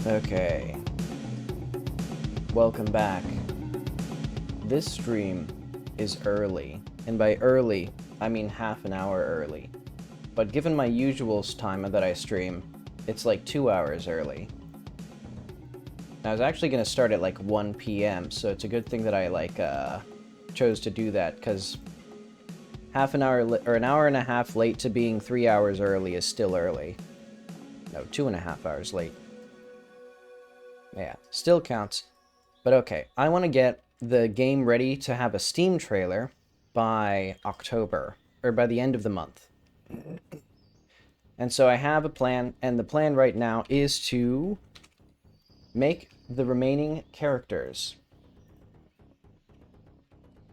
Okay, welcome back. This stream is early, and by early, I mean half an hour early. But given my usual time that I stream, it's like 2 hours early. I was actually going to start at like 1 p.m., so it's a good thing that I chose to do that, because half an hour or an hour and a half late to being 3 hours early is still early. No, 2.5 hours late. Yeah, still counts. But okay, I want to get the game ready to have a Steam trailer by October, or by the end of the month. And so I have a plan, and the plan right now is to make the remaining characters.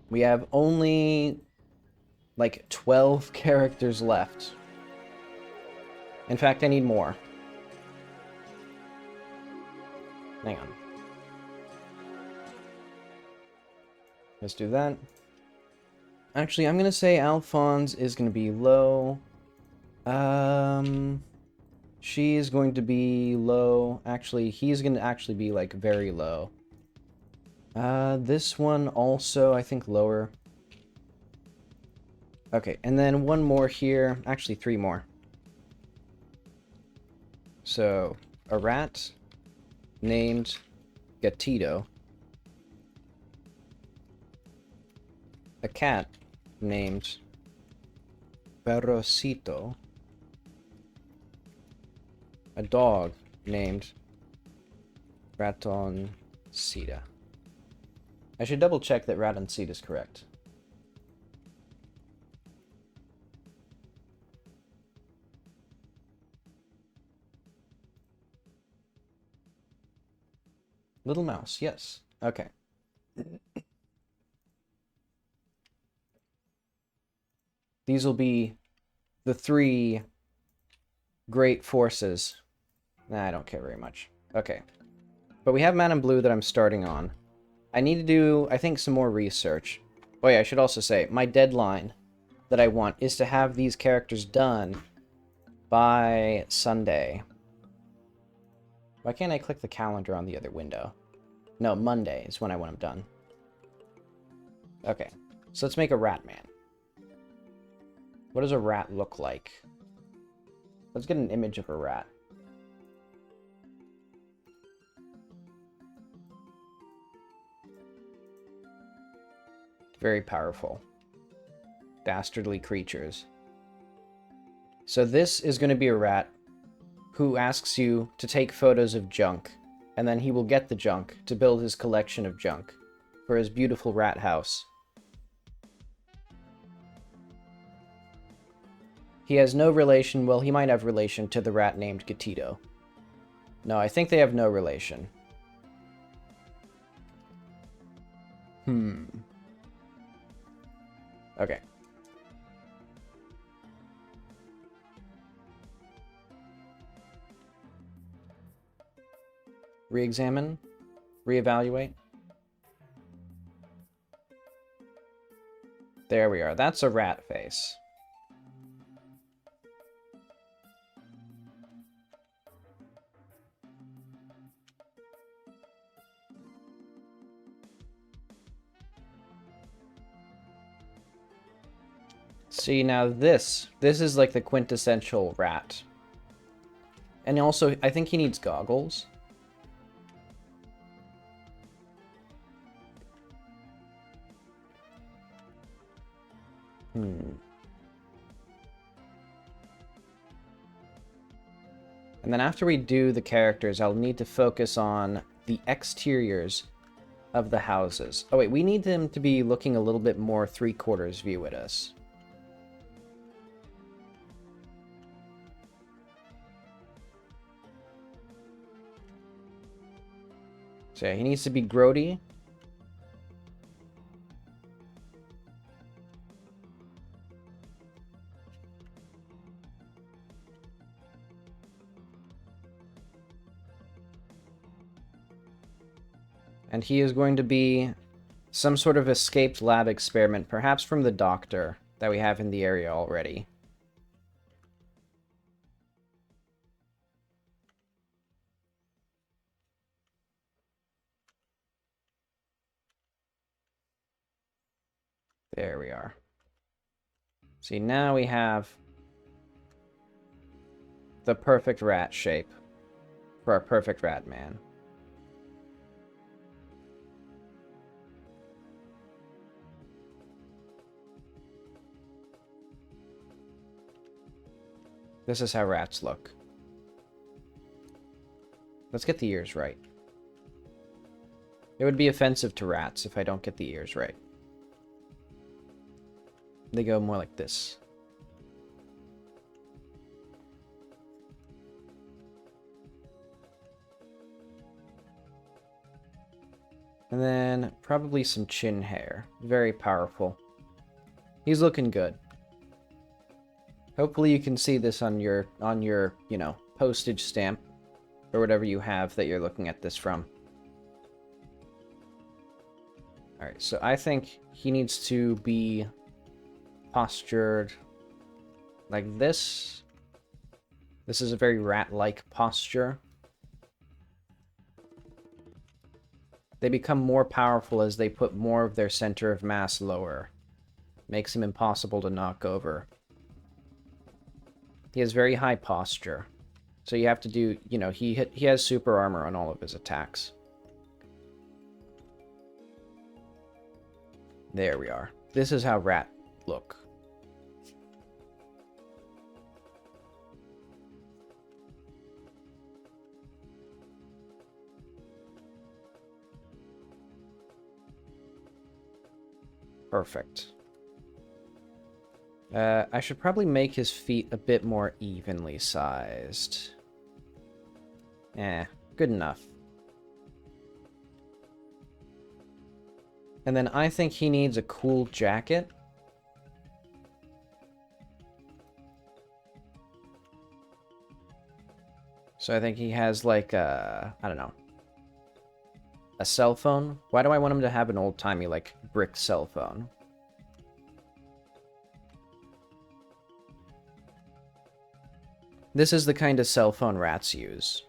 We have only like 12 characters left. In fact, I need more. Hang on. Let's do that. Actually, I'm gonna say Alphonse is gonna be low. She is going to be low. Actually, he's gonna actually be like very low. This one also, I think, lower. Okay, and then one more here. Actually, 3 more. So, a rat named Gatito. A cat named Perrosito. A dog named Ratoncita. I should double check that Ratoncita is correct. Little mouse, yes. Okay. These will be the 3 great forces. Nah, I don't care very much. Okay. But we have Man in Blue that I'm starting on. I need to do, I think, some more research. Oh yeah, I should also say, my deadline that I want is to have these characters done by Sunday. Why can't I click the calendar on the other window? No, Monday is when I want them done. Okay, so let's make a rat man. What does a rat look like? Let's get an image of a rat. Very powerful. Dastardly creatures. So this is going to be a rat who asks you to take photos of junk, and then he will get the junk to build his collection of junk for his beautiful rat house. He has no relation, well, he might have relation to the rat named Gatito. No, I think they have no relation. Okay. Re-examine. Re-evaluate. There we are. That's a rat face. See, now this is like the quintessential rat. And also, I think he needs goggles. And then after we do the characters, I'll need to focus on the exteriors of the houses. Oh wait, we need them to be looking a little bit more 3/4 view at us. So yeah, he needs to be grody. And he is going to be some sort of escaped lab experiment, perhaps from the doctor that we have in the area already. There we are. See, now we have the perfect rat shape for our perfect rat man. This is how rats look. Let's get the ears right. It would be offensive to rats if I don't get the ears right. They go more like this. And then probably some chin hair. Very powerful. He's looking good. Hopefully you can see this on your, you know, postage stamp or whatever you have that you're looking at this from. Alright, so I think he needs to be postured like this. This is a very rat-like posture. They become more powerful as they put more of their center of mass lower. Makes him impossible to knock over. He has very high posture. So you have to do, you know, he has super armor on all of his attacks. There we are. This is how rat look. Perfect. I should probably make his feet a bit more evenly sized. Good enough. And then I think he needs a cool jacket. So I think he has like a, I don't know, a cell phone. Why do I want him to have an old-timey like brick cell phone? This is the kind of cell phone rats use.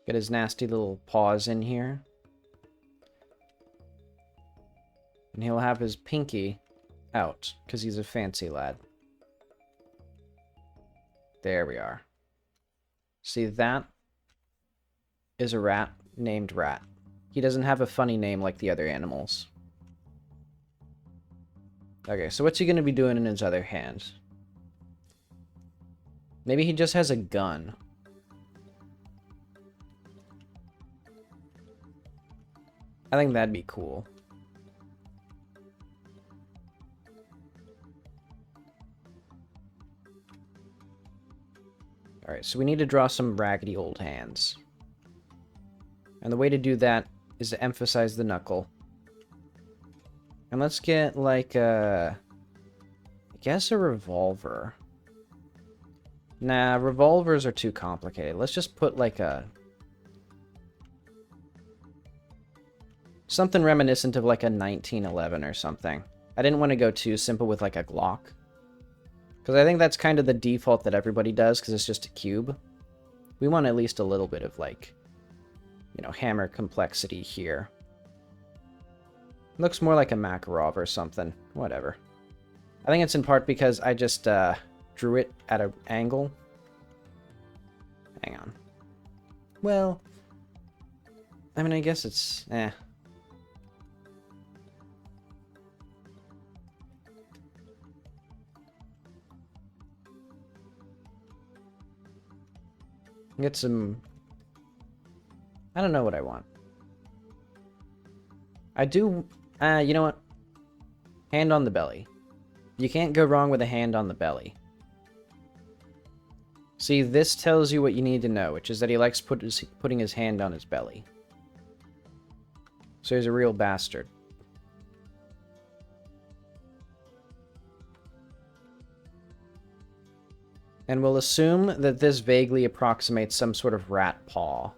Get his nasty little paws in here. And he'll have his pinky out, because he's a fancy lad. There we are. See, that is a rat named Rat. He doesn't have a funny name like the other animals. Okay, so what's he going to be doing in his other hand? Maybe he just has a gun. I think that'd be cool. Alright, so we need to draw some raggedy old hands. And the way to do that is to emphasize the knuckle. And let's get, like, I guess a revolver. Nah, revolvers are too complicated. Let's just put, like, something reminiscent of, like, a 1911 or something. I didn't want to go too simple with, like, a Glock. Because I think that's kind of the default that everybody does, because it's just a cube. We want at least a little bit of, like, you know, hammer complexity here. Looks more like a Makarov or something. Whatever. I think it's in part because I just drew it at an angle. Hang on. Well, I mean, I guess it's... Get some... I don't know what I want. I do... you know what? Hand on the belly. You can't go wrong with a hand on the belly. See, this tells you what you need to know, which is that he likes putting his hand on his belly. So he's a real bastard. And we'll assume that this vaguely approximates some sort of rat paw.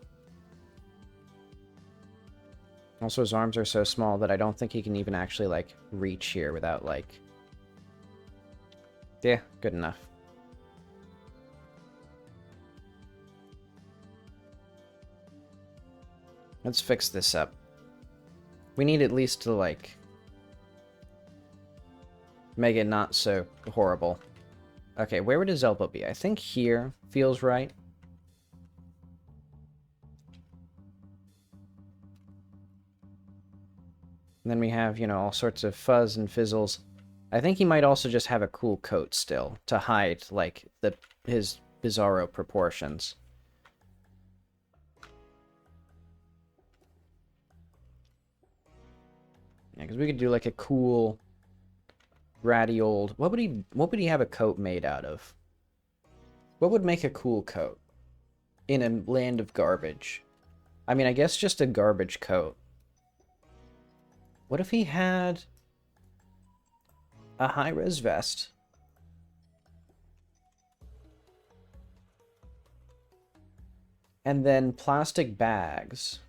Also, his arms are so small that I don't think he can even actually, like, reach here without, like, Yeah, good enough. Let's fix this up. We need at least to, like, make it not so horrible. Okay, where would his elbow be? I think here feels right. And then we have, you know, all sorts of fuzz and fizzles. I think he might also just have a cool coat still to hide, like, his bizarro proportions. Yeah, because we could do, like, a cool, ratty old... What would he have a coat made out of? What would make a cool coat in a land of garbage? I mean, I guess just a garbage coat. What if he had a high-res vest? And then plastic bags.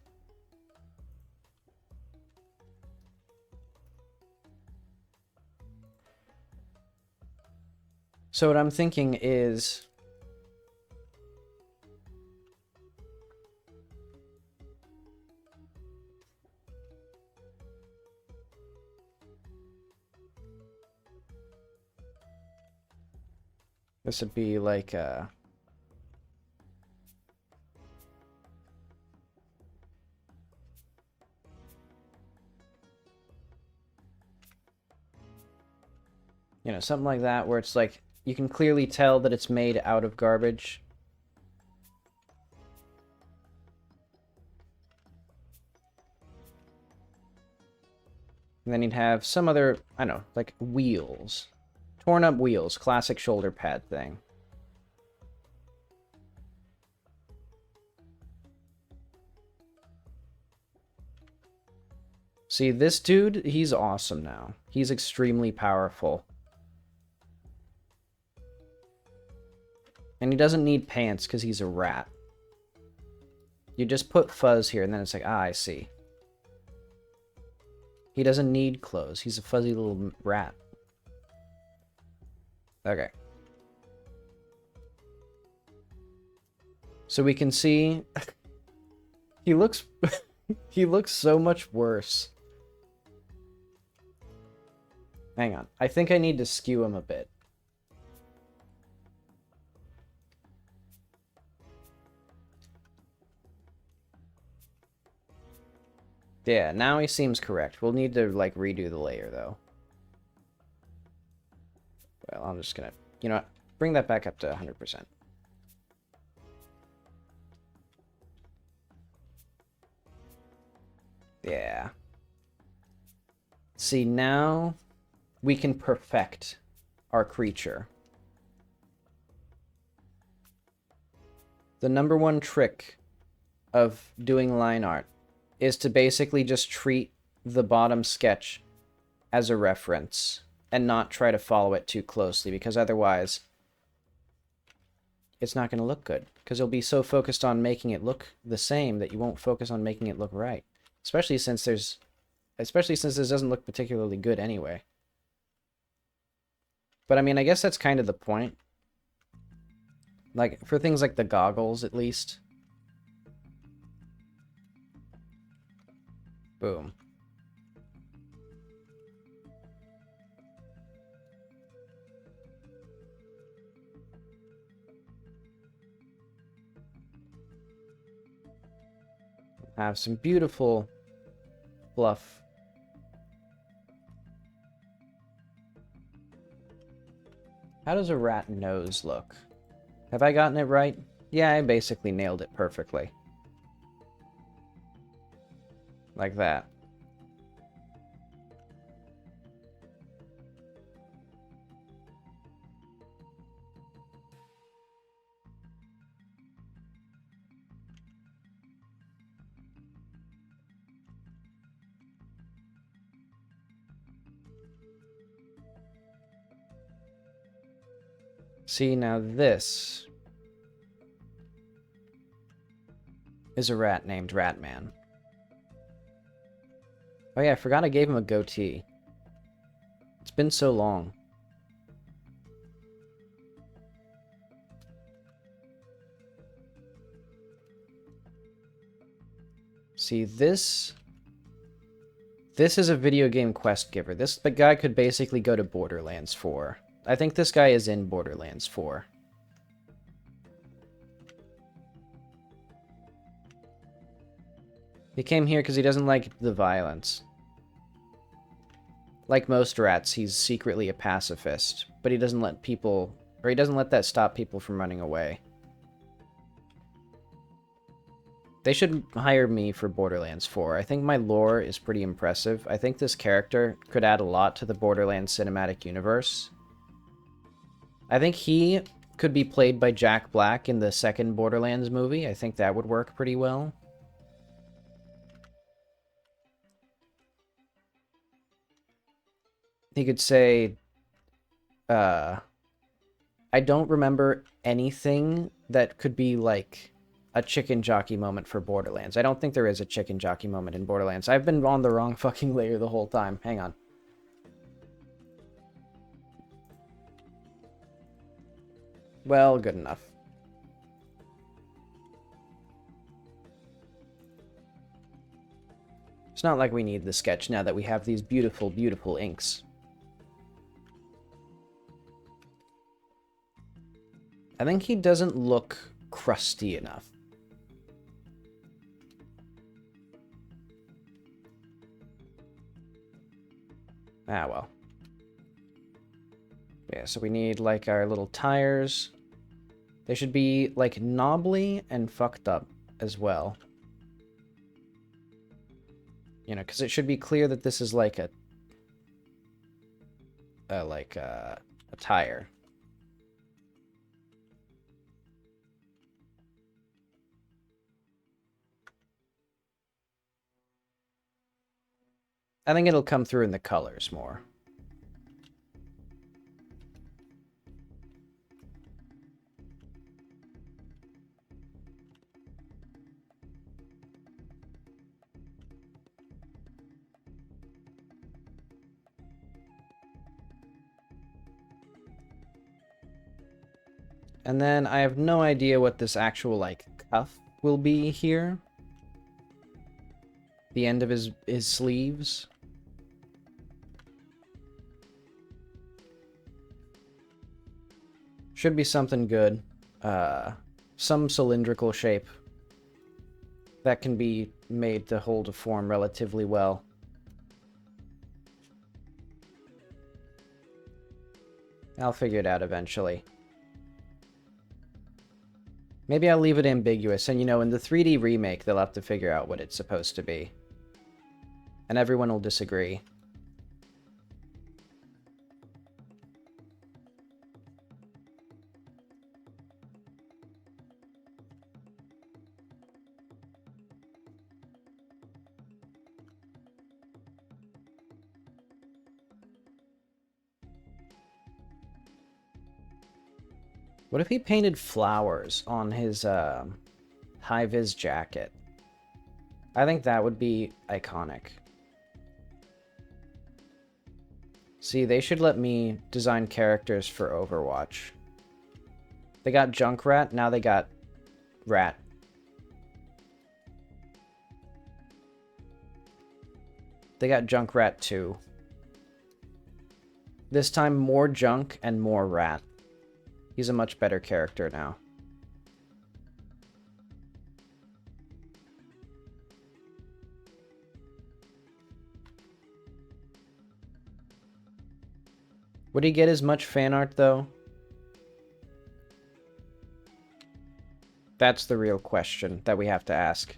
So what I'm thinking is... This would be like a... You know, something like that, where it's like, you can clearly tell that it's made out of garbage. And then you'd have some other, I don't know, like wheels. Torn up wheels, classic shoulder pad thing. See, this dude, he's awesome now. He's extremely powerful. And he doesn't need pants because he's a rat. You just put fuzz here and then it's like, ah, I see. He doesn't need clothes. He's a fuzzy little rat. Okay. So we can see... he looks... he looks so much worse. Hang on. I think I need to skew him a bit. Yeah, now he seems correct. We'll need to, like, redo the layer, though. Well, I'm just gonna... You know what? Bring that back up to 100%. Yeah. See, now we can perfect our creature. The #1 trick of doing line art is to basically just treat the bottom sketch as a reference and not try to follow it too closely, because otherwise it's not going to look good, because you'll be so focused on making it look the same that you won't focus on making it look right, especially since this doesn't look particularly good anyway. But I mean, I guess that's kind of the point, like for things like the goggles, at least. Boom. Have some beautiful fluff. How does a rat nose look? Have I gotten it right? Yeah, I basically nailed it perfectly. Like that. See, now this is a rat named Ratman. Oh yeah, I forgot I gave him a goatee. It's been so long. See, this is a video game quest giver. The guy could basically go to Borderlands 4. I think this guy is in Borderlands 4. He came here because he doesn't like the violence. Like most rats, he's secretly a pacifist, but he doesn't let people, or he doesn't let that stop people from running away. They should hire me for Borderlands 4. I think my lore is pretty impressive. I think this character could add a lot to the Borderlands cinematic universe. I think he could be played by Jack Black in the second Borderlands movie. I think that would work pretty well. He could say, I don't remember anything that could be like a chicken jockey moment for Borderlands. I don't think there is a chicken jockey moment in Borderlands. I've been on the wrong fucking layer the whole time. Hang on. Well, good enough. It's not like we need the sketch now that we have these beautiful, beautiful inks. I think he doesn't look crusty enough. Ah, well. Yeah, so we need, like, our little tires. They should be, like, knobbly and fucked up as well. You know, because it should be clear that this is, like, a tire. I think it'll come through in the colors more. And then I have no idea what this actual, like, cuff will be here. The end of his sleeves. Should be something good. Some cylindrical shape that can be made to hold a form relatively well. I'll figure it out eventually. Maybe I'll leave it ambiguous, and you know, in the 3D remake, they'll have to figure out what it's supposed to be. And everyone will disagree. What if he painted flowers on his high-vis jacket? I think that would be iconic. See, they should let me design characters for Overwatch. They got Junkrat, now they got Rat. They got Junkrat too. This time more Junk and more Rat. He's a much better character now. Would he get as much fan art, though? That's the real question that we have to ask.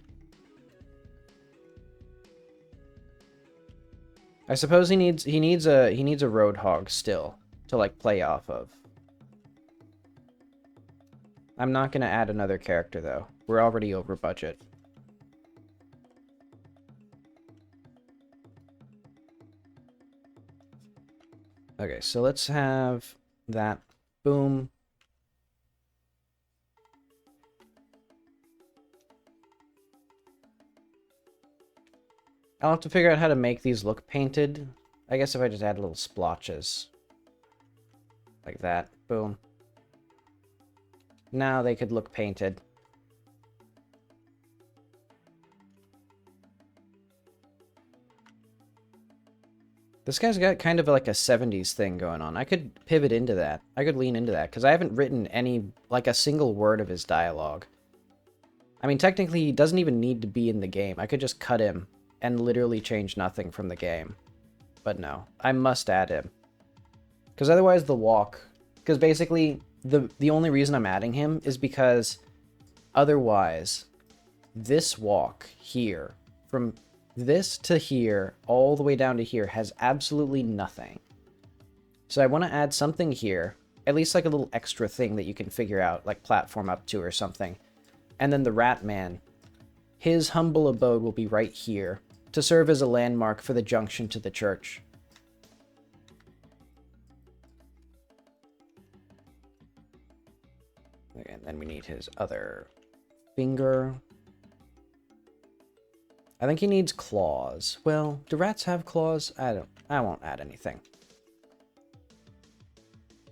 I suppose he needs a Roadhog still to, like, play off of. I'm not gonna add another character, though. We're already over budget. Okay, so let's have that. Boom. I'll have to figure out how to make these look painted. I guess if I just add little splotches. Like that. Boom. Now they could look painted. This guy's got kind of like a 70s thing going on. I could pivot into that. I could lean into that, because I haven't written any, like, a single word of his dialogue. I mean, technically, he doesn't even need to be in the game. I could just cut him and literally change nothing from the game. But no, I must add him. Because otherwise the walk... Because basically, the only reason I'm adding him is because otherwise, this walk here, from this to here, all the way down to here, has absolutely nothing. So I want to add something here, at least like a little extra thing that you can figure out, like platform up to or something. And then the Rat Man, his humble abode will be right here, to serve as a landmark for the junction to the church. And then we need his other finger. I think he needs claws. Well, do rats have claws? I won't add anything.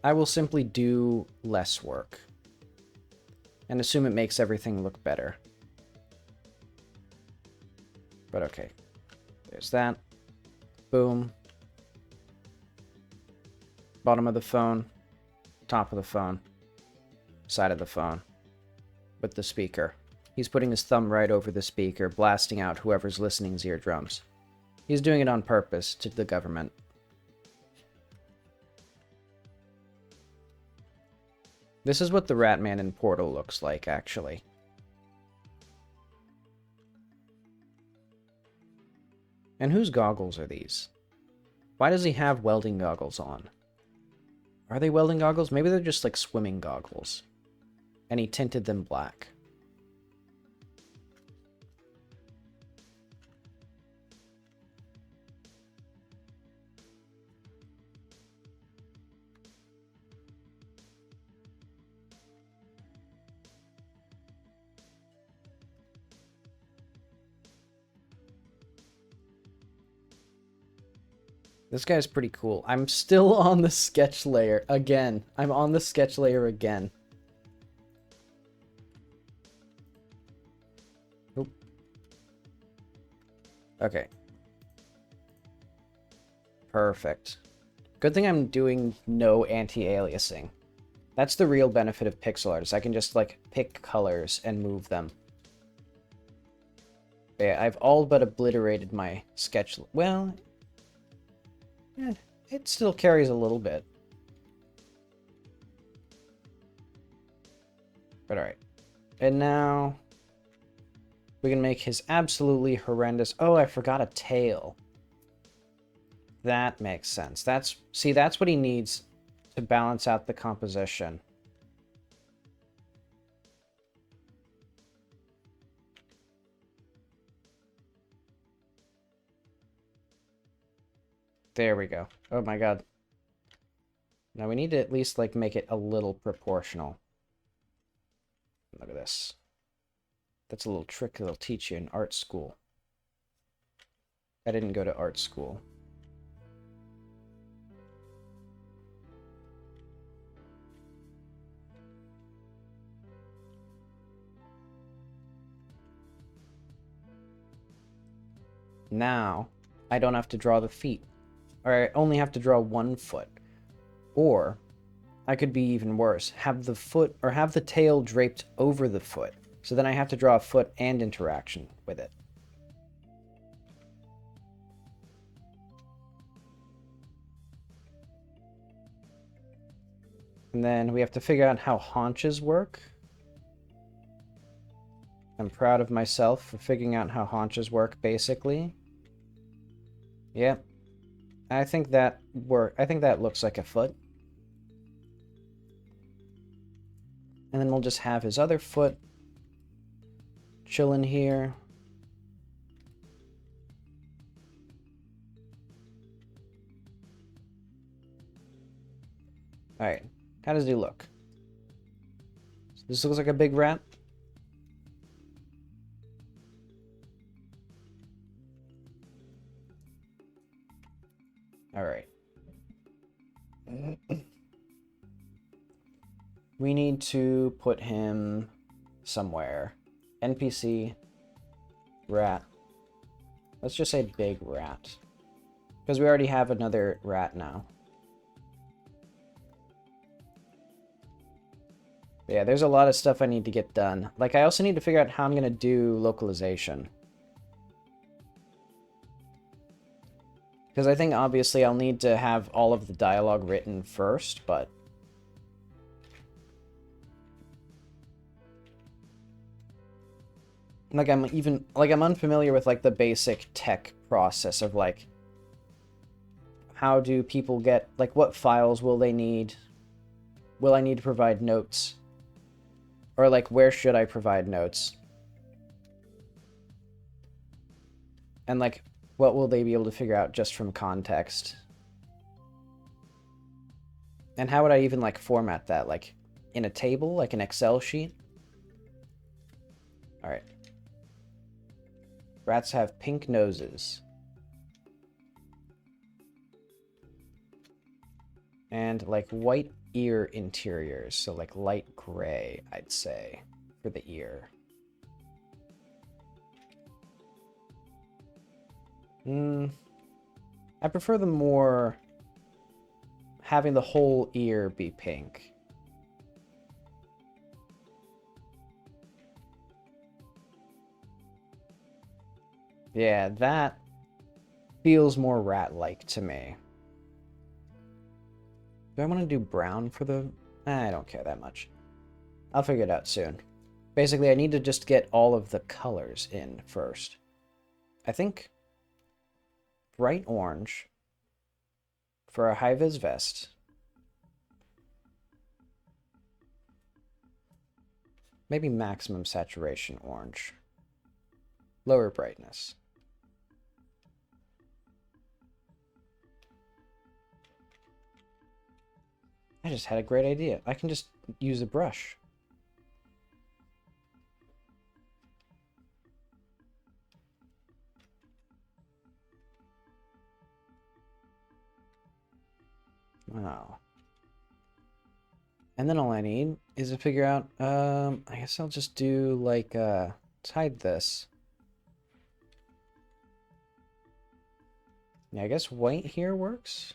I will simply do less work. And assume it makes everything look better. But okay. There's that. Boom. Bottom of the phone. Top of the phone. Side of the phone. With the speaker. He's putting his thumb right over the speaker, blasting out whoever's listening's eardrums. He's doing it on purpose to the government. This is what the Rat Man in Portal looks like, actually. And whose goggles are these? Why does he have welding goggles on? Are they welding goggles? Maybe they're just like swimming goggles. And he tinted them black. This guy's pretty cool. I'm still on the sketch layer again. I'm on the sketch layer again. Oop. Okay. Perfect. Good thing I'm doing no anti-aliasing. That's the real benefit of pixel art, is I can just, like, pick colors and move them. Yeah, I've all but obliterated my sketch... Well... it still carries a little bit. But alright. And now... we can make his absolutely horrendous... Oh, I forgot a tail. That makes sense. See, that's what he needs to balance out the composition. There we go. Oh my god. Now we need to at least, like, make it a little proportional. Look at this. That's a little trick they'll teach you in art school. I didn't go to art school. Now, I don't have to draw the feet. Or I only have to draw one foot. Or, I could be even worse. Have the foot, or have the tail draped over the foot. So then I have to draw a foot and interaction with it. And then we have to figure out how haunches work. I'm proud of myself for figuring out how haunches work, basically. Yep. I think that looks like a foot. And then we'll just have his other foot chilling here. Alright. How does he look? This looks like a big rat. Alright. We need to put him somewhere. NPC. Rat. Let's just say big rat. Because we already have another rat now. But yeah, there's a lot of stuff I need to get done. Like, I also need to figure out how I'm going to do localization. Because I think, obviously, I'll need to have all of the dialogue written first, but... Like, I'm unfamiliar with, like, the basic tech process of, like... How do people get... Like, what files will they need? Will I need to provide notes? Or, like, where should I provide notes? And, like, what will they be able to figure out just from context? And how would I even, like, format that? Like, in a table? Like an Excel sheet? Alright. Rats have pink noses. And, like, white ear interiors. So, like, light gray, I'd say, for the ear. I prefer the more... having the whole ear be pink. Yeah, that feels more rat-like to me. Do I want to do brown for the... I don't care that much. I'll figure it out soon. Basically, I need to just get all of the colors in first. I think bright orange for a high-vis vest. Maybe maximum saturation orange. Lower brightness. I just had a great idea. I can just use a brush. Wow. And then all I need is to figure out, I guess I'll just do, like, let's hide this. Yeah, I guess white here works.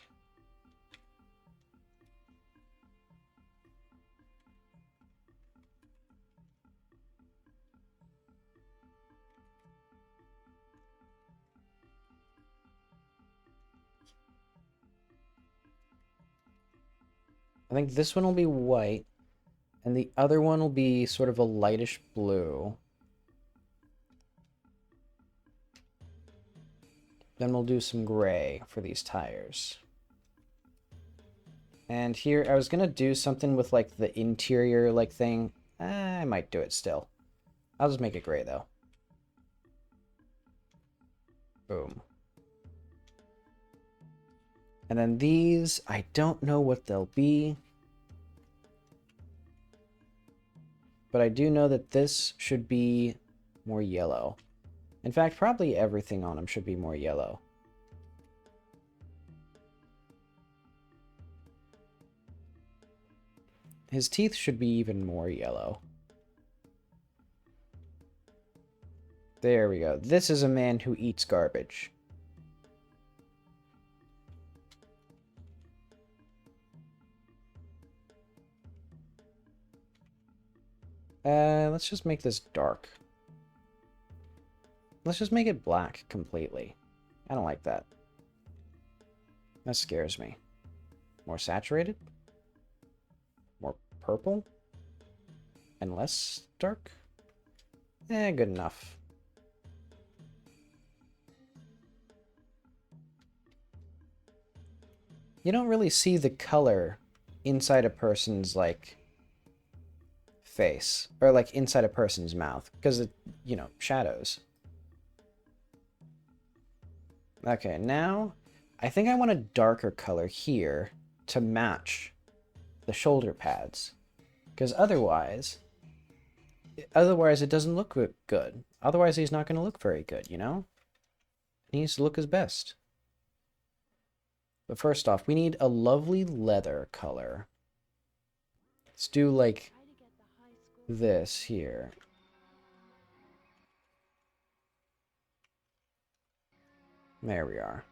I think this one will be white, and the other one will be sort of a lightish blue. Then we'll do some gray for these tires. And here, I was going to do something with, like, the interior, like, thing. I might do it still. I'll just make it gray, though. Boom. And then these, I don't know what they'll be. But I do know that this should be more yellow. In fact, probably everything on him should be more yellow. His teeth should be even more yellow. There we go. This is a man who eats garbage. Let's just make this dark. Let's just make it black completely. I don't like that. That scares me. More saturated? More purple? And less dark? Good enough. You don't really see the color inside a person's, like, face. Or, like, inside a person's mouth. Because, it, you know, shadows. Okay, now I think I want a darker color here to match the shoulder pads. Because otherwise it doesn't look good. Otherwise he's not going to look very good, you know? He needs to look his best. But first off, we need a lovely leather color. Let's do, like, this here. There we are.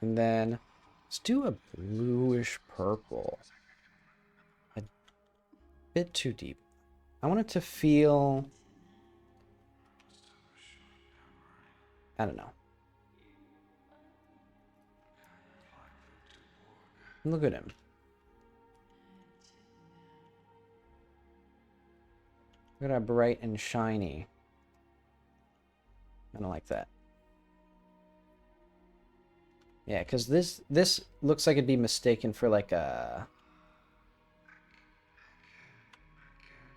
And then let's do a bluish purple. A bit too deep. I want it to feel... I don't know. Look at him. Look at how bright and shiny. I don't like that. Yeah, because this looks like it'd be mistaken for like a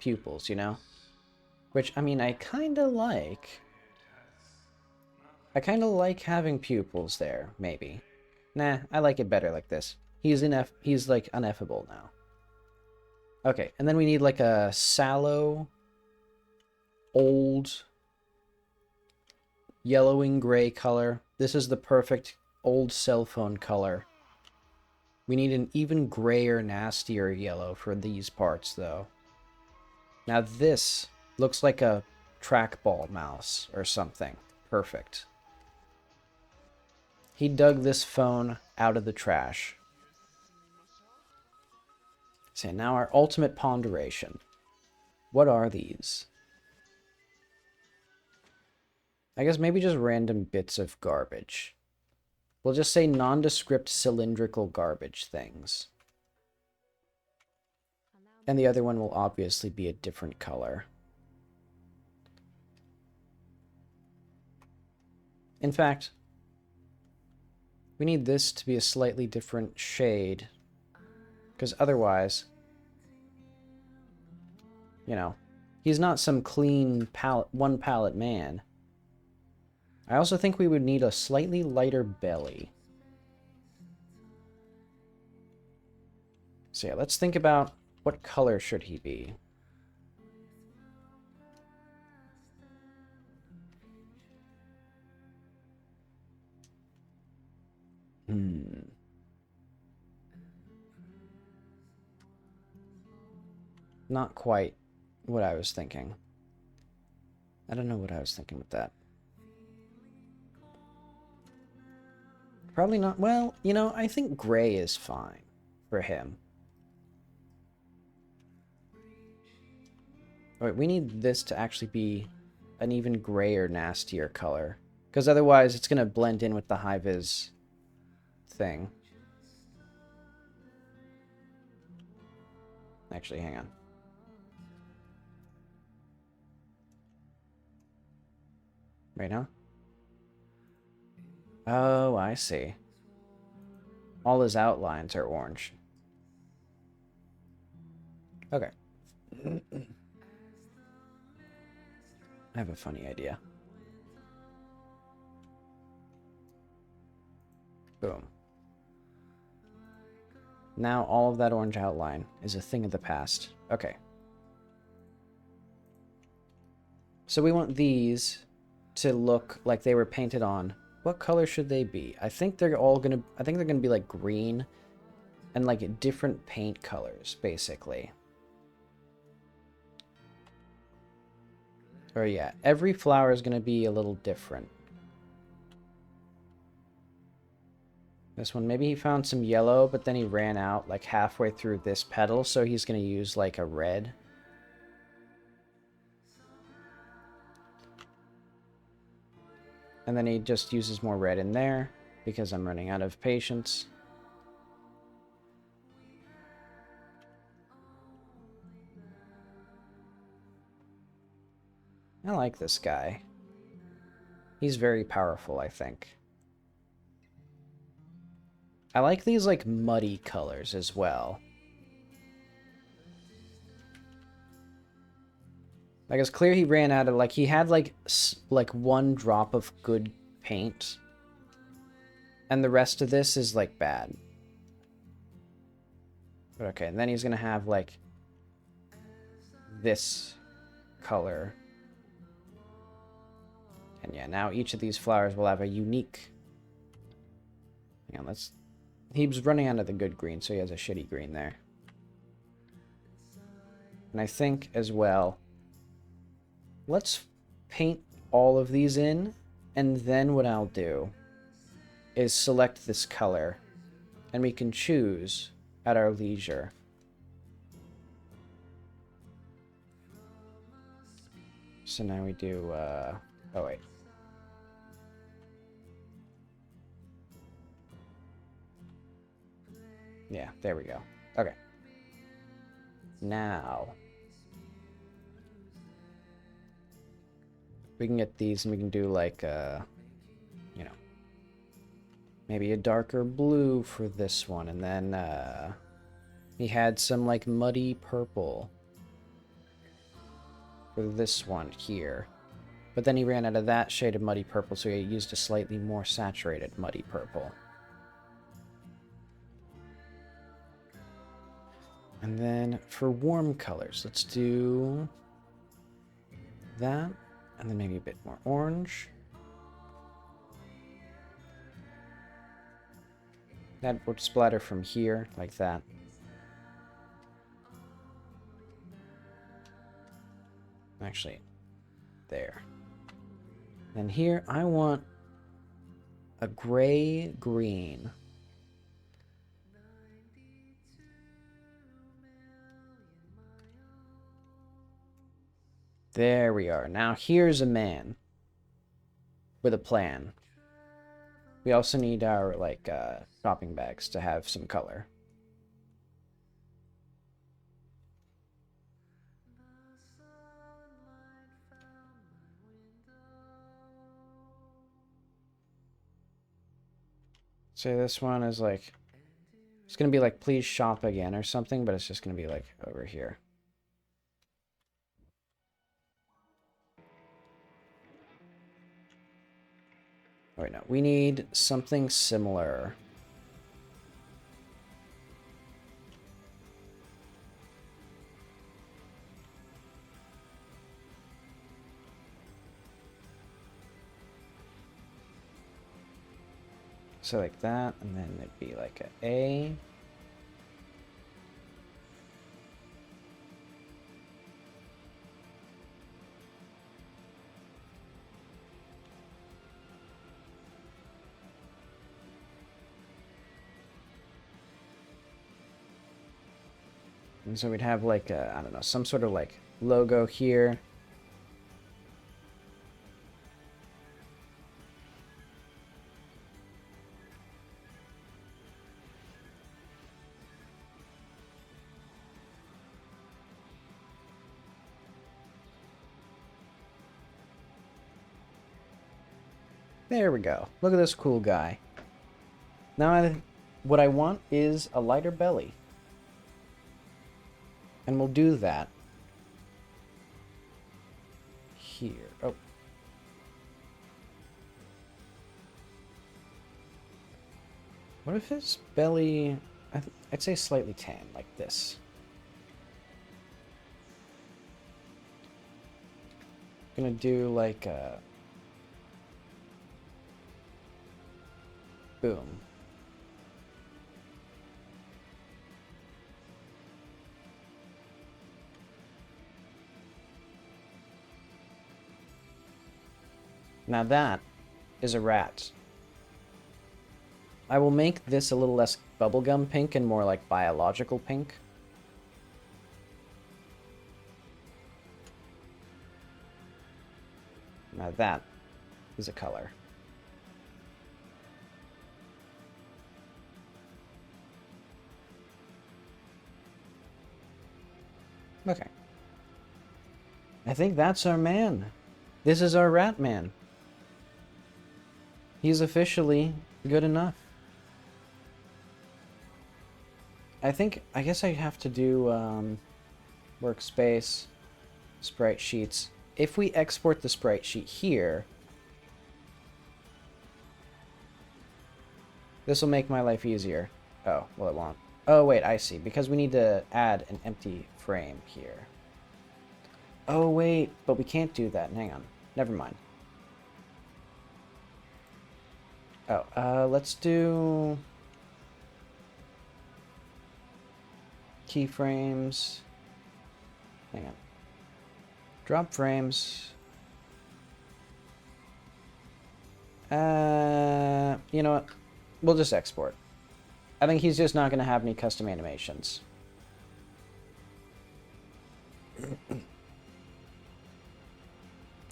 pupils, you know? Which, I mean, I kind of like. I kind of like having pupils there, maybe. Nah, I like it better like this. He's like ineffable now. Okay, and then we need like a sallow, old, yellowing gray color. This is the perfect old cell phone color. We need an even grayer, nastier yellow for these parts, though. Now this looks like a trackball mouse or something. Perfect. He dug this phone out of the trash. So now our ultimate ponderation. What are these? I guess maybe just random bits of garbage. We'll just say nondescript cylindrical garbage things. And the other one will obviously be a different color. In fact, we need this to be a slightly different shade. Because otherwise, you know, he's not some clean palette, one palette man. I also think we would need a slightly lighter belly. So yeah, let's think about what color should he be. Not quite what I was thinking. I don't know what I was thinking with that. Probably not. Well, you know, I think gray is fine for him. Alright, we need this to actually be an even grayer, nastier color. Because otherwise it's going to blend in with the high-vis thing. Actually, hang on. Right now? Oh, I see. All his outlines are orange. Okay. I have a funny idea. Boom. Now all of that orange outline is a thing of the past. Okay. So we want these to look like they were painted on. What color should they be? I think they're gonna be like green and like different paint colors, basically. Or yeah, every flower is gonna be a little different. This one, maybe he found some yellow, but then he ran out like halfway through this petal, so he's gonna use like a red. And then he just uses more red in there, because I'm running out of patience. I like this guy. He's very powerful, I think. I like these, like, muddy colors as well. Like, it's clear he ran out of, like, he had, like one drop of good paint. And the rest of this is, like, bad. Okay, and then he's gonna have, like, this color. And yeah, now each of these flowers will have a unique... Hang on, let's... He was running out of the good green, so he has a shitty green there. And I think, as well... Let's paint all of these in, and then what I'll do is select this color, and we can choose at our leisure. So now we do, oh wait. Yeah, there we go. Okay. Now, we can get these and we can do like, you know, maybe a darker blue for this one. And then, he had some like muddy purple for this one here. But then he ran out of that shade of muddy purple, so he used a slightly more saturated muddy purple. And then for warm colors, let's do that, and then maybe a bit more orange. That would splatter from here, like that. Actually, there. And here, I want a gray-green. There we are. Now here's a man with a plan. We also need our, like, shopping bags to have some color. So this one is like, it's gonna be like, please shop again or something, but it's just gonna be like over here. Oh, wait, no, we need something similar. So like that, and then it'd be like a A. And so we'd have like a, I don't know, some sort of like logo here. There we go. Look at this cool guy. Now, what I want is a lighter belly. And we'll do that here. Oh. What if his belly... I'd say slightly tan, like this. Gonna do like a... Boom. Now that is a rat. I will make this a little less bubblegum pink and more like biological pink. Now that is a color. Okay. I think that's our man. This is our rat man. He's officially good enough. I guess I have to do workspace, sprite sheets. If we export the sprite sheet here, this will make my life easier. Oh, well, it won't. Oh, wait, I see. Because we need to add an empty frame here. Oh, wait, but we can't do that. Hang on. Never mind. Oh, let's do keyframes. Hang on. Drop frames. You know what? We'll just export. I think he's just not going to have any custom animations.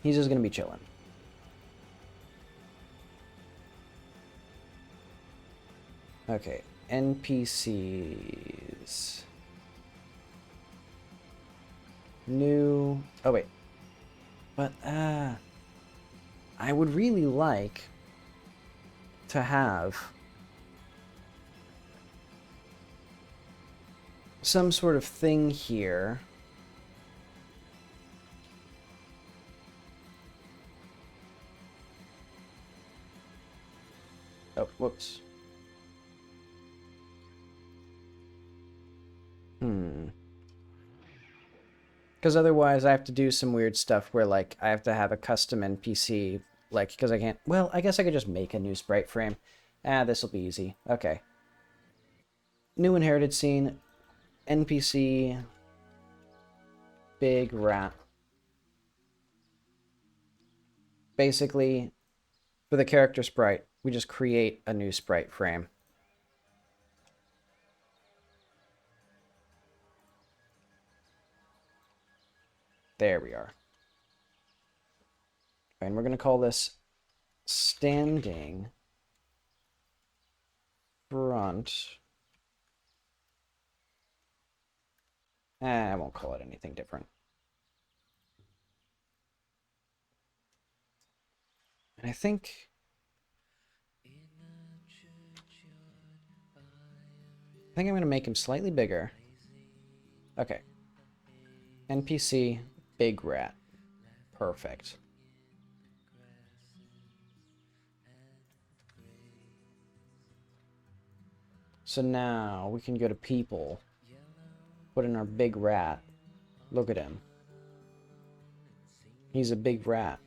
He's just going to be chilling. Okay, NPCs. New... Oh, wait. But, I would really like to have some sort of thing here. Oh, whoops. Because otherwise I have to do some weird stuff where, like, I have to have a custom NPC, like, because I can't... Well, I guess I could just make a new sprite frame. This will be easy. Okay. New inherited scene. NPC. Big rat. Basically, for the character sprite, we just create a new sprite frame. There we are. And we're going to call this standing front. I won't call it anything different. And I think I'm going to make him slightly bigger. Okay. NPC, big rat. Perfect. So now we can go to people. Put in our big rat. Look at him. He's a big rat.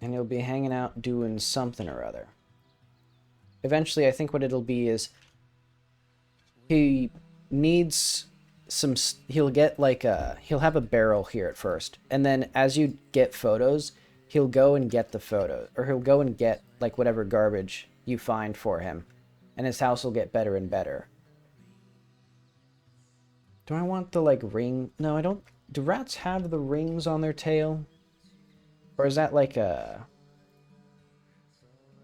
And he'll be hanging out doing something or other. Eventually, I think what it'll be is he needs some... He'll get like a... He'll have a barrel here at first. And then as you get photos, he'll go and get the photo. Or he'll go and get like whatever garbage you find for him. And his house will get better and better. Do I want the like ring? No, I don't... Do rats have the rings on their tail? Or is that like a...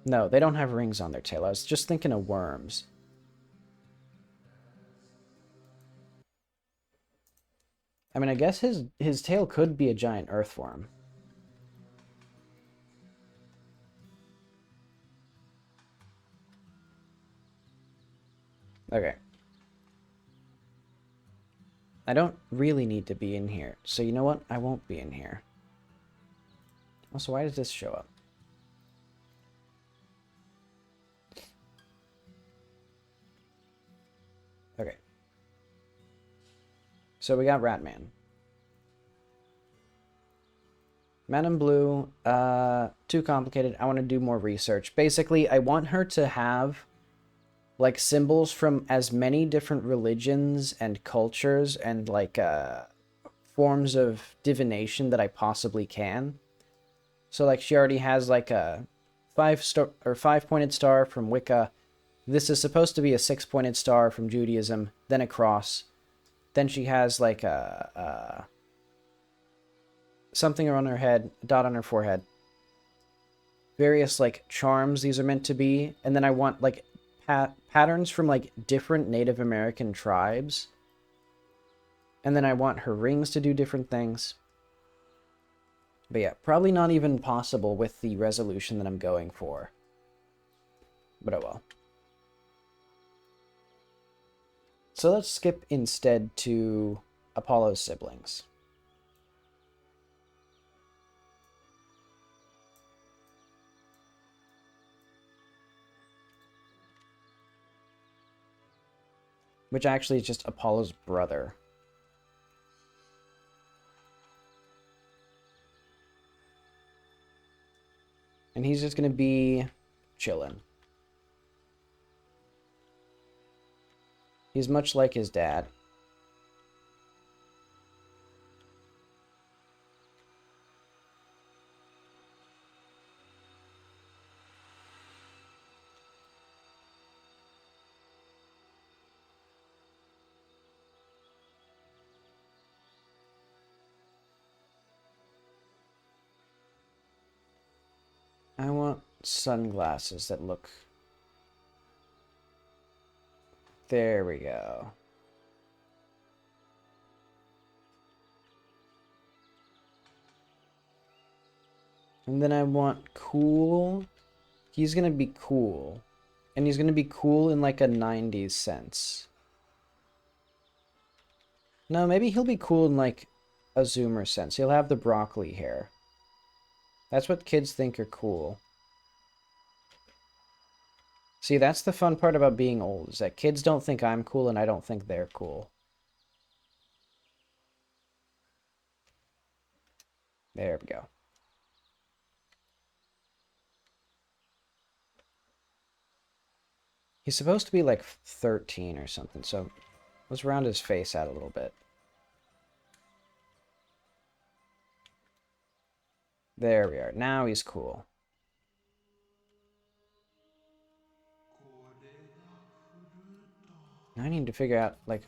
No, they don't have rings on their tail. I was just thinking of worms. I mean, I guess his tail could be a giant earthworm. Okay. I don't really need to be in here. So you know what? I won't be in here. Also, why does this show up? Okay. So we got Ratman. Man in Blue, too complicated. I want to do more research. Basically, I want her to have like symbols from as many different religions and cultures and like forms of divination that I possibly can. So like she already has like a 5-pointed star from Wicca. This is supposed to be a 6-pointed star from Judaism, then a cross. Then she has like a something on her head, a dot on her forehead. Various like charms these are meant to be, and then I want like patterns from like different Native American tribes. And then I want her rings to do different things. But yeah, probably not even possible with the resolution that I'm going for. But oh well. So let's skip instead to Apollo's siblings. Which actually is just Apollo's brother. And he's just going to be chilling. He's much like his dad. sunglasses that look... There we go. And then I want cool. He's gonna be cool. And he's gonna be cool in like a 90s sense. No, maybe he'll be cool in like a zoomer sense. He'll have the broccoli hair. That's what kids think are cool. See, that's the fun part about being old, is that kids don't think I'm cool and I don't think they're cool. There we go. He's supposed to be like 13 or something, so let's round his face out a little bit. There we are. Now he's cool. Now I need to figure out, like,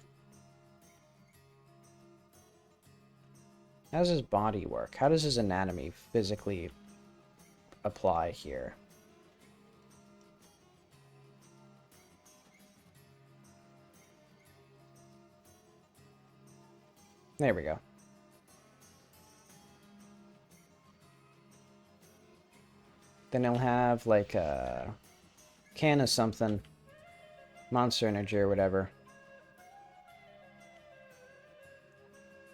how does his body work? How does his anatomy physically apply here? There we go. Then he'll have, like, a can of something. Monster Energy or whatever.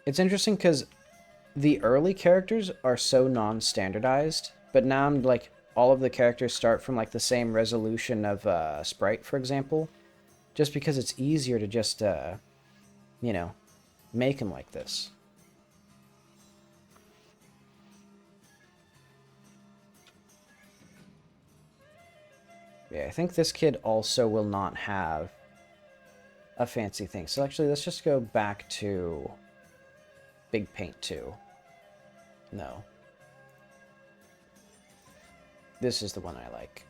It's interesting because the early characters are so non-standardized, but now I'm, like, all of the characters start from, like, the same resolution of sprite, for example. Just because it's easier to just, you know, make them like this. Yeah, I think this kid also will not have a fancy thing. So actually, let's just go back to Big Paint 2. No. This is the one I like.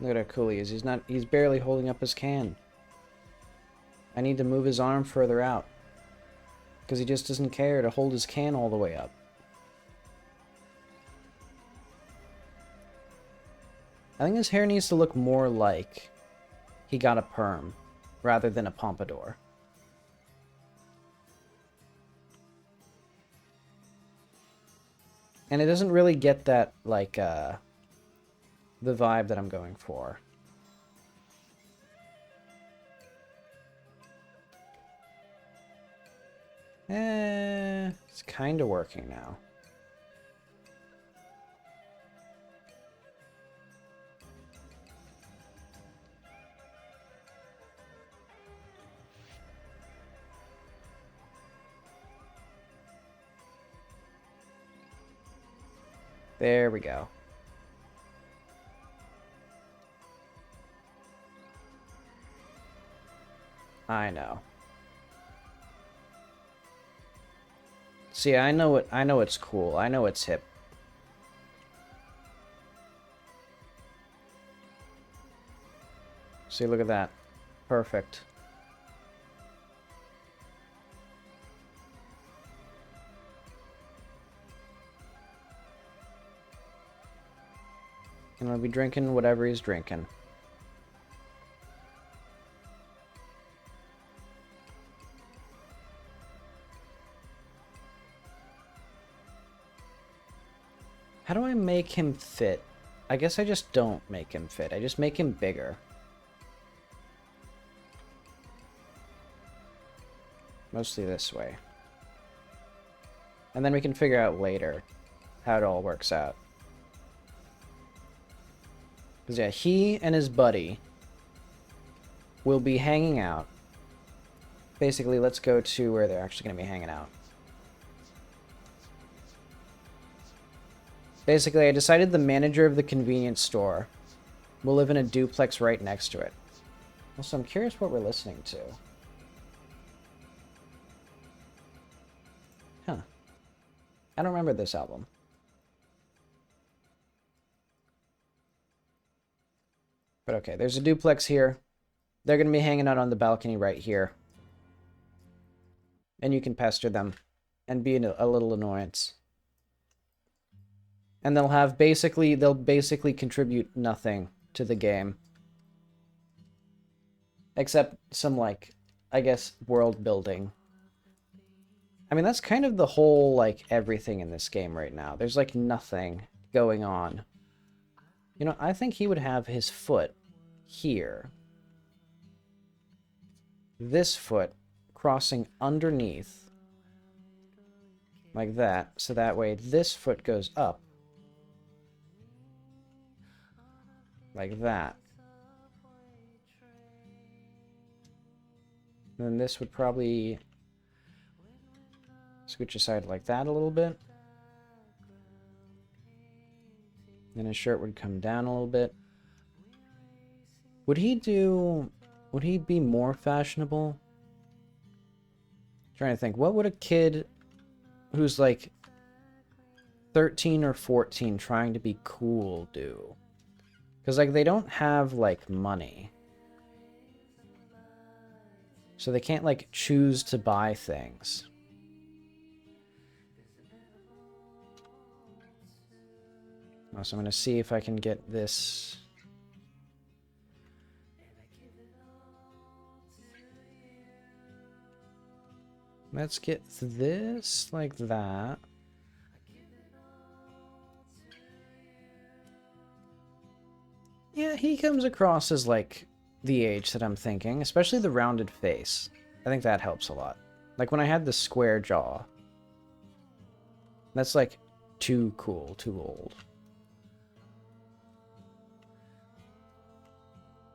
Look at how cool he is. He's barely holding up his can. I need to move his arm further out. Because he just doesn't care to hold his can all the way up. I think his hair needs to look more like he got a perm, rather than a pompadour. And it doesn't really get that, like, the vibe that I'm going for. It's kind of working now. There we go. I know. See, I know it's cool. I know it's hip. See, look at that. Perfect. And I'll be drinking whatever he's drinking. How do I make him fit? I guess I just don't make him fit. I just make him bigger. Mostly this way. And then we can figure out later how it all works out. Because yeah, he and his buddy will be hanging out. Basically, let's go to where they're actually going to be hanging out. Basically, I decided the manager of the convenience store will live in a duplex right next to it. Also, I'm curious what we're listening to. Huh. I don't remember this album. But okay, there's a duplex here. They're going to be hanging out on the balcony right here. And you can pester them and be a little annoyance. And they'll basically contribute nothing to the game. Except some, like, I guess, world building. I mean, that's kind of the whole, like, everything in this game right now. There's, like, nothing going on. You know, I think he would have his foot here. This foot crossing underneath. Like that. So that way this foot goes up. Like that. And then this would probably scooch aside like that a little bit. Then his shirt would come down a little bit. Would he be more fashionable? I'm trying to think, what would a kid who's like 13 or 14 trying to be cool do? Because, like, they don't have, like, money. So they can't, like, choose to buy things. So I'm going to see if I can get this. Let's get this like that. Yeah, he comes across as, like, the age that I'm thinking, especially the rounded face. I think that helps a lot. Like, when I had the square jaw. That's, like, too cool, too old.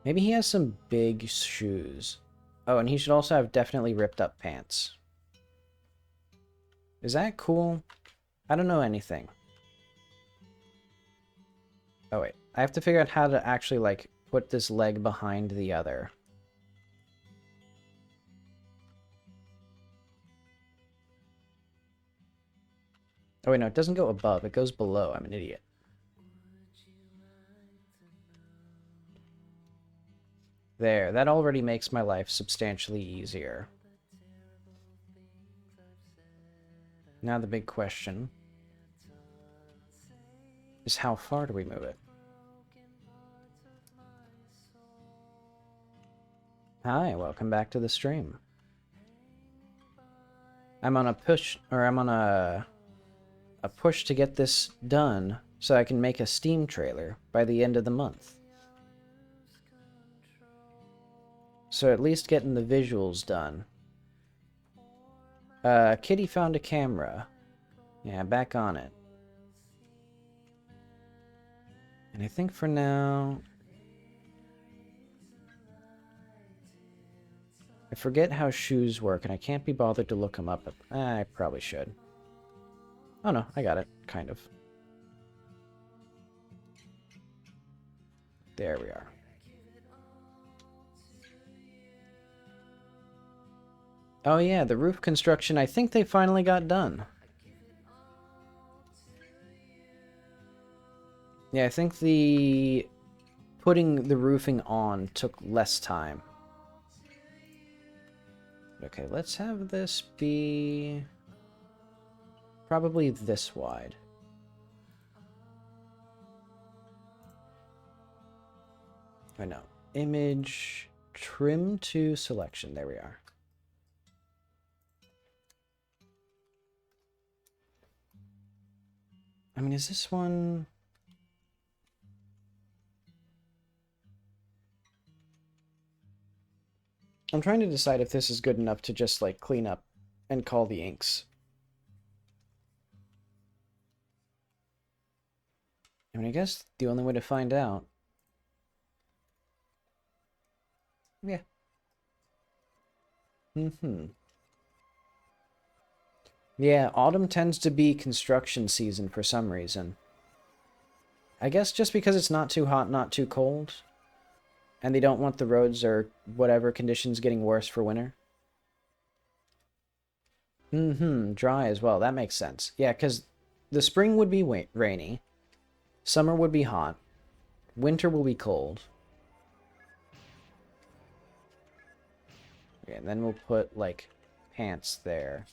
Maybe he has some big shoes. Oh, and he should also have definitely ripped up pants. Is that cool? I don't know anything. Oh, wait. I have to figure out how to actually, like, put this leg behind the other. Oh, wait, no. It doesn't go above. It goes below. I'm an idiot. There. That already makes my life substantially easier. Now the big question is how far do we move it? Hi, welcome back to the stream. I'm on a push to get this done so I can make a Steam trailer by the end of the month. So at least getting the visuals done. Kitty found a camera. Yeah, back on it. And I think for now... I forget how shoes work, and I can't be bothered to look them up. I probably should. Oh no, I got it. Kind of. There we are. Oh yeah, the roof construction, I think they finally got done. Yeah, I think putting the roofing on took less time. Okay, let's have this be probably this wide. Oh no. Image, trim to selection. There we are. I mean, is this one... I'm trying to decide if this is good enough to just, like, clean up and call the inks. I mean, I guess the only way to find out... Yeah. Yeah, autumn tends to be construction season for some reason. I guess just because it's not too hot, not too cold. And they don't want the roads or whatever conditions getting worse for winter. Dry as well. That makes sense. Yeah, because the spring would be rainy, summer would be hot, winter will be cold. Okay, and then we'll put, like, pants there.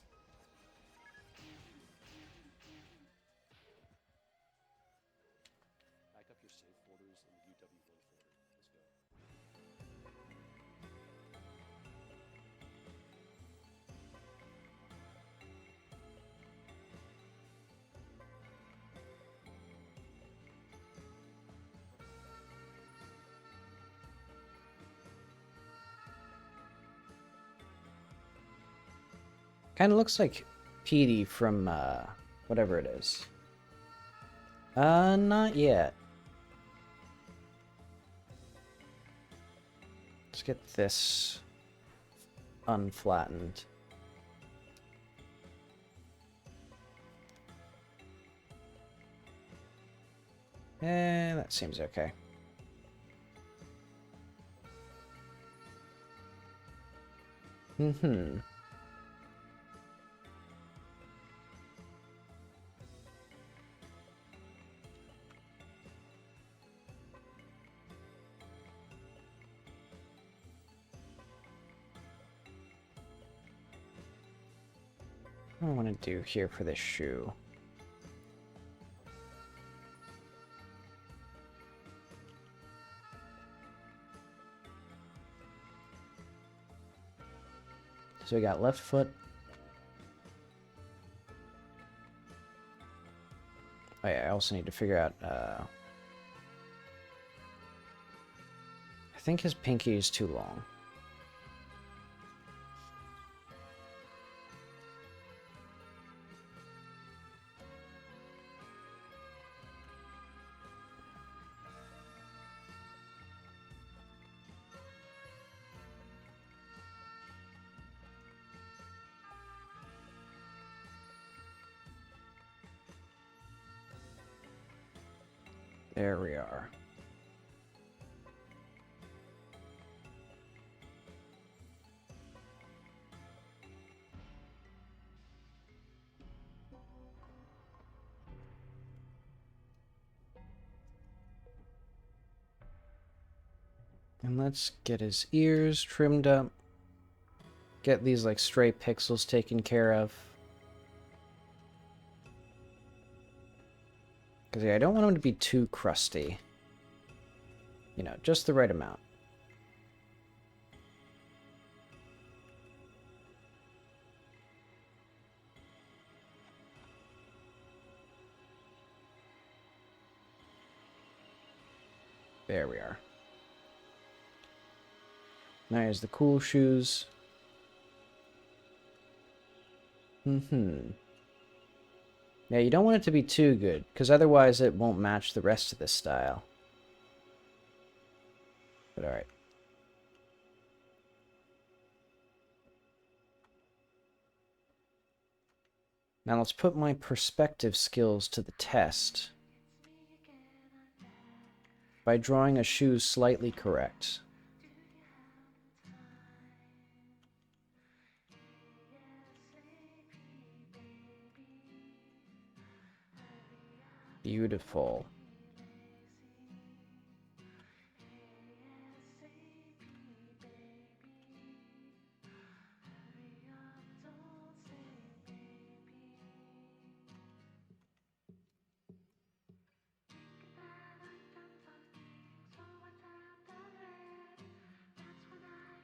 Kind of looks like Petey from, whatever it is. Not yet. Let's get this unflattened. That seems okay. Mm-hmm. What do I want to do here for this shoe? So we got left foot. Oh yeah, I also need to figure out, I think his pinky is too long. There we are. And let's get his ears trimmed up. Get these, like, stray pixels taken care of. Because, yeah, I don't want him to be too crusty. You know, just the right amount. There we are. Now here's the cool shoes. Mm-hmm. Yeah, you don't want it to be too good, because otherwise it won't match the rest of this style. But alright. Now let's put my perspective skills to the test by drawing a shoe slightly correct. Beautiful.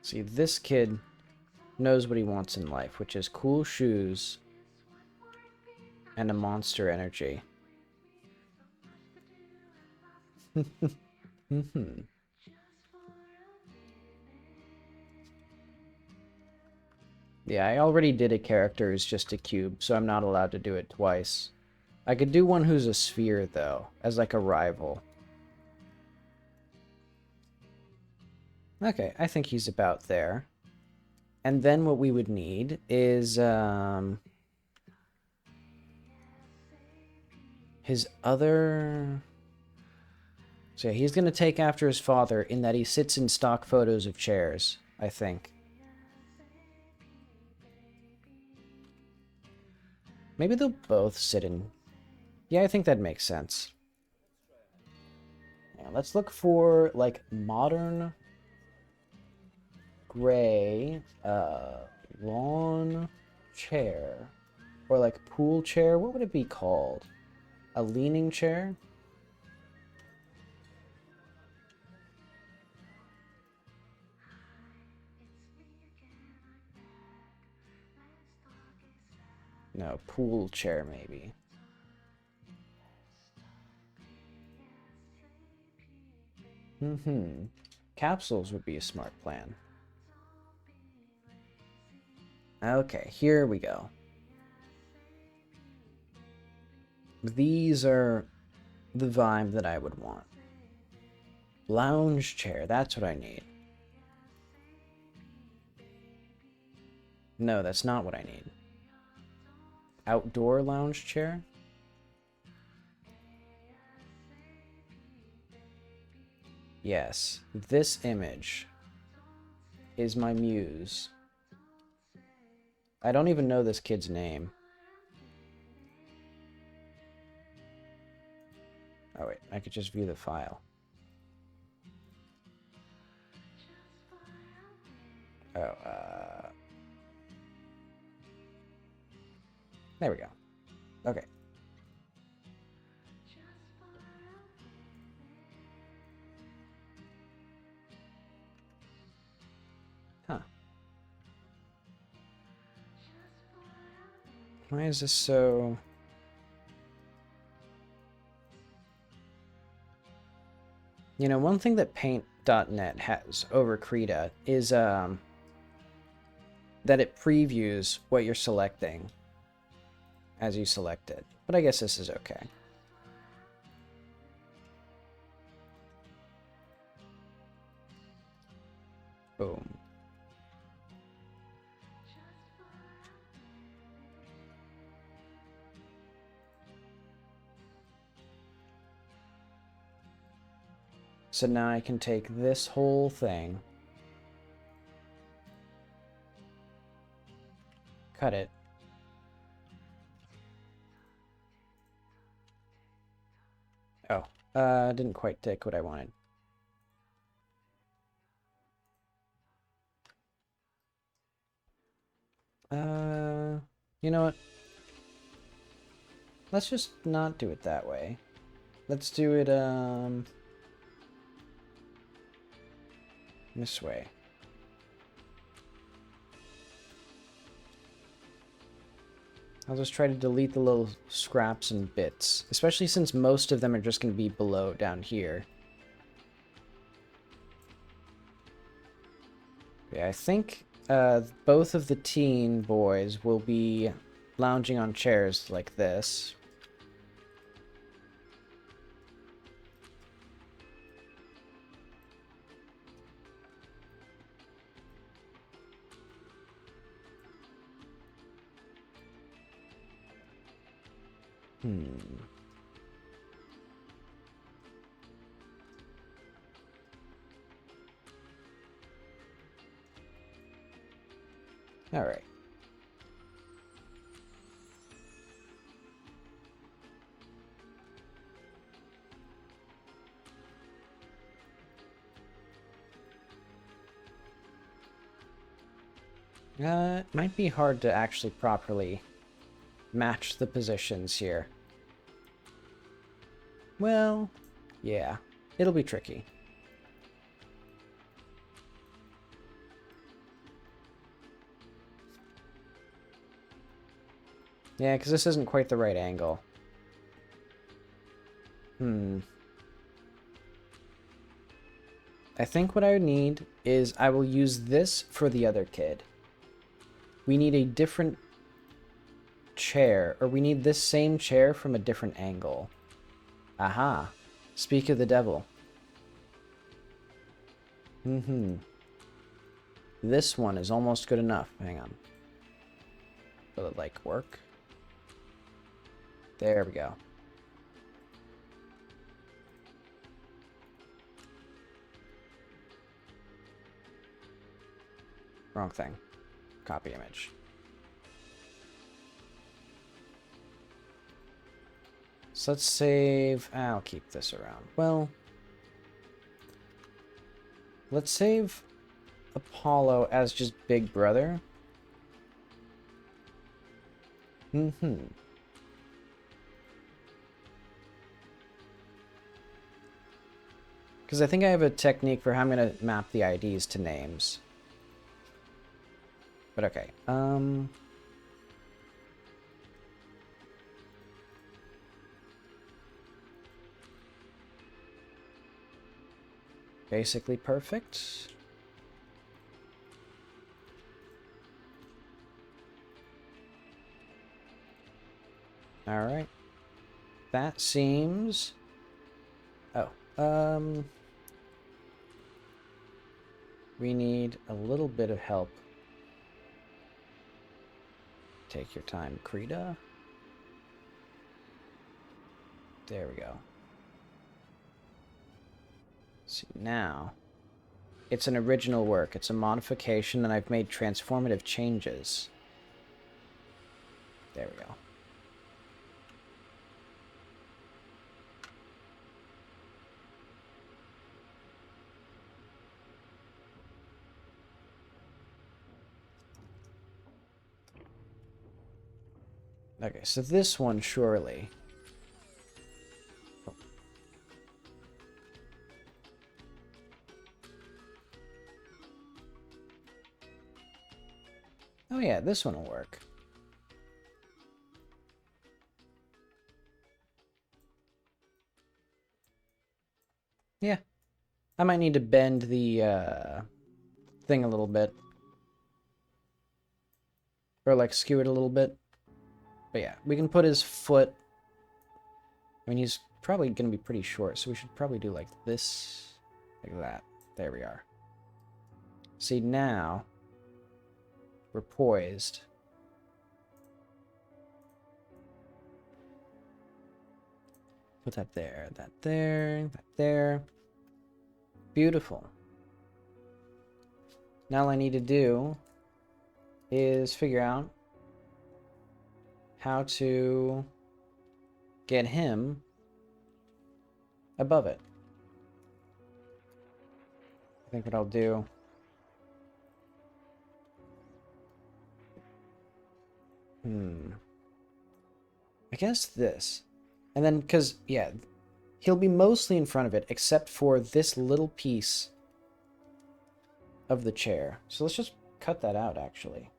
See, this kid knows what he wants in life, which is cool shoes and a monster energy. Mm-hmm. Yeah, I already did a character who's just a cube, so I'm not allowed to do it twice. I could do one who's a sphere, though, as like a rival. Okay, I think he's about there. And then what we would need is, his other... So yeah, he's going to take after his father in that he sits in stock photos of chairs, I think. Maybe they'll both sit in Yeah, I think that makes sense. Yeah, let's look for, like, modern gray lawn chair. Or, like, pool chair. What would it be called? A leaning chair? No, pool chair, maybe. Mm-hmm. Capsules would be a smart plan. Okay, here we go. These are the vibe that I would want. Lounge chair, that's what I need. No, that's not what I need. Outdoor lounge chair? Yes, this image is my muse. I don't even know this kid's name. Oh wait, I could just view the file. Oh, there we go. Okay. Huh. Why is this so... You know, one thing that Paint.net has over Krita is that it previews what you're selecting as you select it. But I guess this is okay. Boom. So now I can take this whole thing, cut it, oh, didn't quite take what I wanted. You know what? Let's just not do it that way. Let's do it, this way. I'll just try to delete the little scraps and bits, especially since most of them are just going to be below down here. Okay, I think both of the teen boys will be lounging on chairs like this. All right. It might be hard to actually properly match the positions here. Well, yeah, it'll be tricky. Yeah, because this isn't quite the right angle. I think what I would need is I will use this for the other kid. We need a different chair, or we need this same chair from a different angle. Aha. Speak of the devil. This one is almost good enough. Hang on. Will it, like, work? There we go. Wrong thing. Copy image. So let's save... I'll keep this around. Well, let's save Apollo as just Big Brother. Mm-hmm. Because I think I have a technique for how I'm going to map the IDs to names. But okay. Basically perfect. Alright. That seems... Oh. We need a little bit of help. Take your time, Krita. There we go. See, now... It's an original work. It's a modification, and I've made transformative changes. There we go. Okay, so this one, surely... Oh yeah, this one will work. Yeah. I might need to bend the thing a little bit. Or like skew it a little bit. But yeah, we can put his foot... I mean, he's probably going to be pretty short, so we should probably do like this. Like that. There we are. See, now... We're poised. Put that there, that there, that there. Beautiful. Now all I need to do is figure out how to get him above it. I think what I'll do... I guess this. And then, because, yeah, he'll be mostly in front of it, except for this little piece of the chair. So let's just cut that out, actually.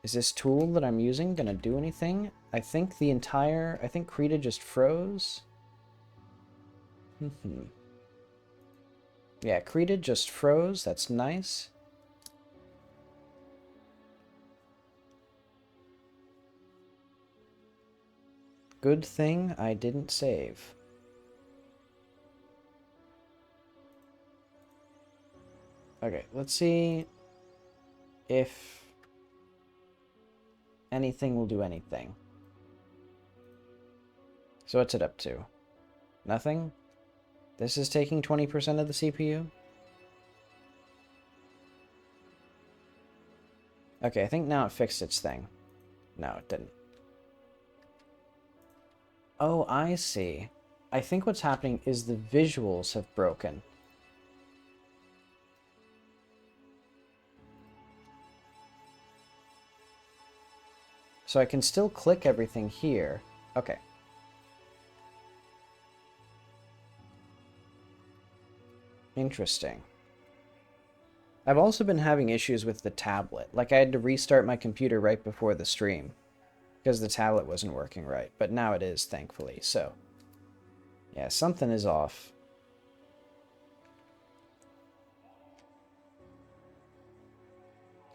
Is this tool that I'm using gonna do anything? I think Krita just froze. Yeah, Krita just froze. That's nice. Good thing I didn't save. Okay, let's see if anything will do anything. So what's it up to? Nothing? This is taking 20% of the CPU? Okay, I think now it fixed its thing. No, it didn't. Oh, I see. I think what's happening is the visuals have broken. So I can still click everything here. Okay. Interesting. I've also been having issues with the tablet. Like, I had to restart my computer right before the stream because the tablet wasn't working right. But now it is, thankfully. So, yeah, something is off.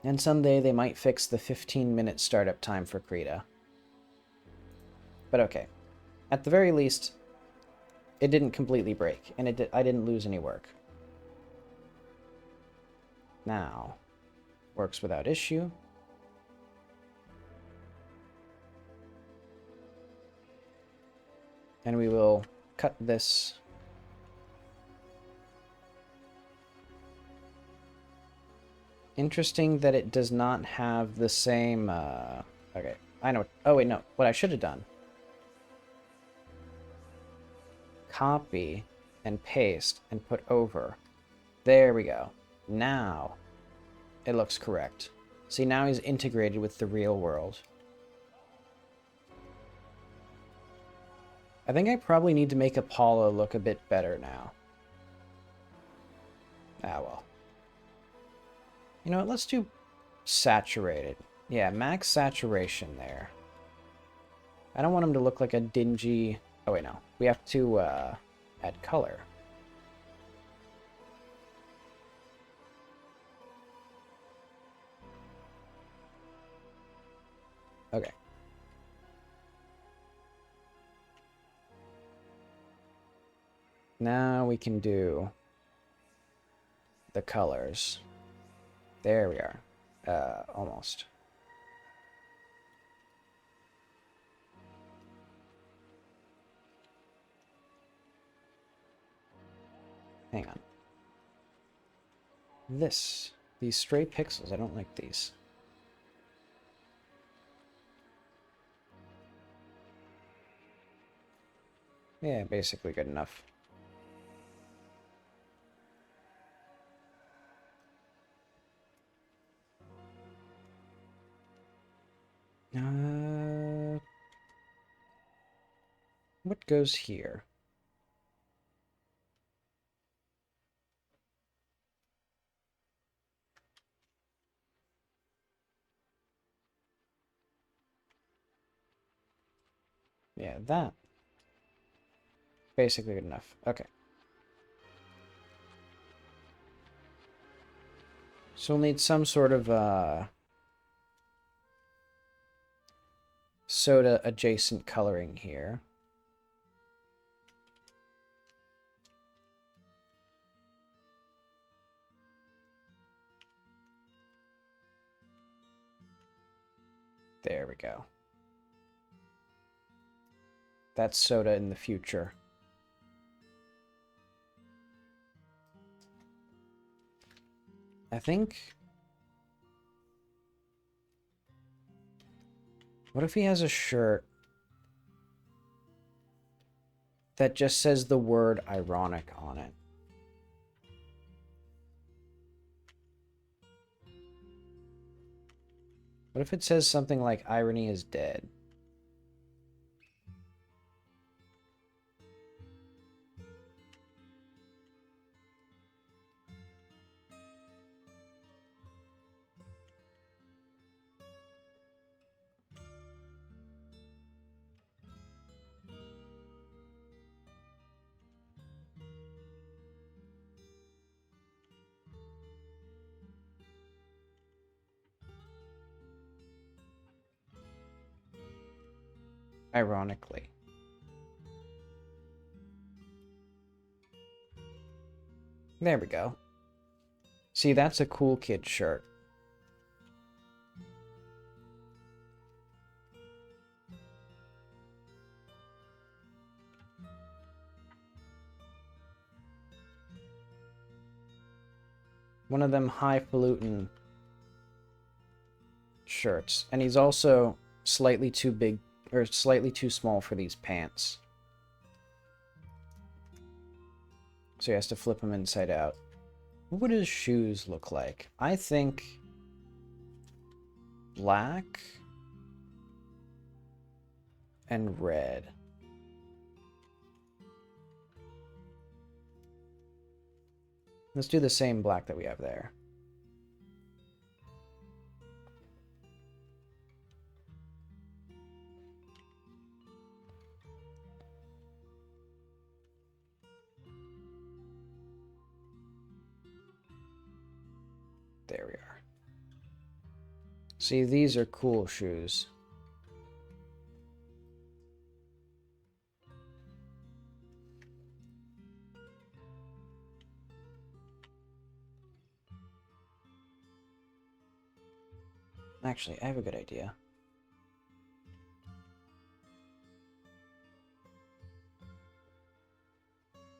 And someday they might fix the 15-minute startup time for Krita. But okay. At the very least, it didn't completely break, and I didn't lose any work. Now, works without issue. And we will cut this Interesting that it does not have the same, okay, I know. Oh, wait, no. What I should have done. Copy and paste and put over. There we go. Now it looks correct. See, now he's integrated with the real world. I think I probably need to make Apollo look a bit better now. Ah, well. You know what? Let's do saturated. Yeah, max saturation there. I don't want him to look like a dingy... Oh, wait, no. We have to add color. Okay. Now we can do the colors. There we are. Almost. Hang on. These stray pixels, I don't like these. Yeah, basically good enough. What goes here? Yeah, that. Basically good enough. Okay. So we'll need some sort of, soda adjacent coloring here. There we go. That's soda in the future. I think... What if he has a shirt that just says the word ironic on it? What if it says something like irony is dead? Ironically. There we go. See, that's a cool kid shirt. One of them highfalutin shirts. And he's also slightly too big, or slightly too small for these pants. So he has to flip them inside out. What would his shoes look like? I think black and red. Let's do the same black that we have there. There we are. See, these are cool shoes. Actually, I have a good idea.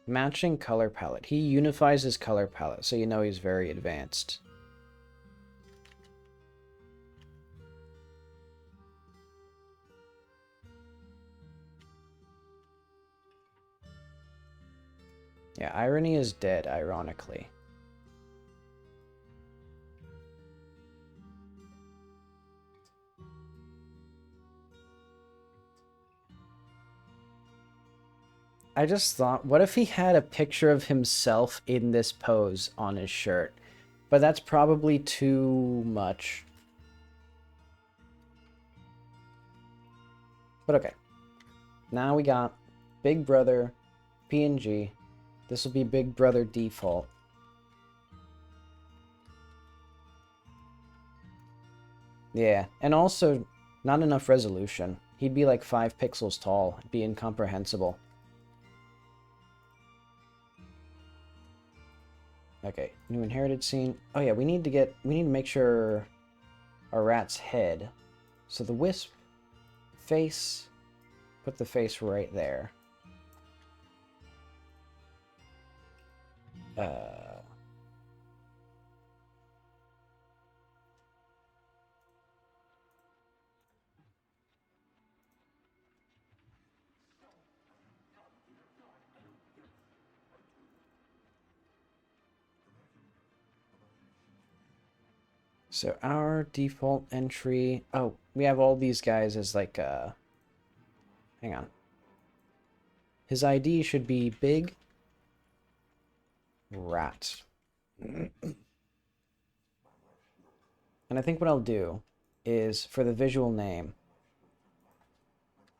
Matching color palette. He unifies his color palette, so you know he's very advanced. Yeah, irony is dead, ironically. I just thought, what if he had a picture of himself in this pose on his shirt? But that's probably too much. But okay. Now we got Big Brother PNG. This will be Big Brother default. Yeah, and also not enough resolution. He'd be like 5 pixels tall. It'd be incomprehensible. Okay, new inherited scene. Oh yeah, we need to make sure our rat's head. So the wisp face, put the face right there. So our default entry, oh, we have all these guys as like, hang on. His ID should be Big Rat. And I think what I'll do is, for the visual name,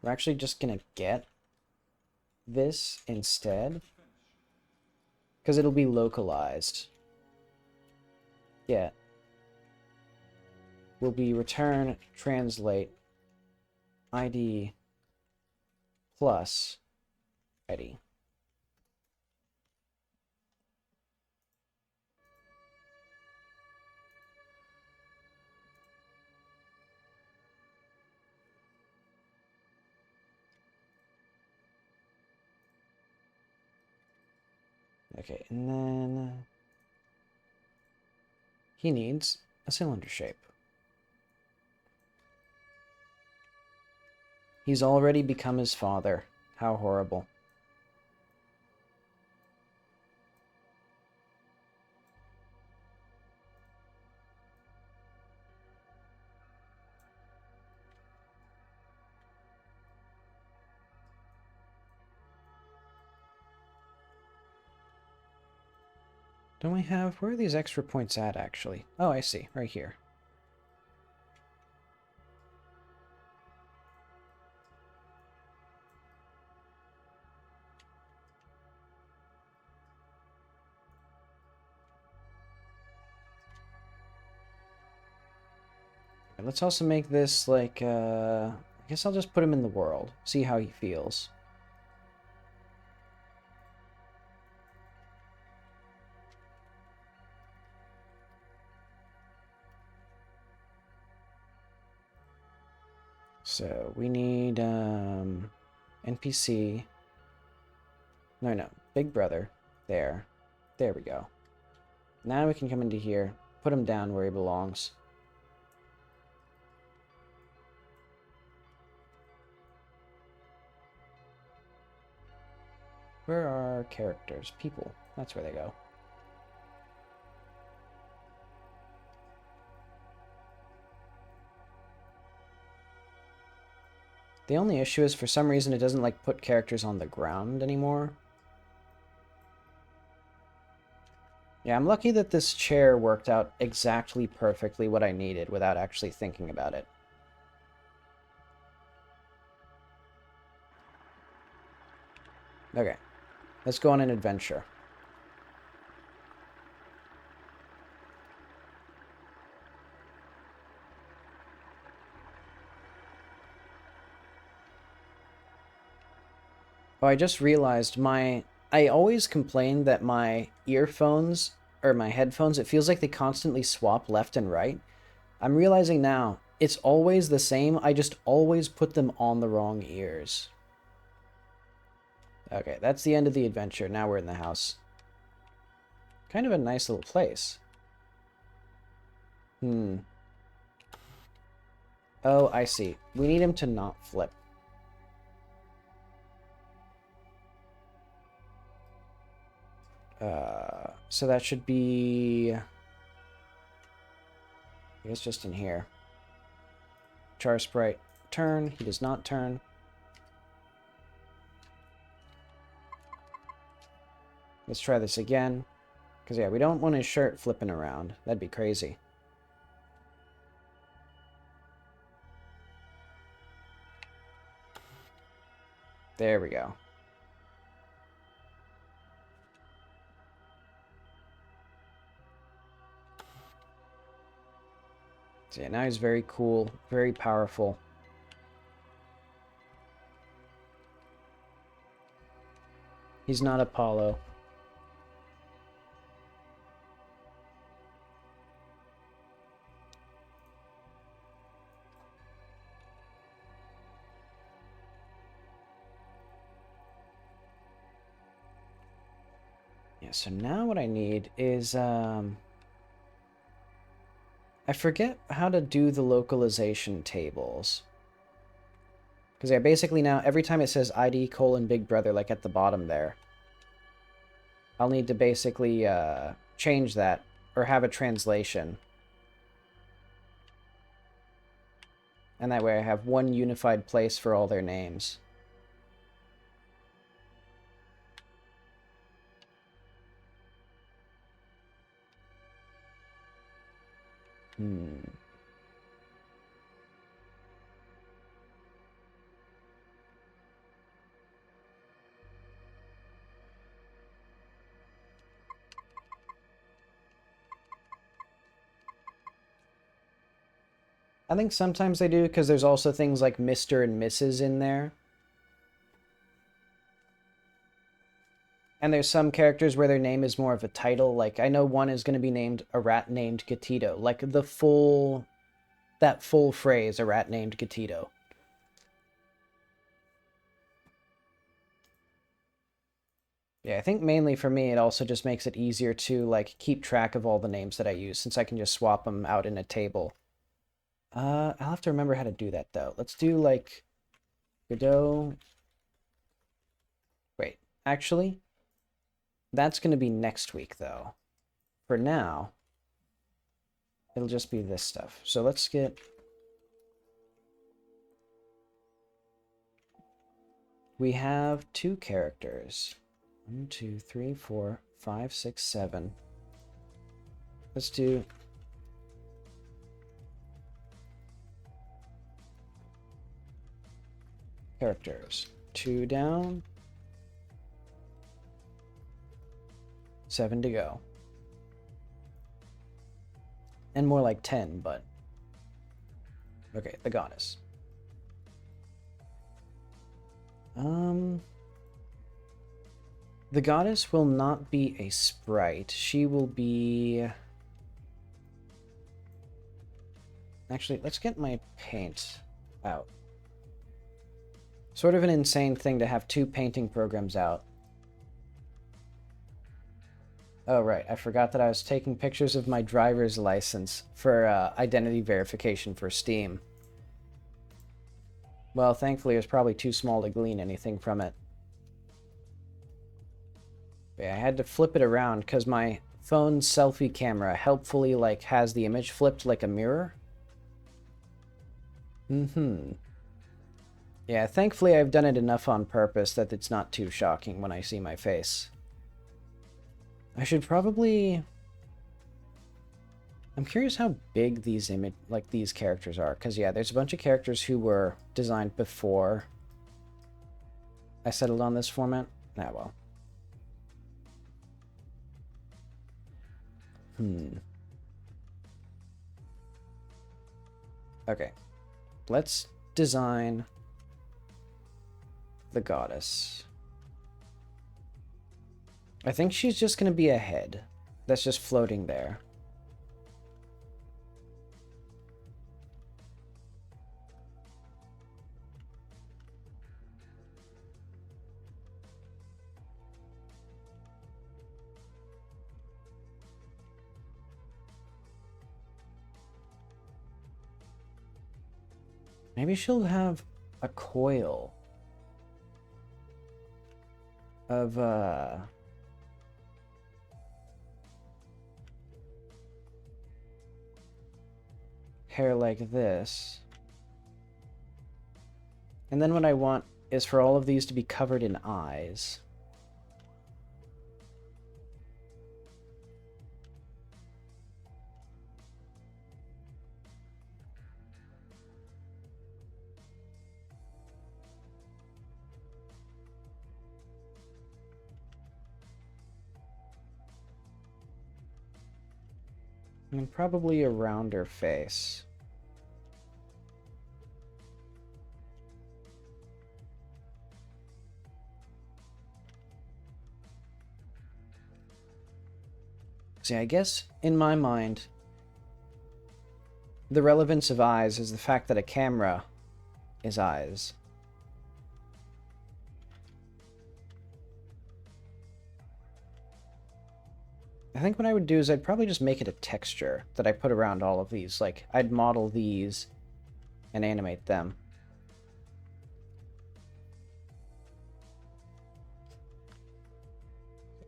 we're actually just going to get this instead, because it'll be localized. Yeah. Will be return translate ID plus ID. Okay, and then he needs a cylinder shape. He's already become his father. How horrible. Don't we have... Where are these extra points at, actually? Oh, I see. Right here. Let's also make this, like, I guess I'll just put him in the world. See how he feels. So, we need, NPC. No. Big Brother. There. There we go. Now we can come into here. Put him down where he belongs. Where are characters? People. That's where they go. The only issue is, for some reason, it doesn't, like, put characters on the ground anymore. Yeah, I'm lucky that this chair worked out exactly perfectly what I needed without actually thinking about it. Okay. Let's go on an adventure. Oh, I just realized I always complain that my earphones, or my headphones, it feels like they constantly swap left and right. I'm realizing now, it's always the same, I just always put them on the wrong ears. Okay, that's the end of the adventure. Now we're in the house. Kind of a nice little place. Oh, I see. We need him to not flip. So that should be... I guess just in here. Char sprite turn. He does not turn. Let's try this again. Because, yeah, we don't want his shirt flipping around. That'd be crazy. There we go. So, yeah, now he's very cool, very powerful. He's not Apollo. Yeah, so now what I need is, I forget how to do the localization tables. Because, yeah, basically now, every time it says ID colon Big Brother, like at the bottom there, I'll need to basically, change that, or have a translation. And that way I have one unified place for all their names. I think sometimes they do, because there's also things like Mr. and Mrs. in there. And there's some characters where their name is more of a title. Like, I know one is going to be named A Rat Named Gatito. Like, that full phrase, A Rat Named Gatito. Yeah, I think mainly for me, it also just makes it easier to, like, keep track of all the names that I use, since I can just swap them out in a table. I'll have to remember how to do that, though. Let's do, like, Godot. Wait, actually, that's going to be next week, though. For now, it'll just be this stuff. So let's get... We have 2 characters. 1, 2, 3, 4, 5, 6, 7. Let's do... Characters. 2 down. 7 to go. And more like 10, but... Okay, the goddess. The goddess will not be a sprite. She will be... Actually, let's get my paint out. Sort of an insane thing to have 2 painting programs out. Oh, right. I forgot that I was taking pictures of my driver's license for identity verification for Steam. Well, thankfully, it was probably too small to glean anything from it. But yeah, I had to flip it around because my phone's selfie camera helpfully, like, has the image flipped like a mirror. Yeah, thankfully I've done it enough on purpose that it's not too shocking when I see my face. I should probably... I'm curious how big these these characters are, because yeah, there's a bunch of characters who were designed before I settled on this format. Ah, well. Okay. Let's design the goddess. I think she's just going to be a head that's just floating there. Maybe she'll have a coil of, hair like this. And then what I want is for all of these to be covered in eyes. And probably a rounder face. See, I guess, in my mind, the relevance of eyes is the fact that a camera is eyes. I think what I would do is I'd probably just make it a texture that I put around all of these. Like, I'd model these and animate them.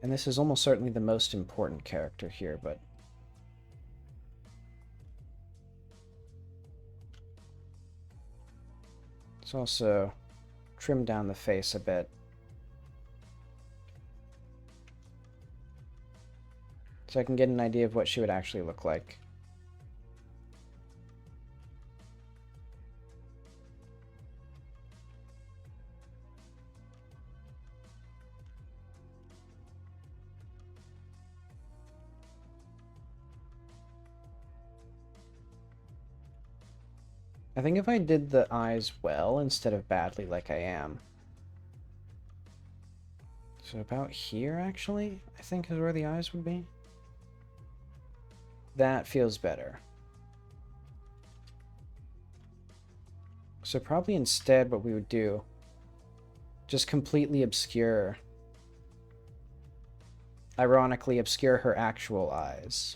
And this is almost certainly the most important character here, but... let's also trim down the face a bit. So I can get an idea of what she would actually look like. I think if I did the eyes well instead of badly like I am. So about here, actually, I think is where the eyes would be. That feels better. So probably instead what we would do, just completely obscure, ironically obscure her actual eyes.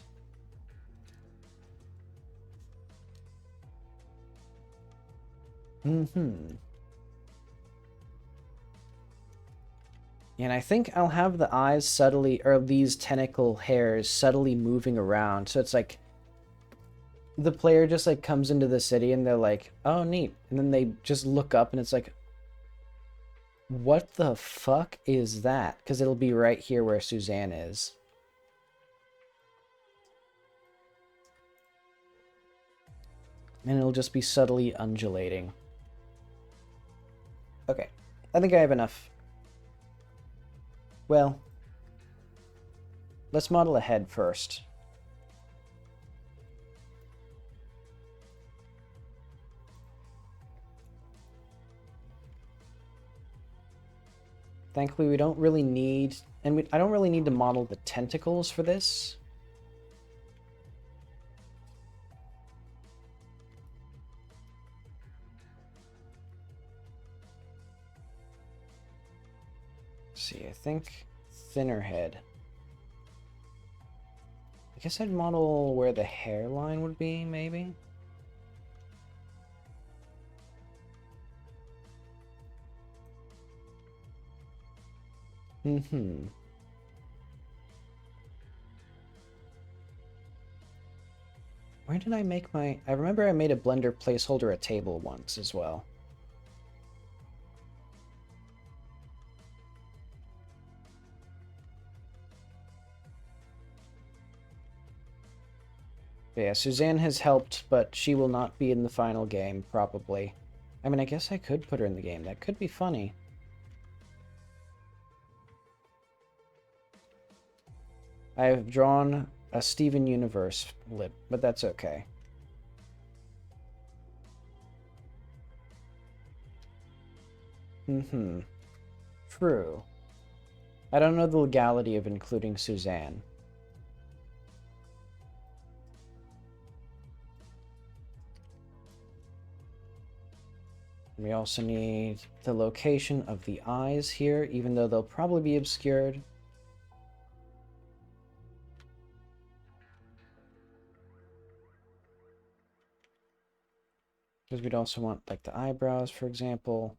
And I think I'll have the eyes subtly, or these tentacle hairs subtly moving around. So it's like the player just like comes into the city and they're like, oh, neat. And then they just look up and it's like, what the fuck is that? Because it'll be right here where Suzanne is. And it'll just be subtly undulating. Okay, I think I have enough. Well, let's model a head first. Thankfully, we don't really need, and I don't really need to model the tentacles for this. Let's see, I think thinner head. I guess I'd model where the hairline would be, maybe? Where did I make my... I remember I made a Blender placeholder a table once as well. But yeah, Suzanne has helped, but she will not be in the final game, probably. I mean, I guess I could put her in the game. That could be funny. I have drawn a Steven Universe lip, but that's okay. True. I don't know the legality of including Suzanne. We also need the location of the eyes here, even though they'll probably be obscured. Because we'd also want, like, the eyebrows, for example.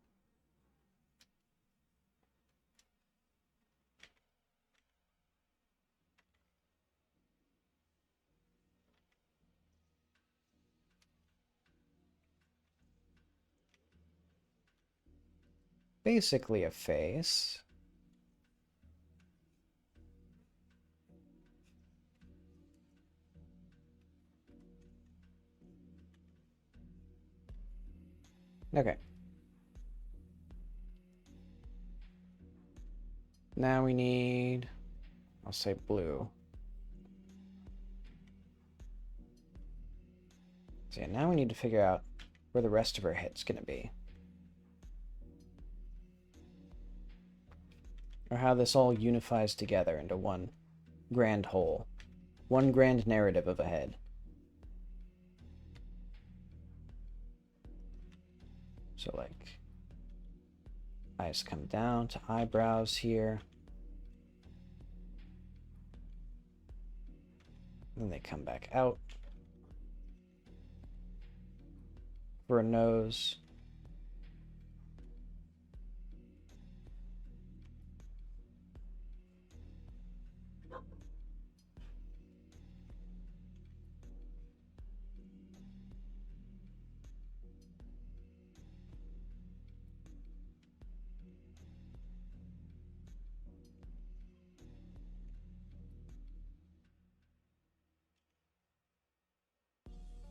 basically a face. Okay. Now we need, I'll say blue. So yeah, now we need to figure out where the rest of her head's gonna be. Or how this all unifies together into one grand whole. One grand narrative of a head. So like, eyes come down to eyebrows here. Then they come back out for a nose.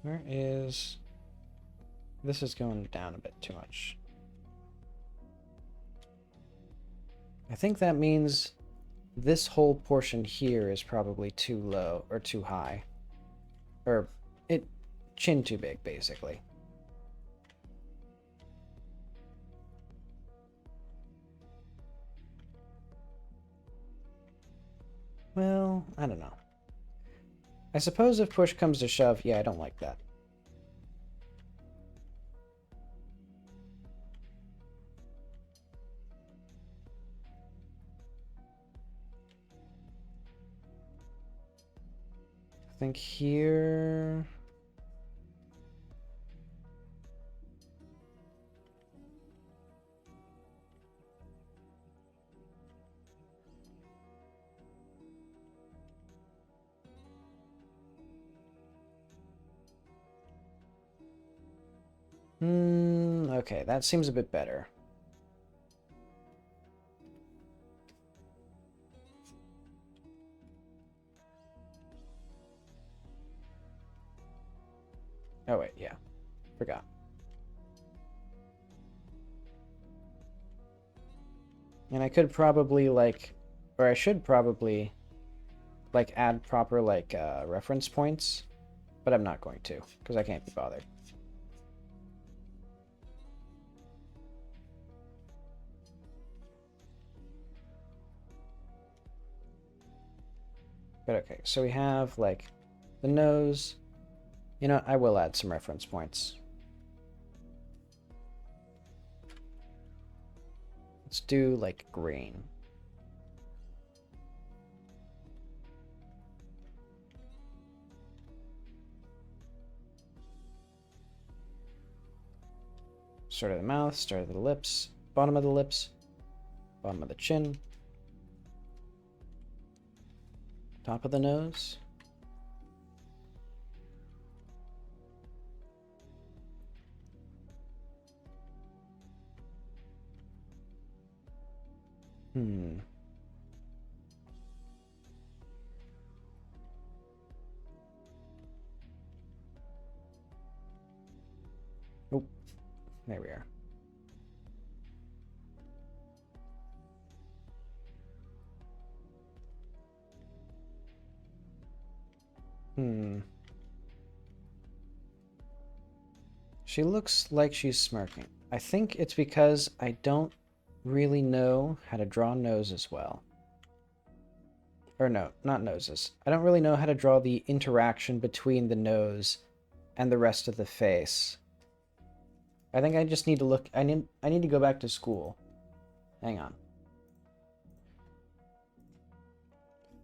Where is... This is going down a bit too much. I think that means this whole portion here is probably too low or too high. Or chin too big, basically. Well, I don't know. I suppose if push comes to shove, yeah, I don't like that. I think here... okay, that seems a bit better. Oh wait, yeah. Forgot. And I could probably, like... Or I should probably, like, add proper, like, reference points. But I'm not going to, because I can't be bothered. But okay, so we have, like, the nose. You know, I will add some reference points. Let's do, like, green. Start of the mouth, start of the lips, bottom of the lips, bottom of the chin, top of the nose. Oh, there we are. She looks like she's smirking. I think it's because I don't really know how to draw noses well. Or no, not noses. I don't really know how to draw the interaction between the nose and the rest of the face. I think I just need to look... I need to go back to school. Hang on.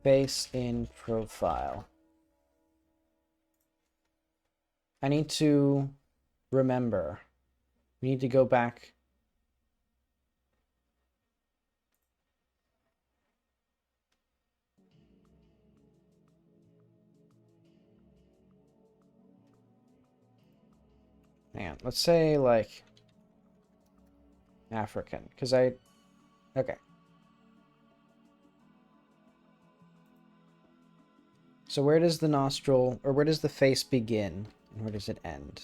Face in profile. I need to remember. We need to go back. Hang on. Let's say, like... African. Because I... Okay. So where does the nostril, or where does the face begin, and where does it end?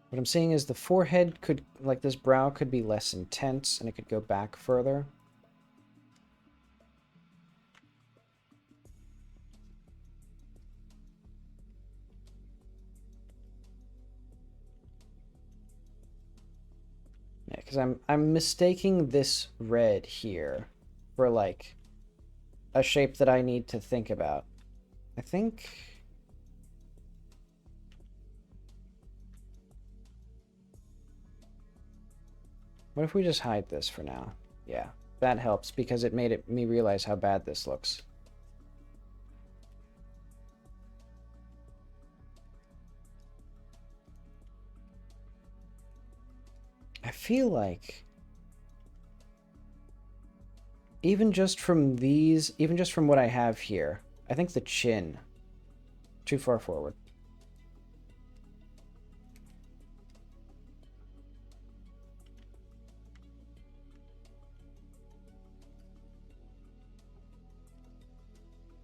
What I'm seeing is the forehead could, like this brow could be less intense, and it could go back further. Yeah, because I'm mistaking this red here for like a shape that I need to think about. I think... What if we just hide this for now? Yeah, that helps because it made me realize how bad this looks. I feel like even just from these, even just from what I have here, I think the chin too far forward.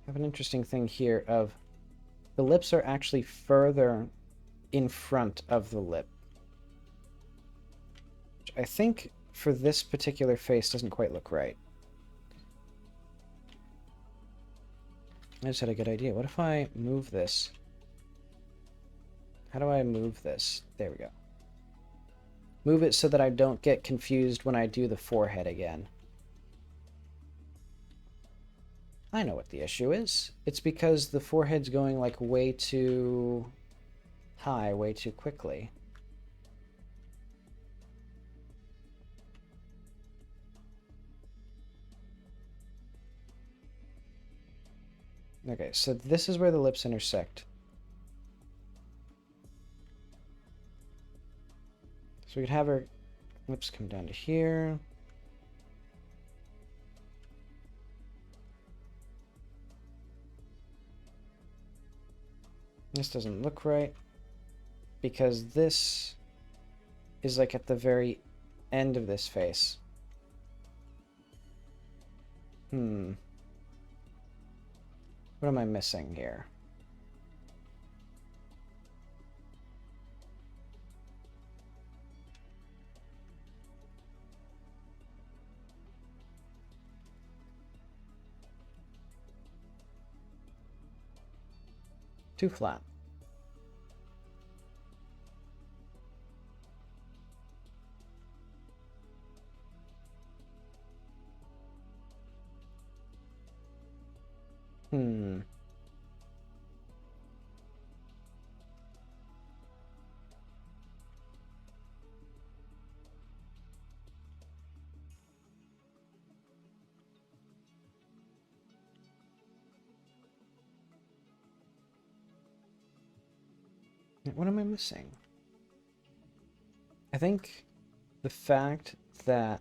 I have an interesting thing here of the lips are actually further in front of the lip. Which I think for this particular face doesn't quite look right. I just had a good idea. What if I move this? How do I move this? There we go. Move it so that I don't get confused when I do the forehead again. I know what the issue is. It's because the forehead's going like way too high, way too quickly. Okay, so this is where the lips intersect. So we could have her lips come down to here. This doesn't look right because this is like at the very end of this face. What am I missing here? Too flat. What am I missing? I think the fact that...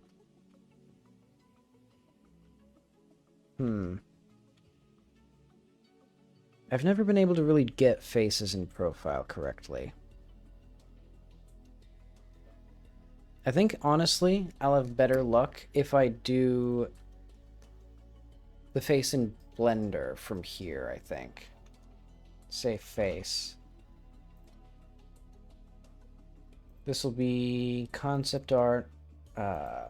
I've never been able to really get faces in profile correctly. I think, honestly, I'll have better luck if I do the face in Blender from here, I think. Say face. This will be concept art. Okay.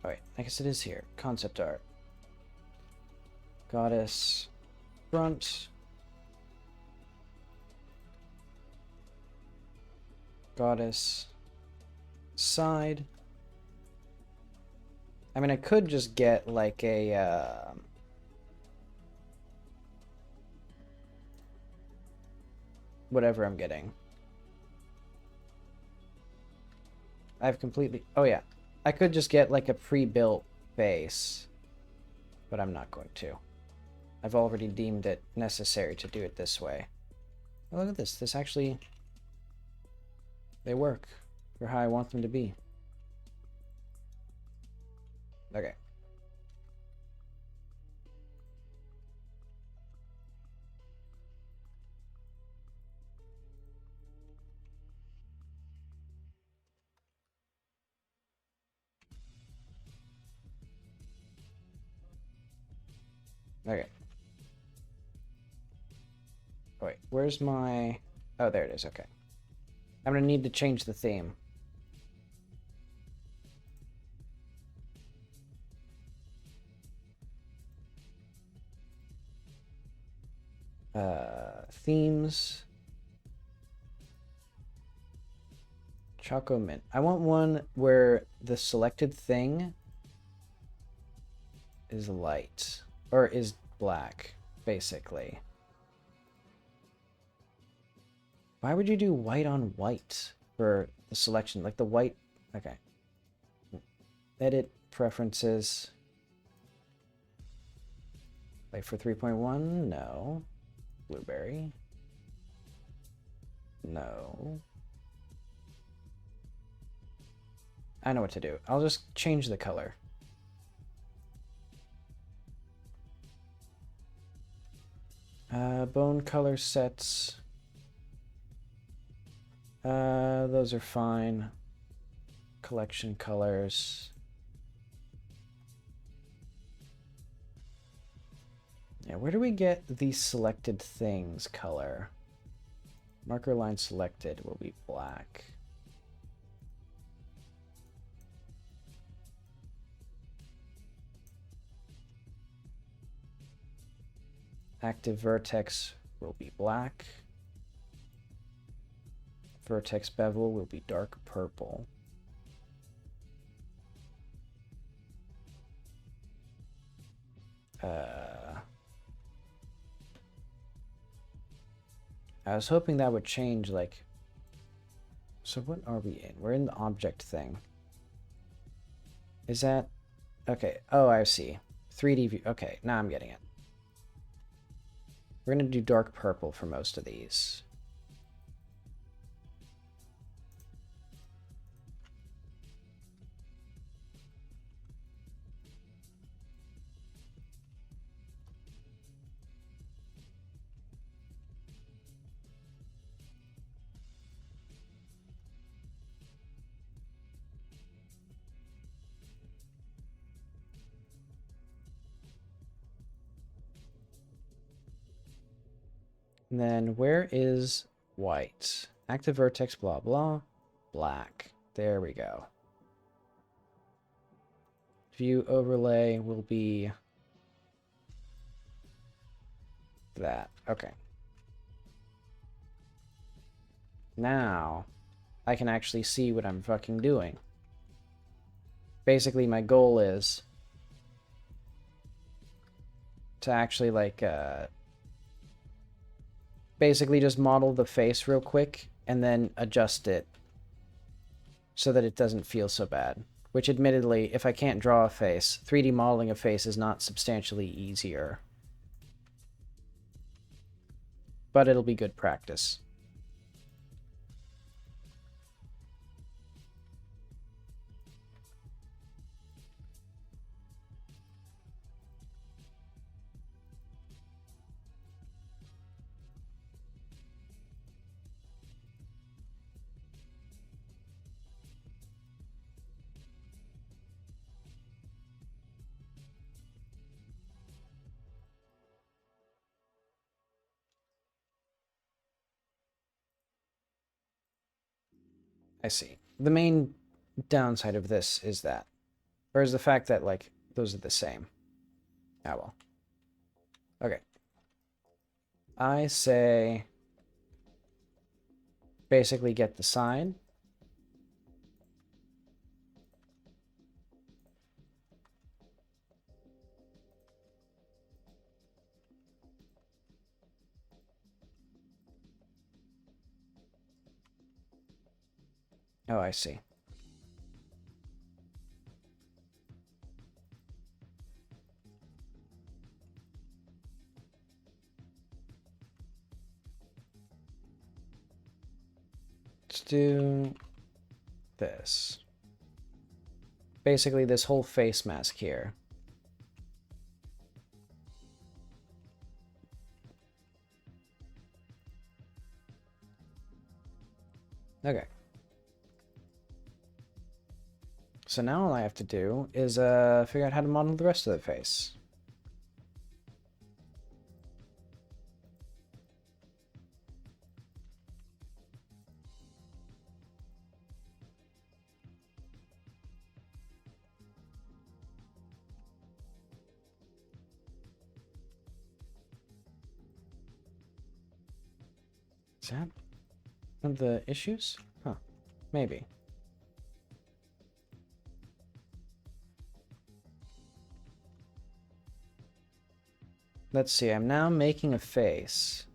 Alright, I guess it is here. Concept art. Goddess. Front. Goddess. Side. I mean, I could just get like a... whatever I'm getting. I've completely... Oh, yeah. I could just get like a pre-built face, but I'm not going to. I've already deemed it necessary to do it this way. Oh, look at this. This actually... They work for how I want them to be. Okay. Okay. Oh, wait, where's my... Oh, there it is, okay. I'm gonna need to change the theme. Themes. Choco Mint. I want one where the selected thing is light. Or is black, basically. Why would you do white on white for the selection? Like the white... Okay. Edit preferences. Like for 3.1? No. Blueberry. No. I know what to do. I'll just change the color. Bone color sets. Those are fine. Collection colors. Yeah, where do we get the selected things color? Marker line selected will be black. Active vertex will be black. Vertex bevel will be dark purple. I was hoping that would change, like... So what are we in? We're in the object thing. Is that... Okay. Oh, I see. 3D view. Okay, now I'm getting it. We're going to do dark purple for most of these. And then where is white? Active vertex, blah, blah. Black. There we go. View overlay will be that. Okay. Now I can actually see what I'm fucking doing. Basically, my goal is to actually, like, basically just model the face real quick and then adjust it so that it doesn't feel so bad. Which, admittedly, if I can't draw a face, 3D modeling a face is not substantially easier. But it'll be good practice. I see. The main downside of this is that, or is the fact that, like, those are the same. Ah, well. Okay. I say basically get the side. Oh, I see. Let's do this. Basically, this whole face mask here. Okay. So now all I have to do is figure out how to model the rest of the face. Is that one of the issues? Huh. Maybe. Let's see, I'm now making a face.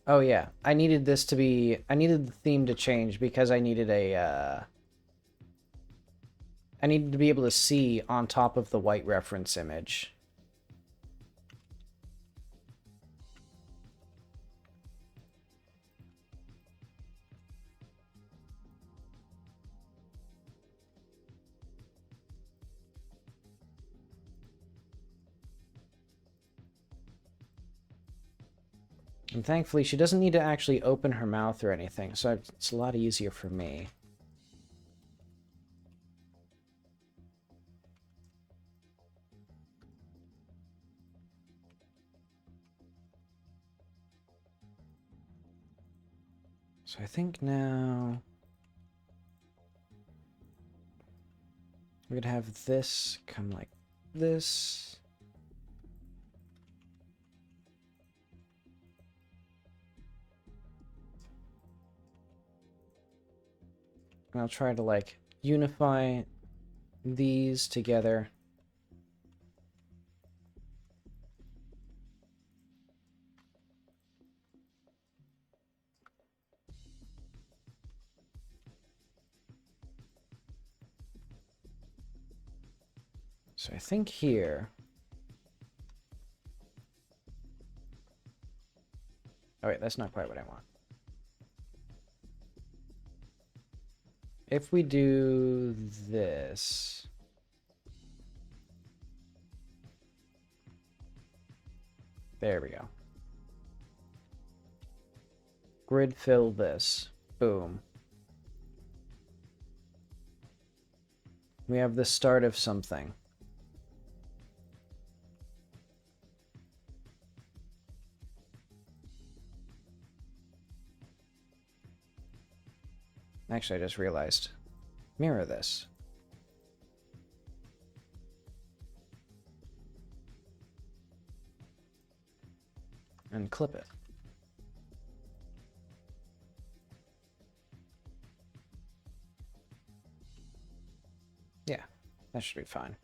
Oh yeah, I needed this to be... I needed the theme to change because I needed a, I needed to be able to see on top of the white reference image. And thankfully, she doesn't need to actually open her mouth or anything, so it's a lot easier for me. So I think now... we're gonna have this come like this. And I'll try to, like, unify these together. So I think here... oh wait, that's not quite what I want. If we do this... there we go. Grid fill this. Boom. We have the start of something. Actually, I just realized. Mirror this. And clip it. Yeah, that should be fine.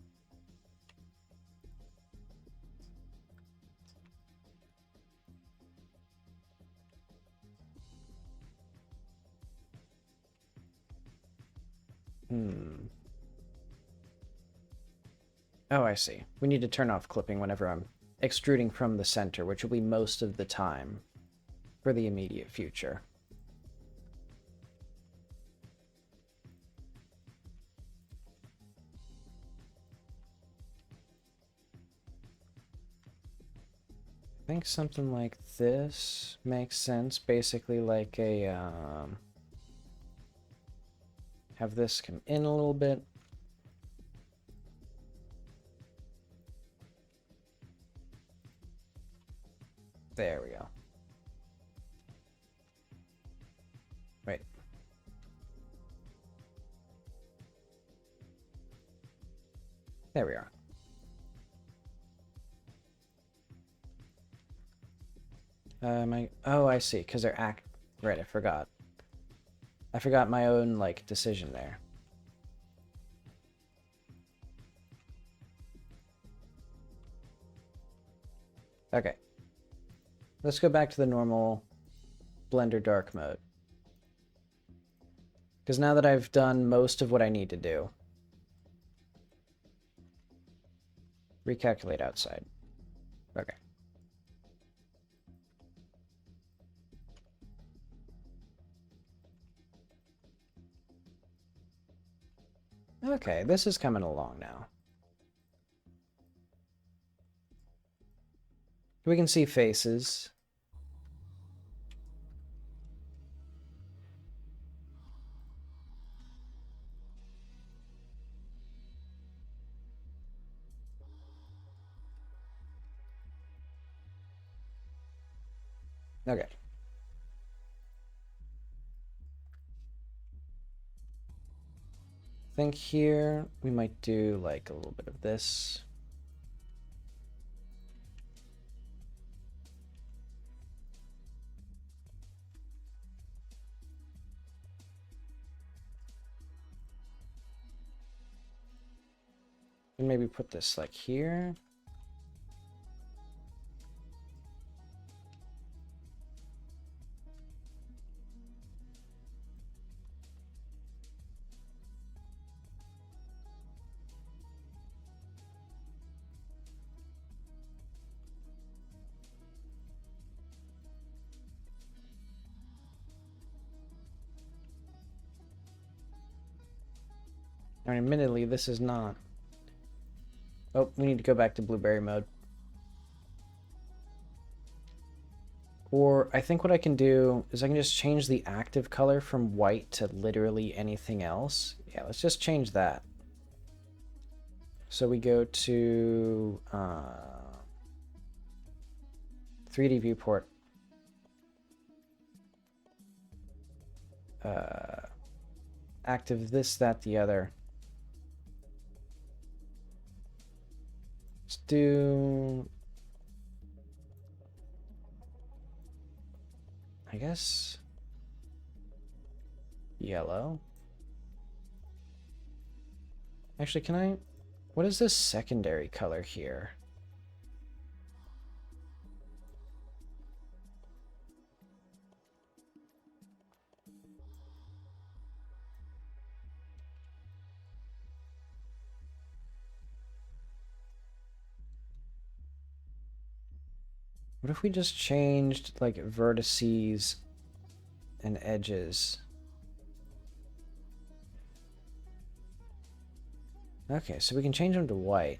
Oh, I see. We need to turn off clipping whenever I'm extruding from the center, which will be most of the time for the immediate future. I think something like this makes sense. Basically like a, have this come in a little bit. There we go. Wait. There we are. Oh, I see, because they're right, I forgot. I forgot my own, like, decision there. Okay. Let's go back to the normal Blender dark mode. Because now that I've done most of what I need to do. Recalculate outside. Okay. Okay, this is coming along now. We can see faces. Okay. I think here we might do like a little bit of this. And maybe put this like here. And admittedly, this is not. Oh, we need to go back to blueberry mode. Or I think what I can do is I can just change the active color from white to literally anything else. Yeah, let's just change that. So we go to 3D viewport. Active this, that, the other. Let's do, I guess, yellow. Actually, can I, what is this secondary color here? What if we just changed like vertices and edges? Okay, so we can change them to white.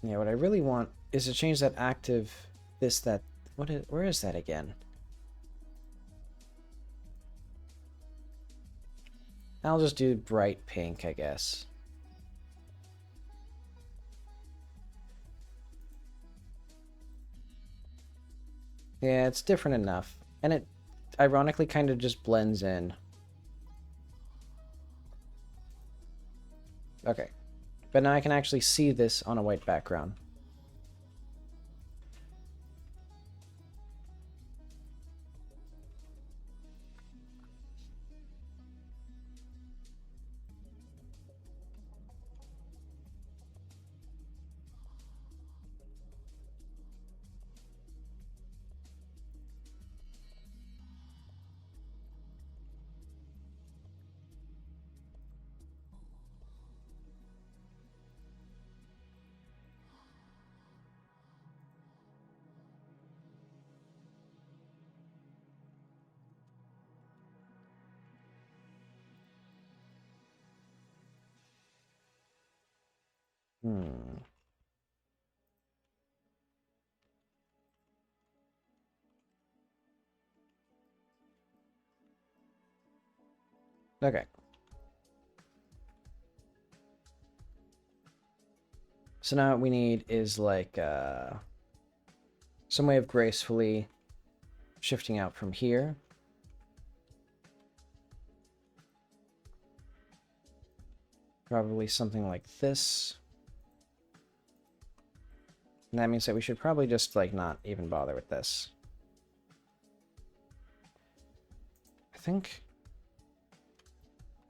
Yeah, what I really want is to change that active this, that, where is that again? I'll just do bright pink, I guess. Yeah, it's different enough. And it ironically kind of just blends in. Okay. But now I can actually see this on a white background. Hmm. Okay. So now what we need is like some way of gracefully shifting out from here. Probably something like this. And that means that we should probably just like not even bother with this. I think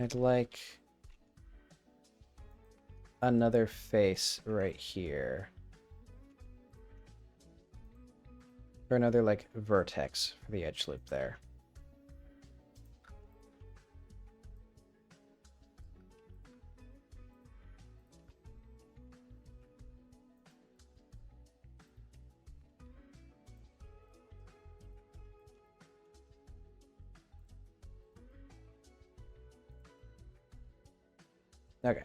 I'd like another face right here. Or another like vertex for the edge loop there. Okay.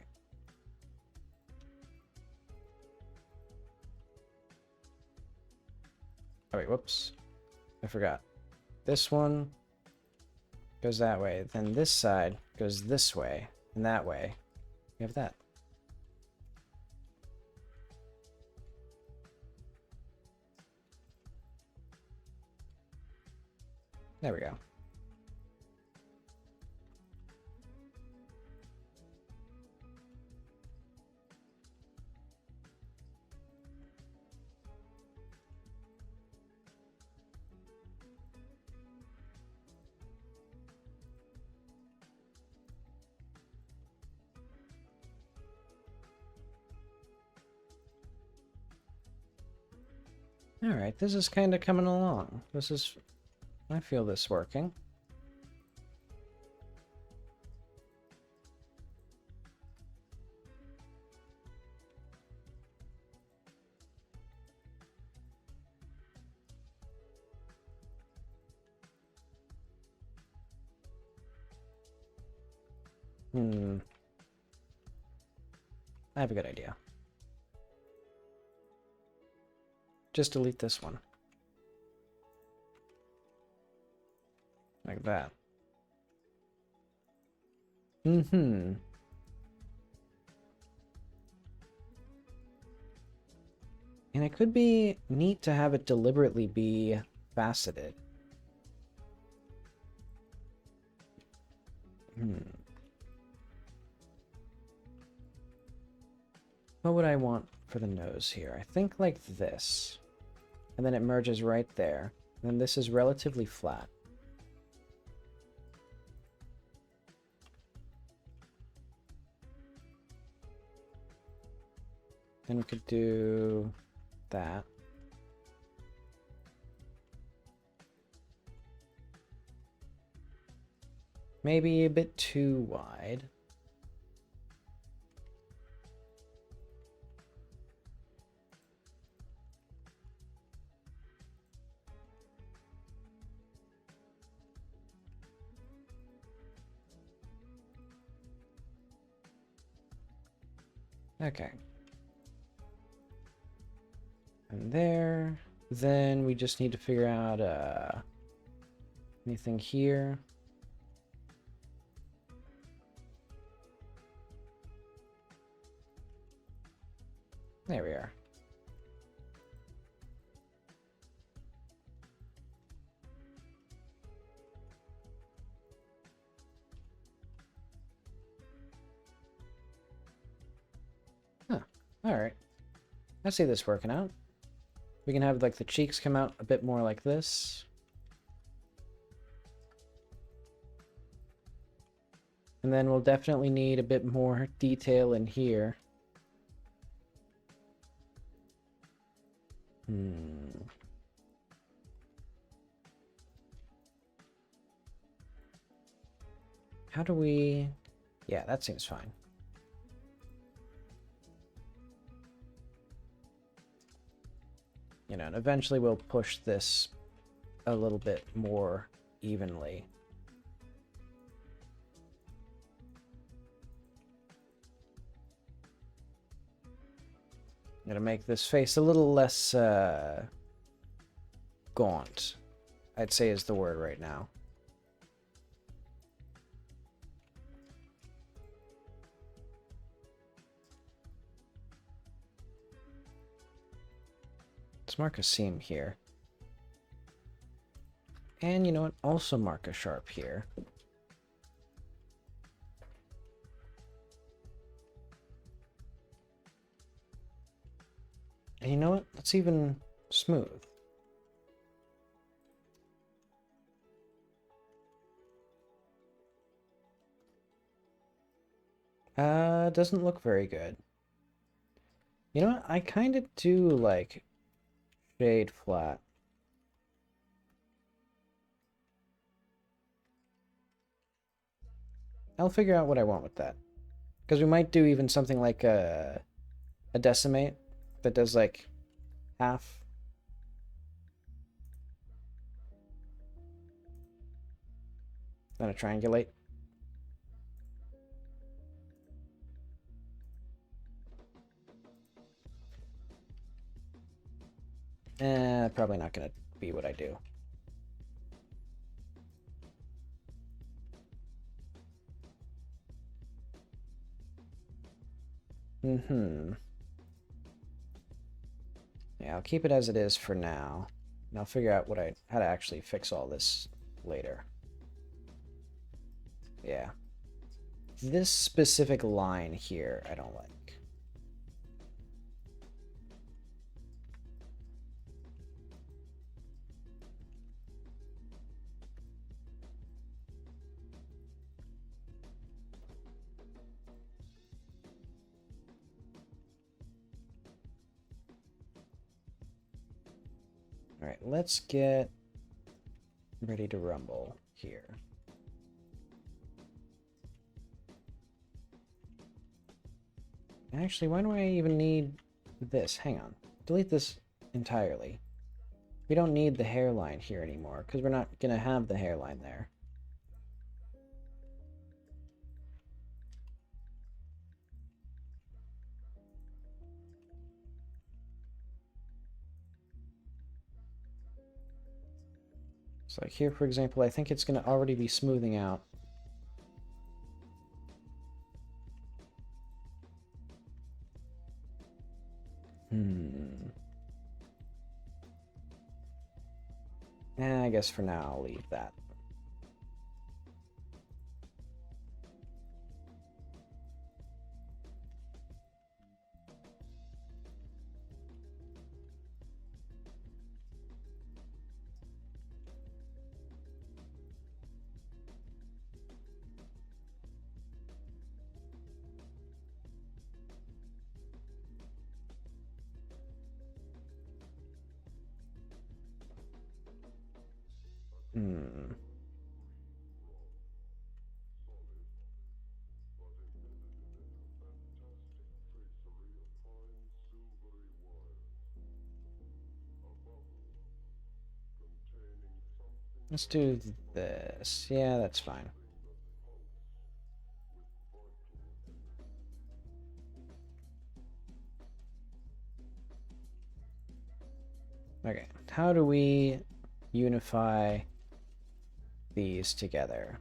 Oh wait, whoops. I forgot. This one goes that way, then this side goes this way, and that way. We have that. There we go. Alright, this is kind of coming along. This is... I feel this working. I have a good idea. Just delete this one. Like that. And it could be neat to have it deliberately be faceted. What would I want for the nose here? I think like this. And then it merges right there. And then this is relatively flat. Then we could do that. Maybe a bit too wide. Okay. And there. Then we just need to figure out anything here. There we are. Huh. Alright. I see this working out. We can have like the cheeks come out a bit more like this. And then we'll definitely need a bit more detail in here. How do we... Yeah, that seems fine. You know, and eventually we'll push this a little bit more evenly. I'm gonna make this face a little less gaunt, I'd say is the word right now. Let's mark a seam here. And you know what? Also mark a sharp here. And you know what? Let's even smooth. Doesn't look very good. You know what? I kind of do like shade flat. I'll figure out what I want with that. Because we might do even something like a decimate that does like half. Then a triangulate. Probably not going to be what I do. Yeah, I'll keep it as it is for now. And I'll figure out how to actually fix all this later. Yeah. This specific line here, I don't like. Alright, let's get ready to rumble here. Actually, why do I even need this? Hang on. Delete this entirely. We don't need the hairline here anymore, because we're not going to have the hairline there. So like here, for example, I think it's going to already be smoothing out. I guess for now I'll leave that. Let's do this. Yeah, that's fine. Okay, how do we unify these together?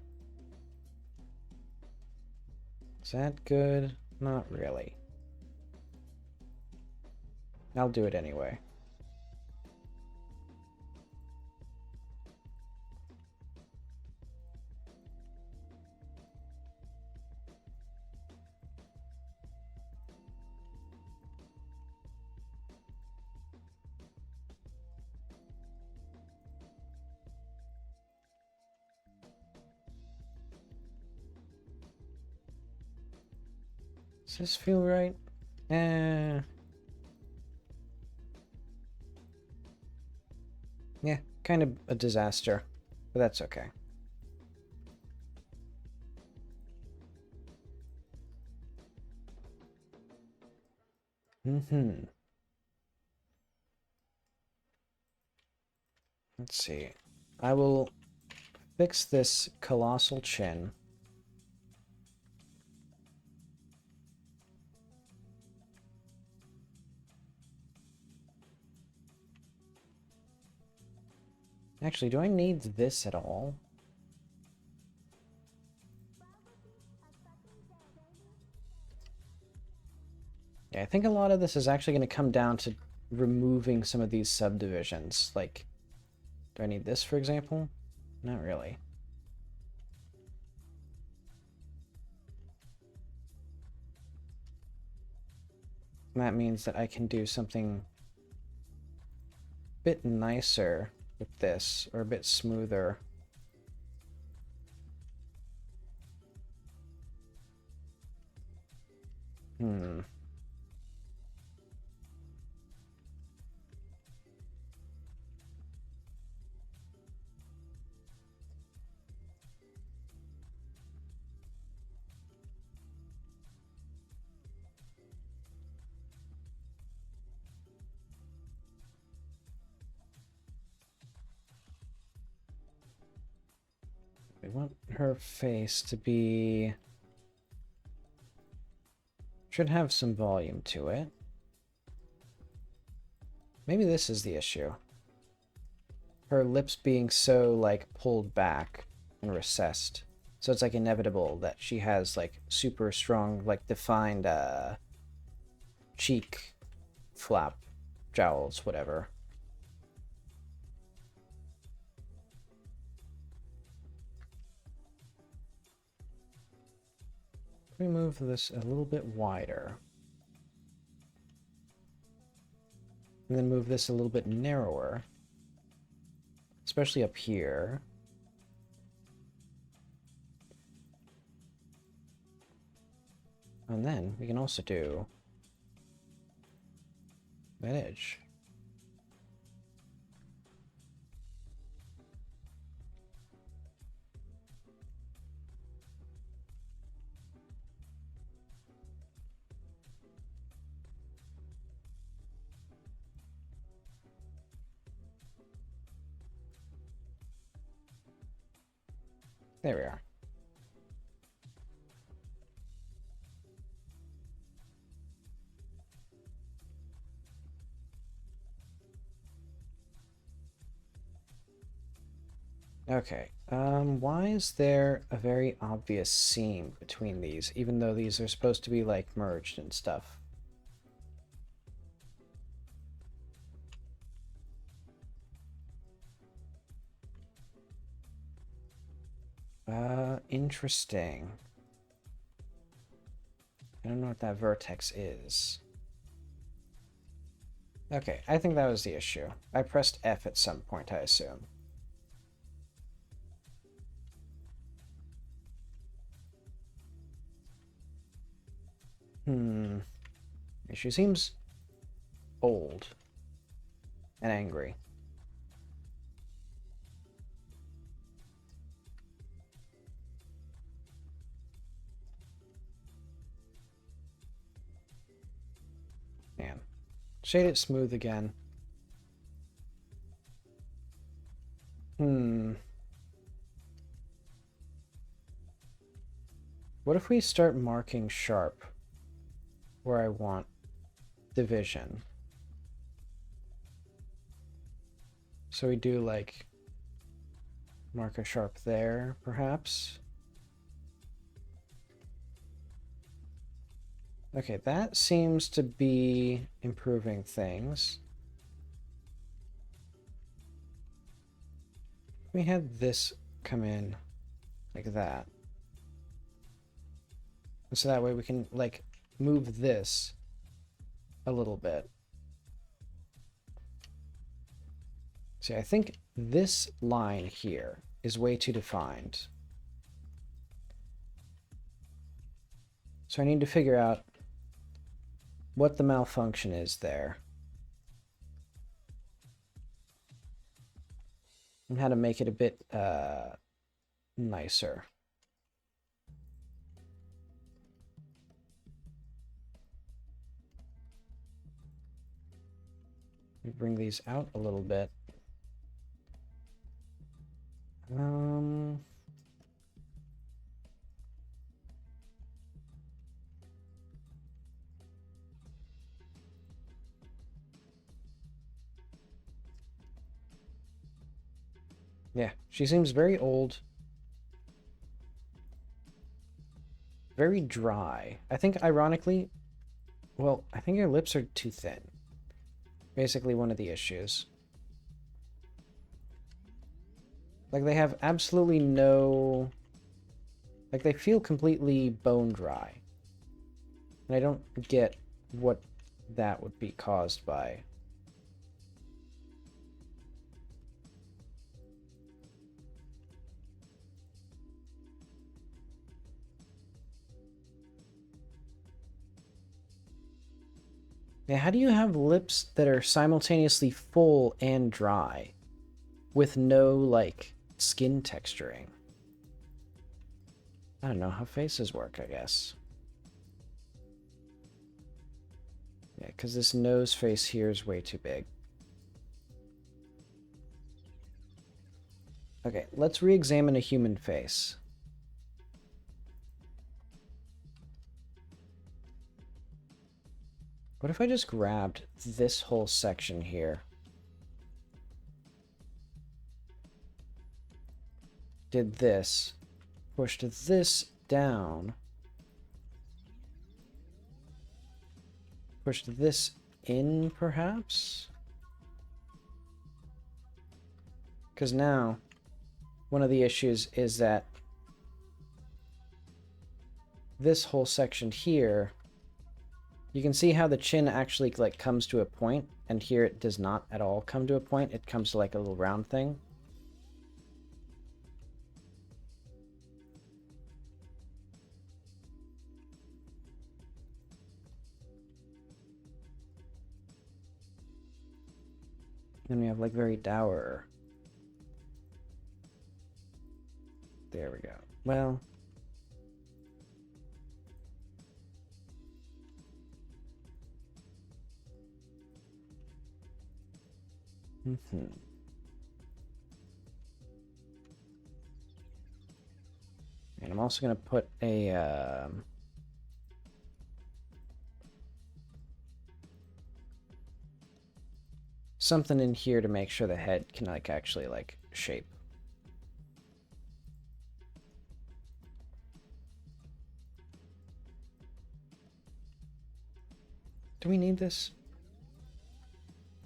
Is that good? Not really. I'll do it anyway. Does this feel right? Yeah, kind of a disaster, but that's okay. Let's see. I will fix this colossal chin. Actually, do I need this at all? Yeah, I think a lot of this is actually going to come down to removing some of these subdivisions. Like, do I need this, for example? Not really. And that means that I can do something a bit nicer with this, or a bit smoother. We want her face to be... should have some volume to it. Maybe this is the issue. Her lips being so, like, pulled back and recessed. So it's, like, inevitable that she has, like, super strong, like, defined, cheek flap, jowls, whatever. Let me move this a little bit wider. And then move this a little bit narrower. Especially up here. And then we can also do that edge. There we are. Okay, why is there a very obvious seam between these, even though these are supposed to be, like, merged and stuff? Interesting. I don't know what that vertex is. Okay, I think that was the issue. I pressed F at some point, I assume. She seems old and angry. Man. Shade it smooth again. What if we start marking sharp where I want division? So we do, like, mark a sharp there, perhaps? Okay, that seems to be improving things. We had this come in like that. And so that way we can, like, move this a little bit. See, I think this line here is way too defined. So I need to figure out what the malfunction is there. And how to make it a bit nicer. Let me bring these out a little bit. Yeah, she seems very old. Very dry. I think, ironically, well, I think her lips are too thin. Basically one of the issues. Like, they have absolutely no... Like, they feel completely bone dry. And I don't get what that would be caused by. Yeah, how do you have lips that are simultaneously full and dry with no, like, skin texturing? I don't know how faces work, I guess. Yeah, because this nose face here is way too big. Okay, let's re-examine a human face. What if I just grabbed this whole section here? Did this. Pushed this down. Pushed this in, perhaps? Because now, one of the issues is that this whole section here, you can see how the chin actually, like, comes to a point, and here it does not at all come to a point. It comes to, like, a little round thing. Then we have, like, very dour. There we go. Well... And I'm also going to put a... something in here to make sure the head can like actually like shape. Do we need this?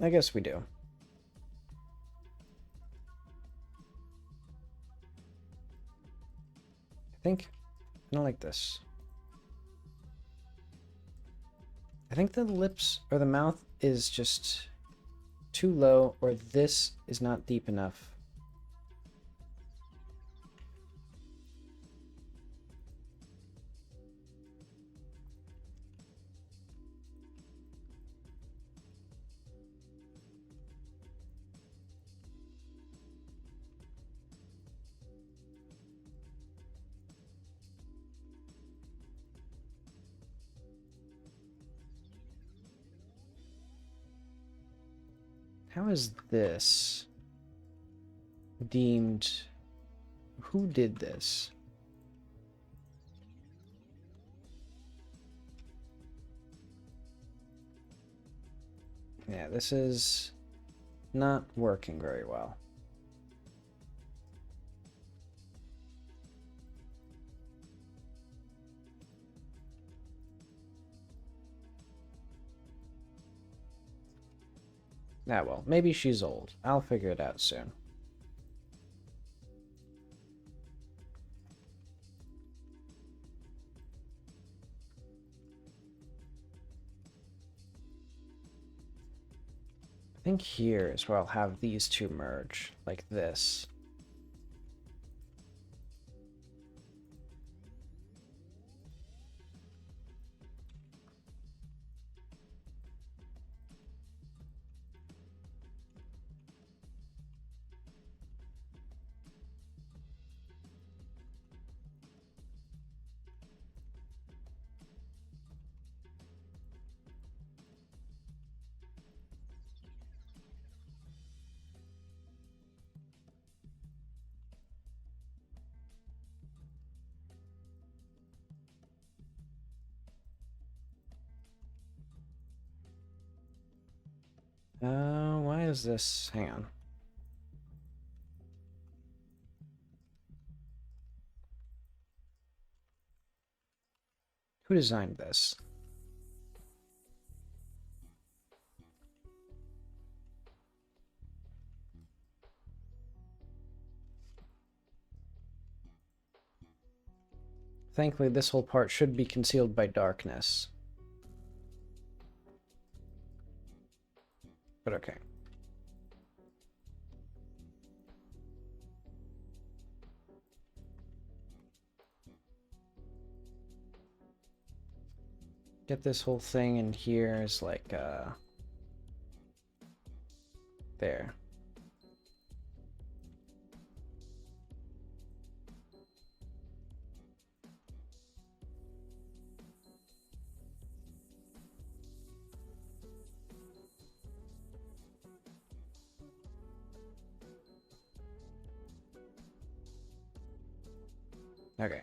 I guess we do. I think I don't like this. I think the lips or the mouth is just too low, or this is not deep enough. How is this deemed? Who did this? Yeah, this is not working very well. Ah, well, maybe she's old. I'll figure it out soon. I think here is where I'll have these two merge, like this. Why is this? Hang on. Who designed this? Thankfully, this whole part should be concealed by darkness. But okay. Get this whole thing in here is like, there. Okay.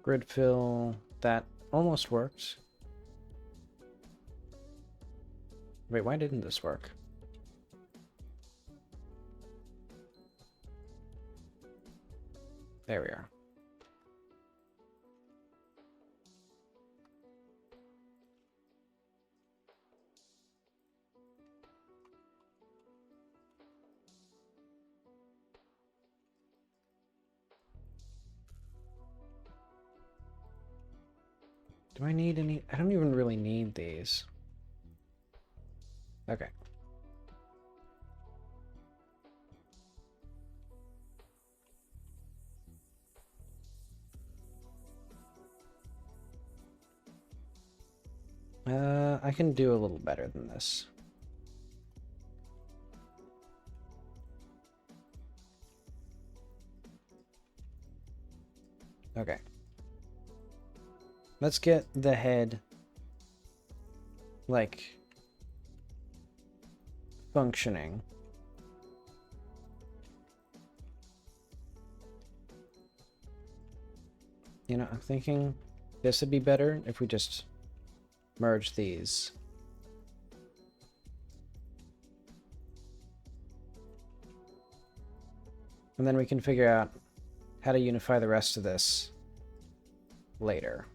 Grid fill, that almost worked. Wait, why didn't this work? There we are. Do I need any? I don't even really need these. Okay. I can do a little better than this. Okay. Let's get the head, like, functioning. You know, I'm thinking this would be better if we just merge these. And then we can figure out how to unify the rest of this later.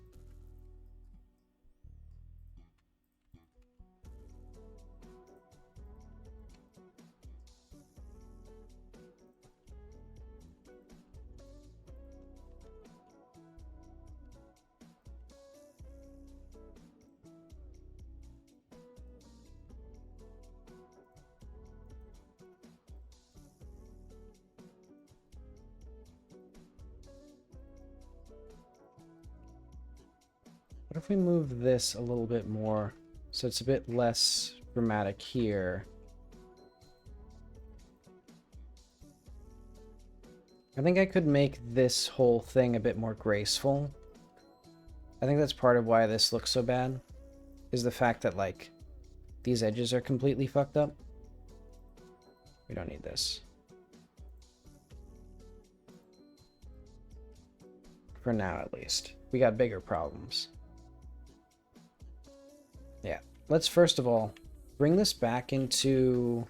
What if we move this a little bit more so it's a bit less dramatic here? I think I could make this whole thing a bit more graceful. I think that's part of why this looks so bad, is the fact that, like, these edges are completely fucked up. We don't need this. For now, at least. We got bigger problems. Yeah. Let's first of all bring this back into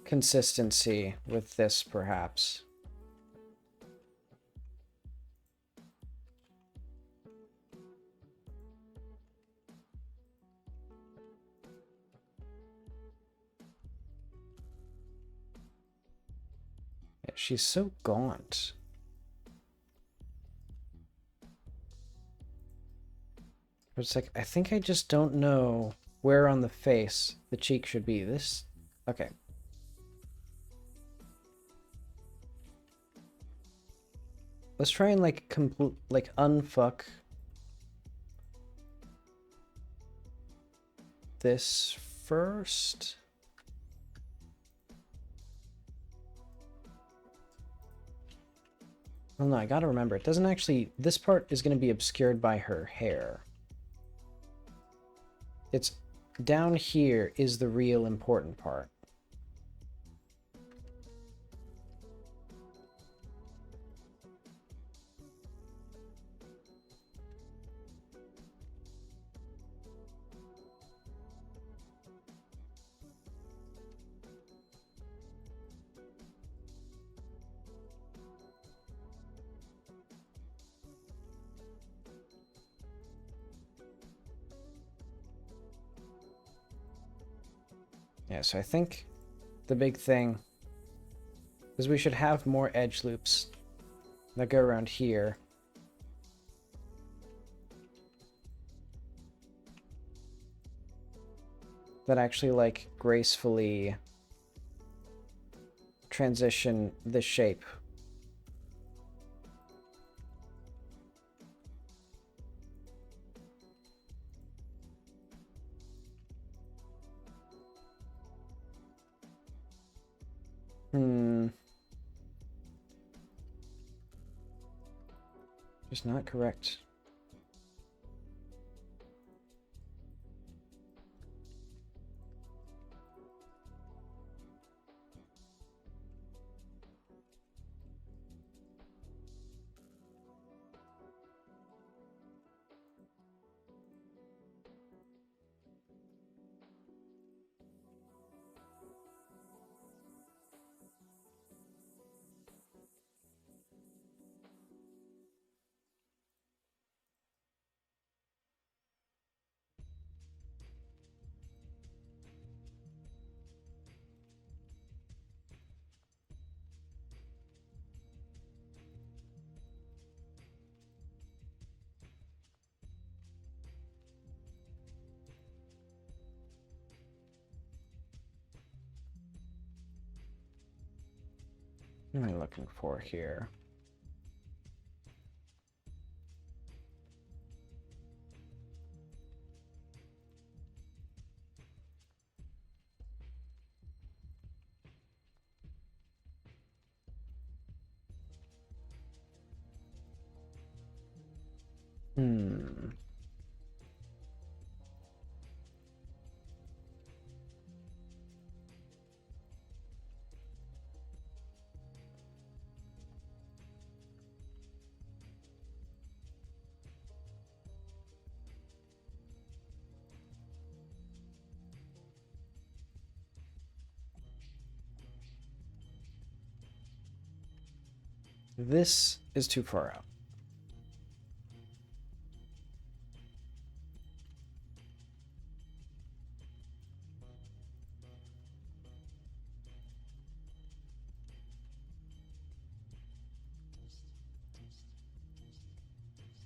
consistency with this, perhaps. Yeah, she's so gaunt. It's like, I think I just don't know where on the face the cheek should be. This... Okay. Let's try and, like, unfuck this first. Well, no, I gotta remember, it doesn't actually... This part is gonna be obscured by her hair. It's down here is the real important part. Yeah, so I think the big thing is we should have more edge loops that go around here. That actually, like, gracefully transition the shape. Just not correct. What am I looking for here? This is too far out.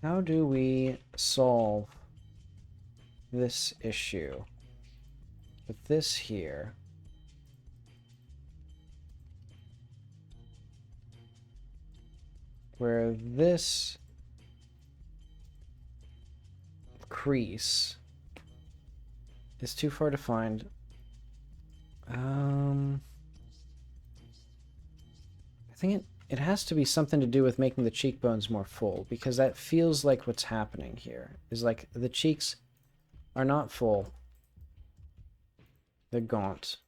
How do we solve this issue with this here? Where this crease is too far to find. I think it has to be something to do with making the cheekbones more full, because that feels like what's happening here. Is like the cheeks are not full. They're gaunt.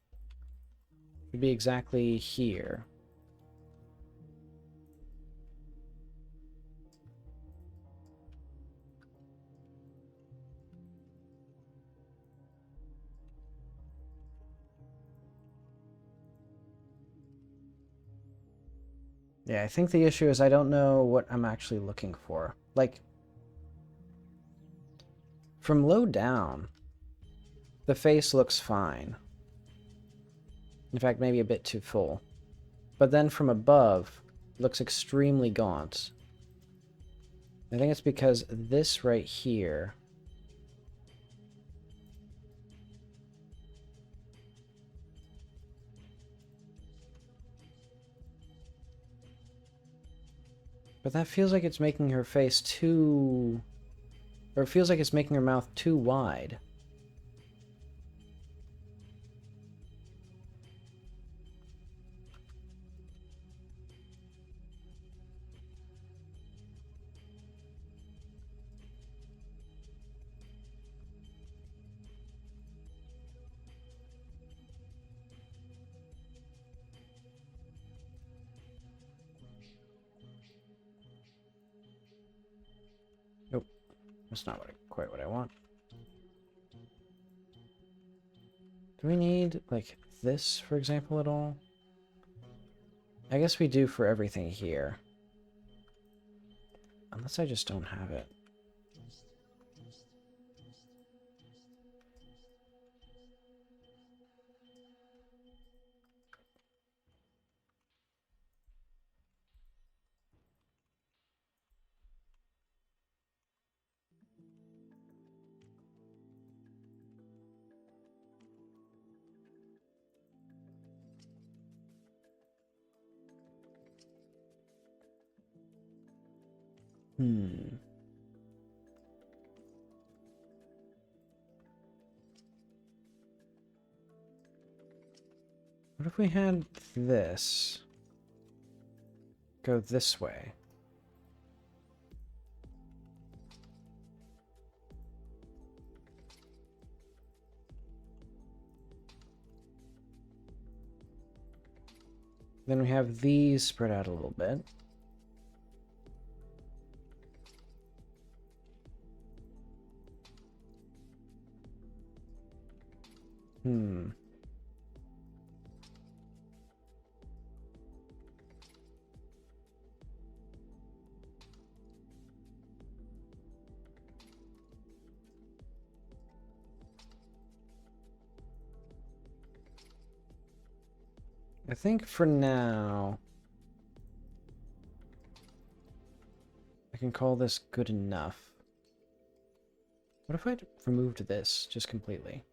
It'd be exactly here. Yeah, I think the issue is I don't know what I'm actually looking for. Like, from low down, the face looks fine. In fact, maybe a bit too full. But then from above, it looks extremely gaunt. I think it's because this right here... But that feels like it's making her face too... Or it feels like it's making her mouth too wide. Nope. That's not quite what I want. Do we need, like, this, for example, at all? I guess we do for everything here. Unless I just don't have it. What if we had this go this way? Then we have these spread out a little bit. I think for now, I can call this good enough. What if I removed this just completely?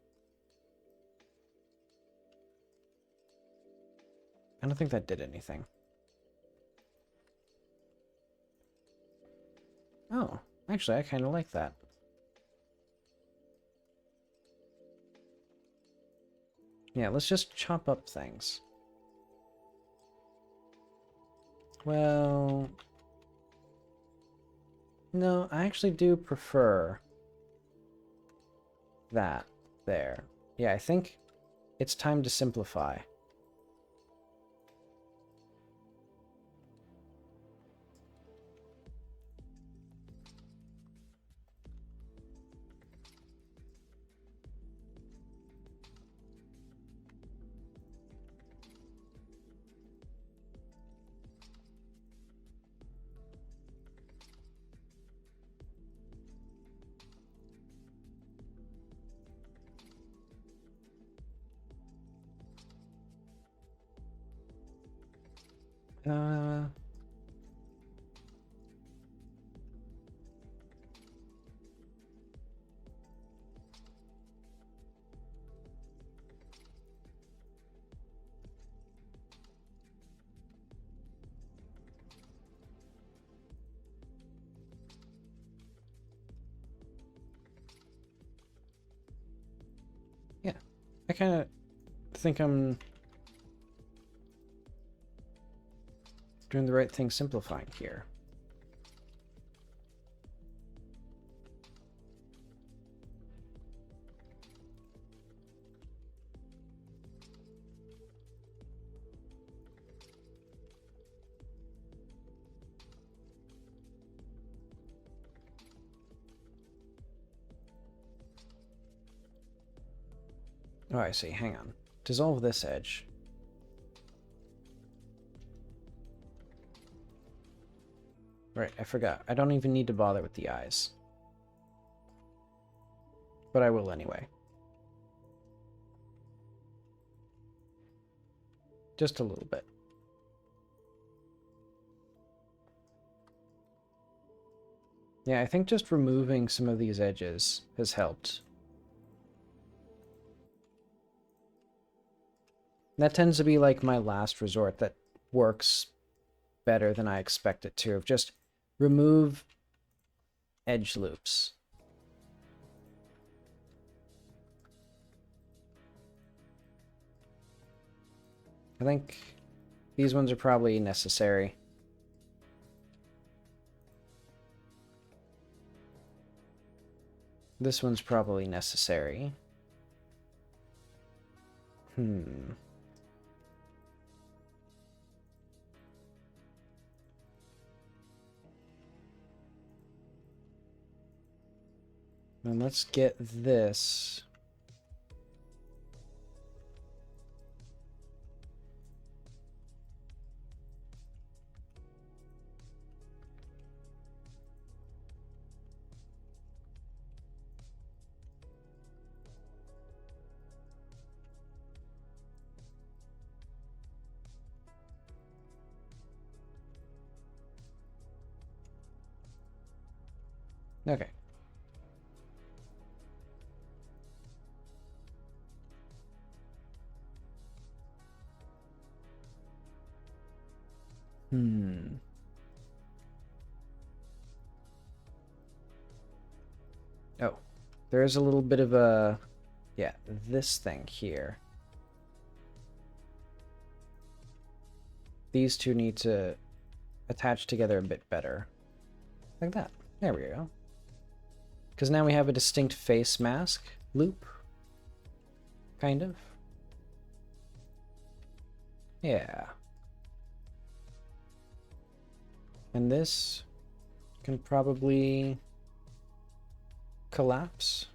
I don't think that did anything. Oh, actually, I kind of like that. Yeah, let's just chop up things. Well... No, I actually do prefer that there. Yeah, I think it's time to simplify. Uh, yeah, I kind of think I'm doing the right thing simplifying here. Oh, I see. Hang on. Dissolve this edge. Right, I forgot. I don't even need to bother with the eyes. But I will anyway. Just a little bit. Yeah, I think just removing some of these edges has helped. That tends to be like my last resort that works better than I expect it to. Just remove edge loops. I think these ones are probably necessary. This one's probably necessary. Then let's get this. Okay. Oh, there is a little bit of a, yeah, this thing here. These two need to attach together a bit better. Like that. There we go. Because now we have a distinct face mask loop. Kind of. Yeah. And this can probably collapse.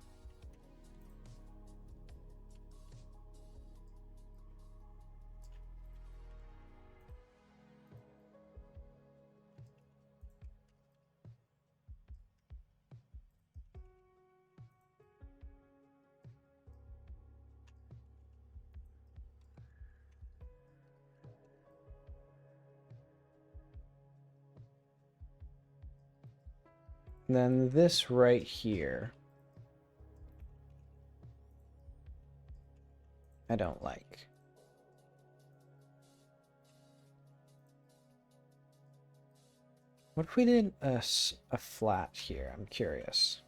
And then this right here, I don't like. What if we did a flat here? I'm curious.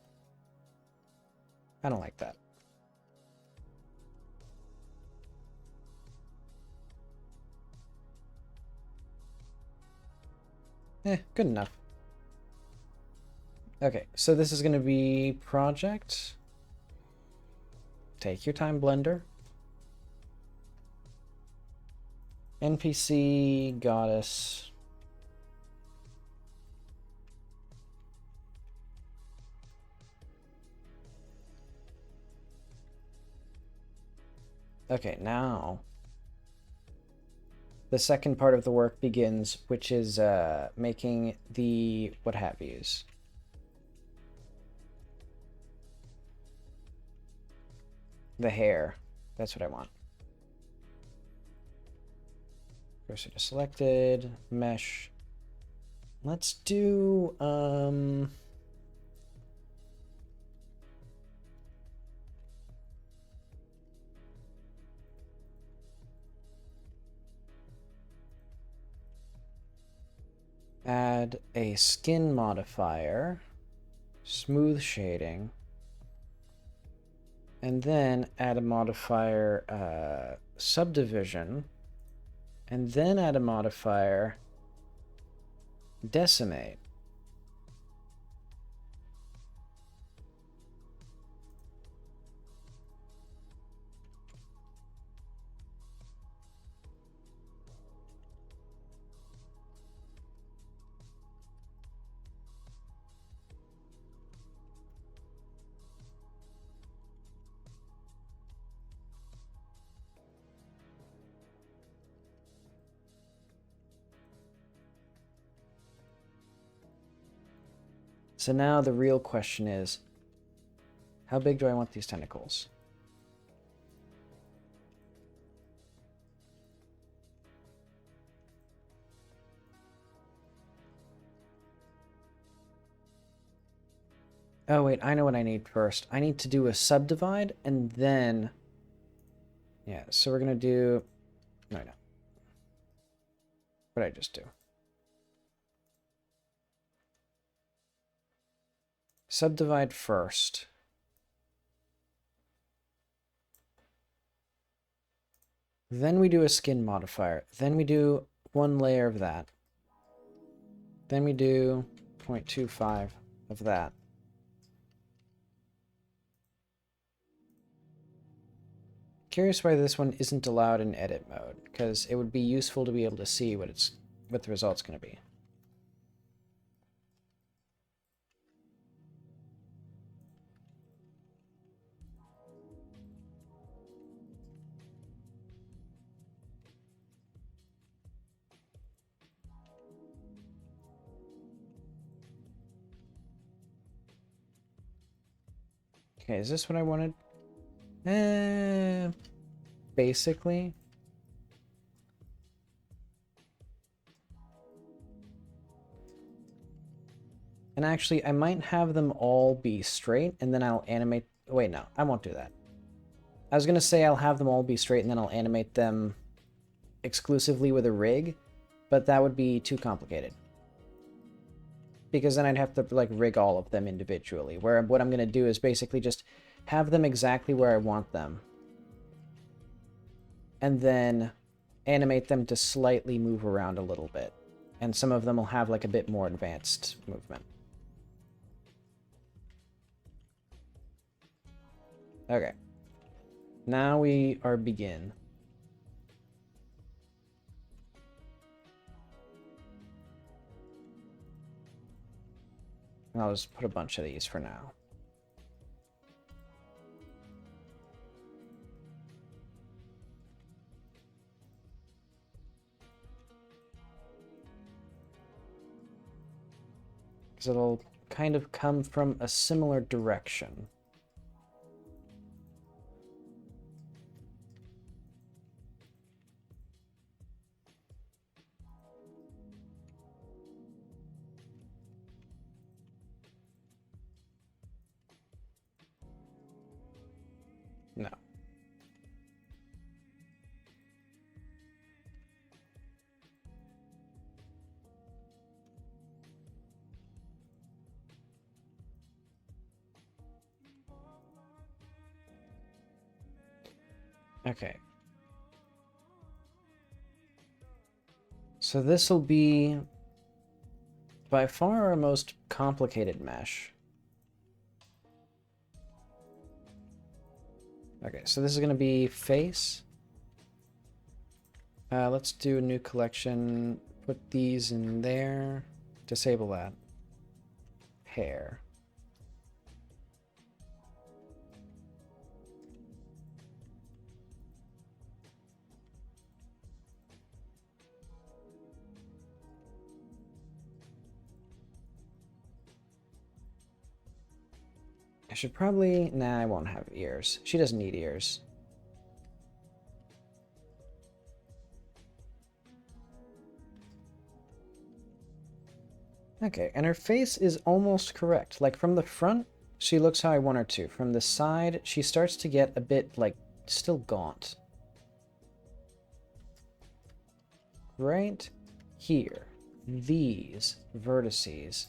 I don't like that. Good enough. Okay, so this is going to be project. Take your time, Blender. NPC goddess. Okay, now the second part of the work begins, which is making the what have yous. The hair. That's what I want. Cursor to selected, mesh. Let's do, add a skin modifier, smooth shading, and then add a modifier, subdivision, and then add a modifier, decimate. So now the real question is, how big do I want these tentacles? Oh wait, I know what I need first. I need to do a subdivide and then... Yeah, so we're gonna do... No. What did I just do? Subdivide first. Then we do a skin modifier. Then we do one layer of that. Then we do 0.25 of that. Curious why this one isn't allowed in edit mode, because it would be useful to be able to see what the result's going to be. Okay, is this what I wanted? Basically. And actually, I might have them all be straight, and then I'll animate... Wait, no, I won't do that. I was going to say I'll have them all be straight, and then I'll animate them exclusively with a rig, but that would be too complicated. Because then I'd have to, like, rig all of them individually, where what I'm going to do is basically just have them exactly where I want them, and then animate them to slightly move around a little bit. And some of them will have, like, a bit more advanced movement. Okay. Now we are begin. And I'll just put a bunch of these for now. Because it'll kind of come from a similar direction. No. Okay. So this will be by far our most complicated mesh. Okay, so this is going to be face. Let's do a new collection. Put these in there. Disable that. Hair. I should probably... Nah, I won't have ears. She doesn't need ears. Okay, and her face is almost correct. Like, from the front, she looks how I want her to. From the side, she starts to get a bit, like, still gaunt. Right here, these vertices.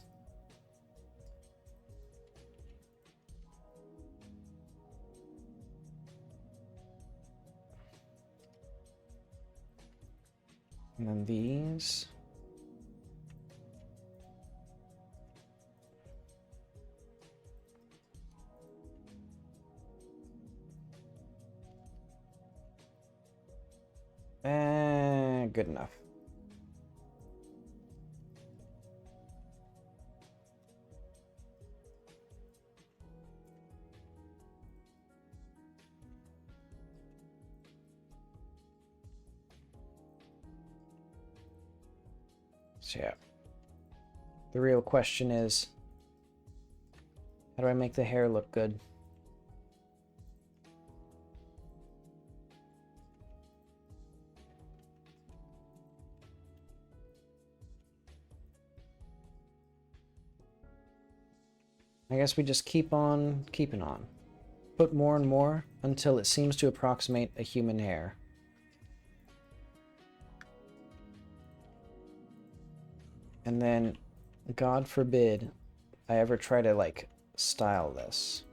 And then these. Good enough. So yeah. The real question is, how do I make the hair look good? I guess we just keep on keeping on. Put more and more until it seems to approximate a human hair. And then, God forbid, I ever try to, like, style this.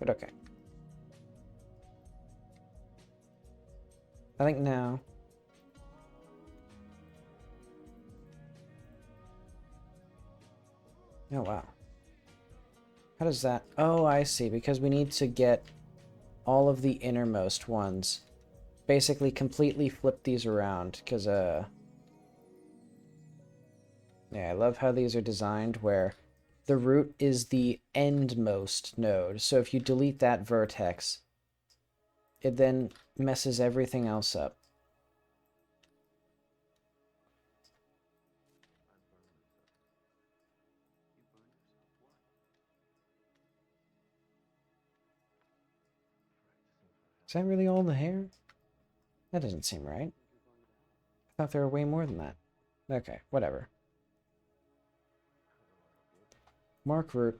But okay. I think now... Oh, wow. How does that... Oh, I see. Because we need to get all of the innermost ones. Basically completely flip these around. Because, yeah, I love how these are designed where the root is the endmost node. So if you delete that vertex, it then messes everything else up. Is that really all the hair? That doesn't seem right. I thought there were way more than that. Okay, whatever. Mark root.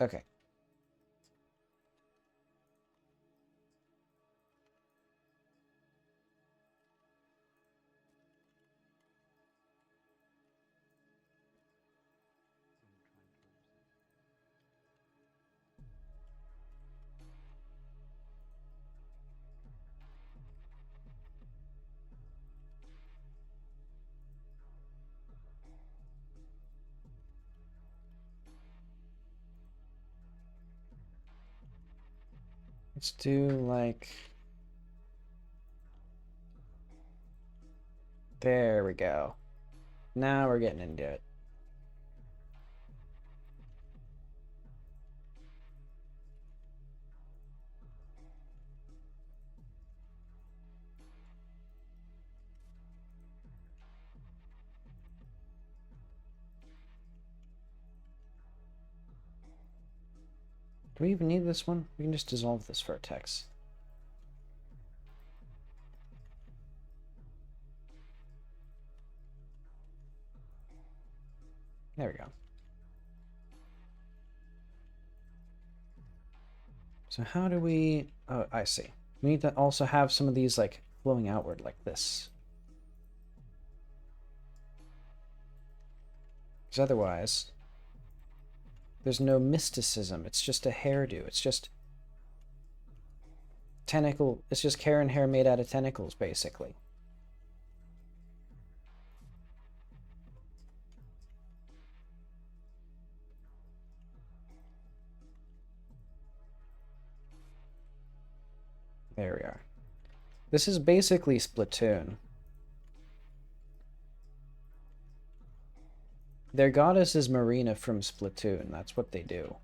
Okay. Let's do, like... There we go. Now we're getting into it. Do we even need this one? We can just dissolve this vertex. There we go. So how do we... Oh, I see. We need to also have some of these, like, flowing outward like this. Because otherwise, there's no mysticism. It's just a hairdo. It's just... Tentacle... It's just Karen hair made out of tentacles, basically. There we are. This is basically Splatoon. Their goddess is Marina from Splatoon. That's what they do.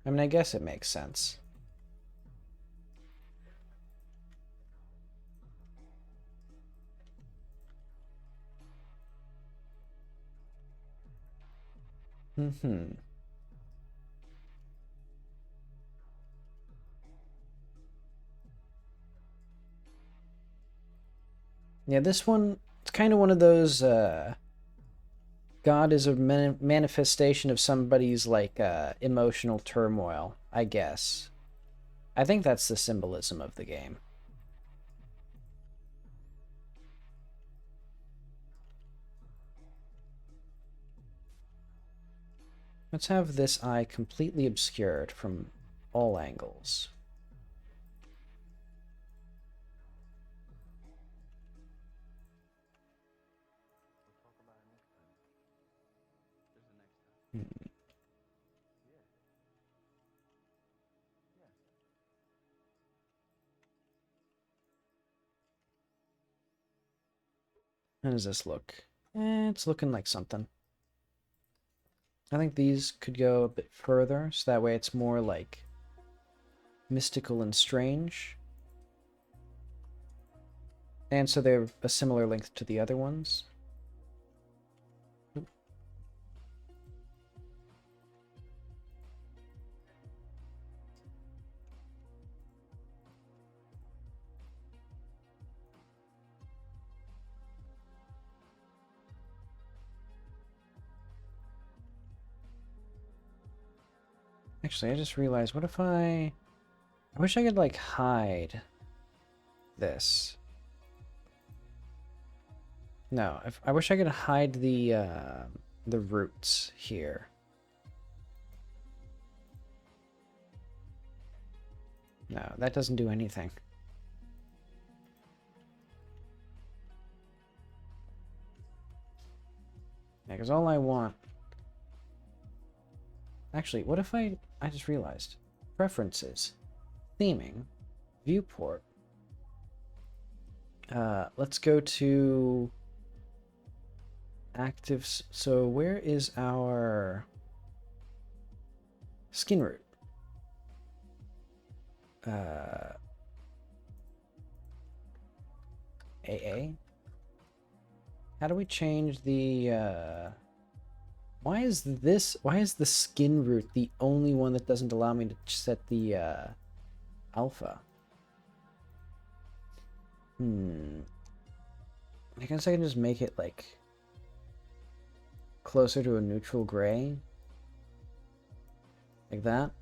I mean, I guess it makes sense. Mm-hmm. Yeah, this one, it's kind of one of those, God is a manifestation of somebody's, like, emotional turmoil, I guess. I think that's the symbolism of the game. Let's have this eye completely obscured from all angles. Hmm. How does this look? It's looking like something. I think these could go a bit further, so that way it's more like mystical and strange. And so they're a similar length to the other ones. Actually, I just realized, what if I wish I could, like, hide this. No, I wish I could hide the roots here. No, that doesn't do anything. Yeah, because all I want... Actually, what if I just realized. Preferences. Theming. Viewport. Let's go to... Actives. So where is our... Skin root? AA? How do we change the... Why is the skin root the only one that doesn't allow me to set the alpha? I guess I can just make it like closer to a neutral gray. Like that.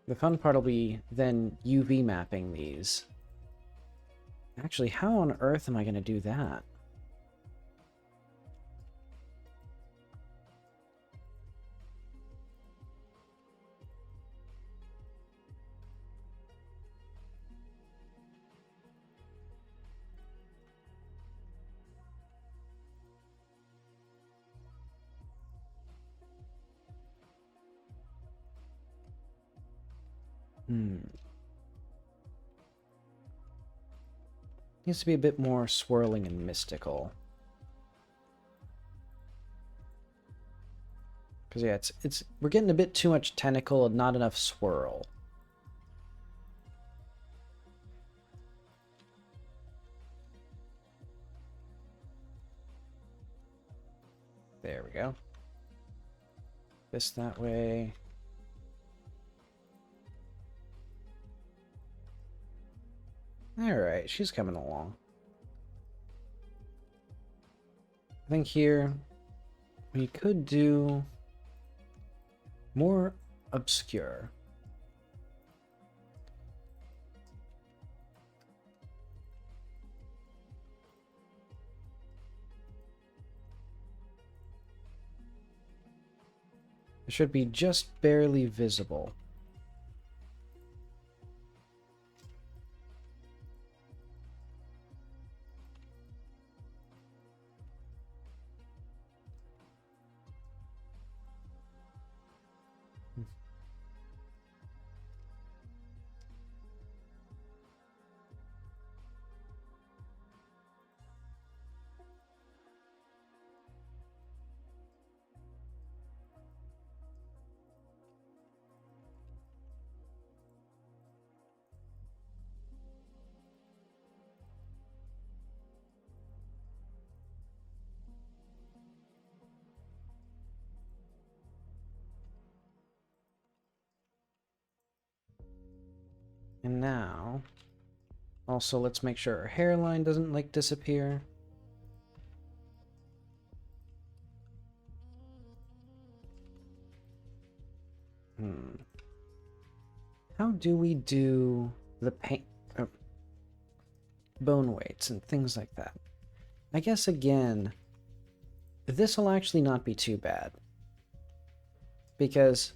The fun part will be then UV mapping these. Actually, how on earth am I going to do that? Needs to be a bit more swirling and mystical. Because yeah, we're getting a bit too much tentacle and not enough swirl. There we go. This that way. Alright, she's coming along. I think here we could do more obscure. It should be just barely visible. And now, also let's make sure our hairline doesn't like disappear. How do we do the paint, bone weights and things like that? I guess again, this will actually not be too bad, because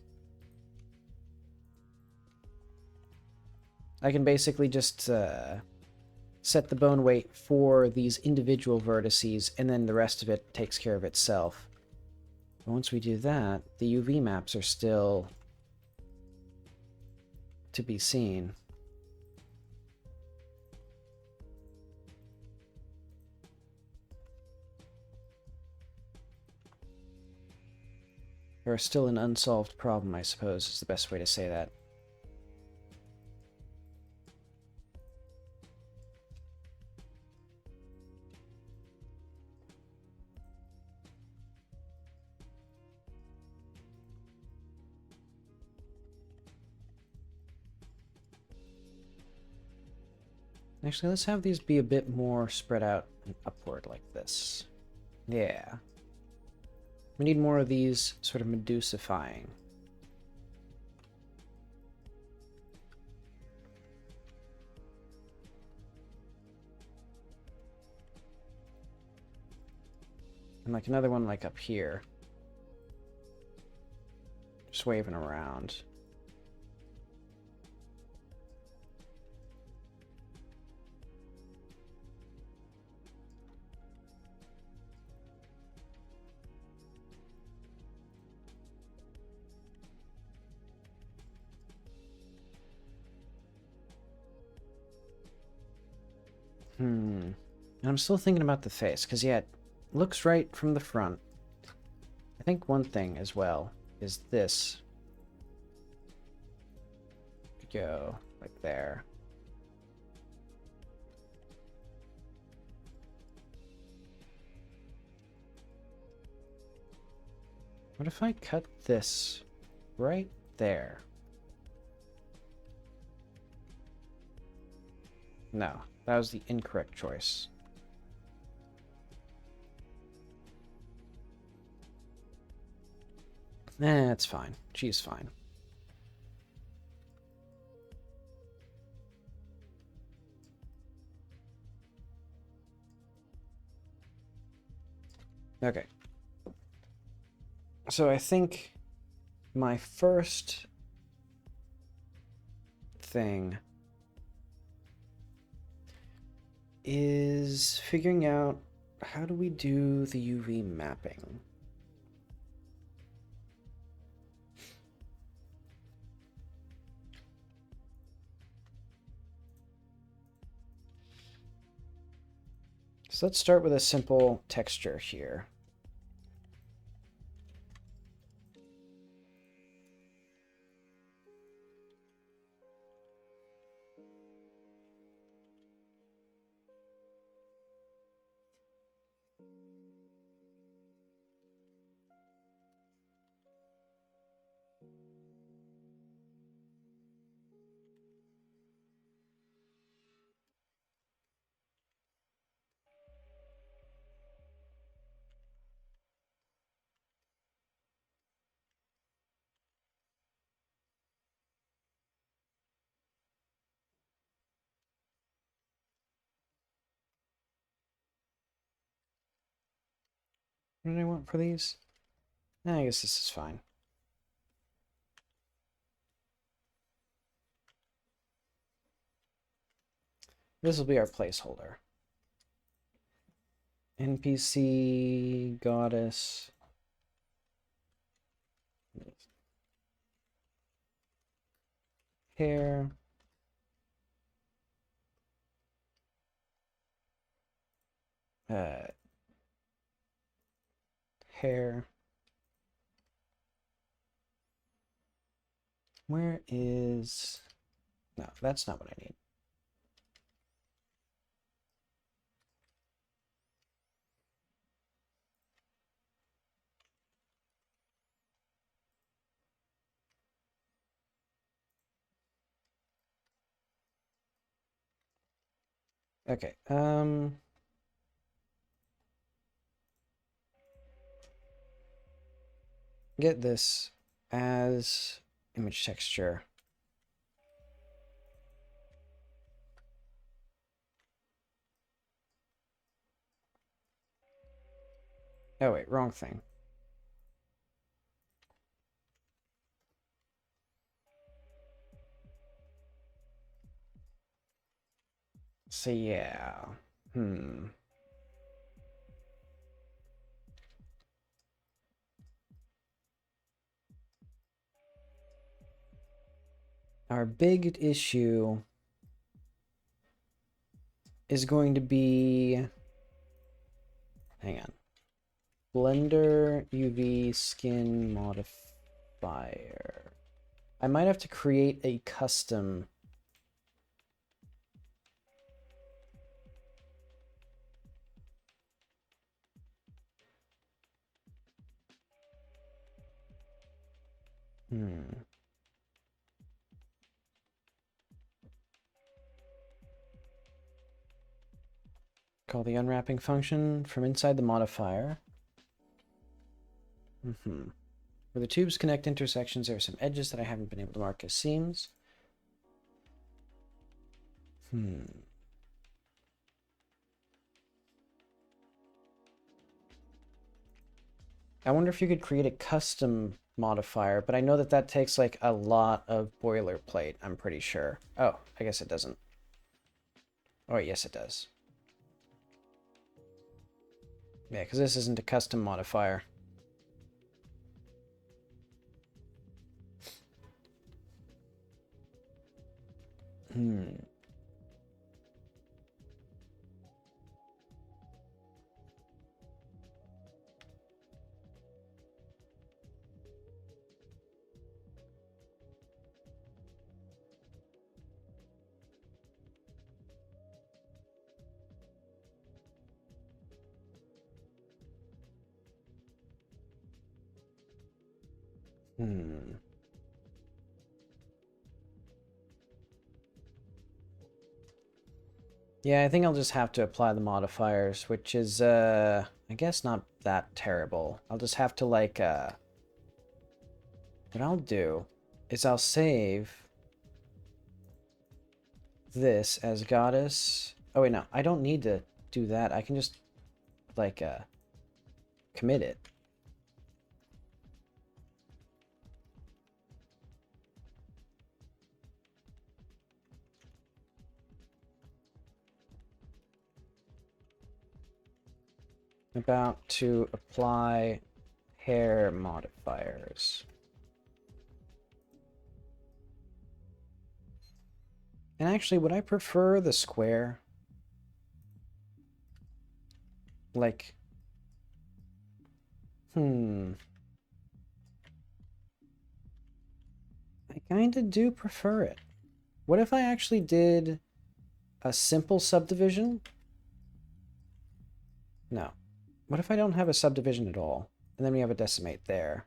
I can basically just set the bone weight for these individual vertices, and then the rest of it takes care of itself. But once we do that, the UV maps are still to be seen. They're still an unsolved problem, I suppose, is the best way to say that. Actually, let's have these be a bit more spread out and upward like this. Yeah. We need more of these sort of medusifying. And like another one like up here. Just waving around. And I'm still thinking about the face, because yeah, it looks right from the front. I think one thing as well is this. Go like there. What if I cut this right there? No, that was the incorrect choice. It's fine. She's fine. Okay. So I think my first thing is figuring out how do we do the UV mapping. So let's start with a simple texture here. What did I want for these? I guess this is fine. This will be our placeholder. NPC, goddess. Hair. Hair. Where is... No, that's not what I need. Okay, get this as image texture. Oh wait, wrong thing. So yeah, Our big issue is going to be, hang on, Blender UV skin modifier. I might have to create a custom call the unwrapping function from inside the modifier. Where the tubes connect intersections, there are some edges that I haven't been able to mark as seams. I wonder if you could create a custom modifier, but I know that that takes like a lot of boilerplate, I'm pretty sure. Oh, I guess it doesn't. Oh, yes, it does. Yeah, because this isn't a custom modifier. Yeah, I think I'll just have to apply the modifiers, which is, I guess not that terrible. I'll just have to, like, what I'll do is I'll save this as goddess. Oh, wait, no, I don't need to do that. I can just, like, commit it. About to apply hair modifiers. And actually, would I prefer the square? Like, I kind of do prefer it. What if I actually did a simple subdivision? No. What if I don't have a subdivision at all? And then we have a decimate there.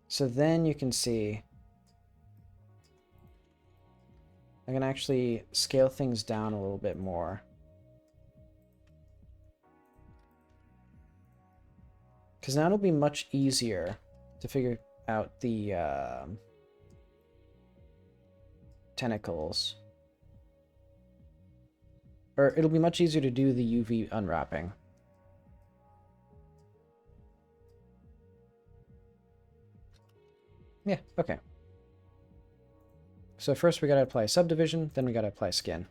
So then you can see I can actually scale things down a little bit more. Because now it'll be much easier to figure out the tentacles. Or it'll be much easier to do the UV unwrapping. Yeah, okay. So first we gotta apply subdivision, then we gotta apply skin.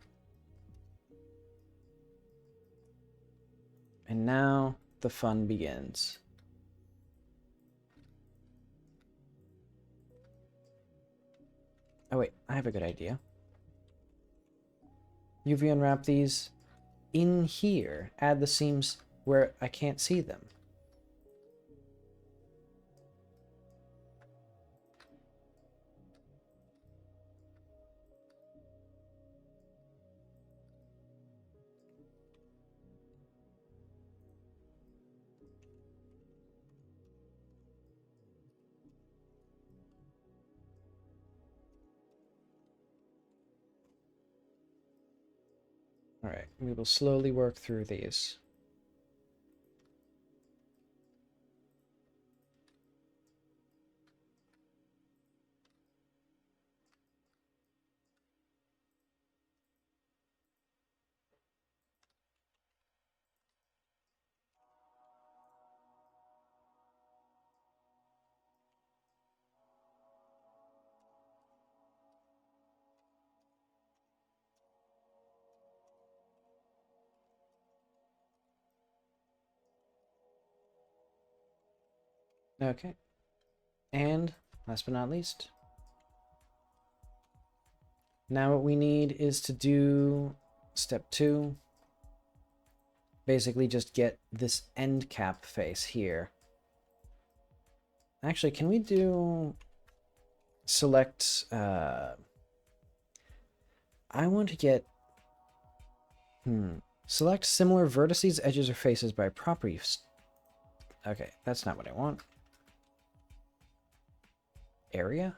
And now the fun begins. Oh wait, I have a good idea. UV unwrap these in here. Add the seams where I can't see them. All right, we will slowly work through these. Okay. And last but not least, now what we need is to do step 2. Basically just get this end cap face here. Actually, can we do select I want to get select similar vertices, edges, or faces by properties. Okay, that's not what I want. Area?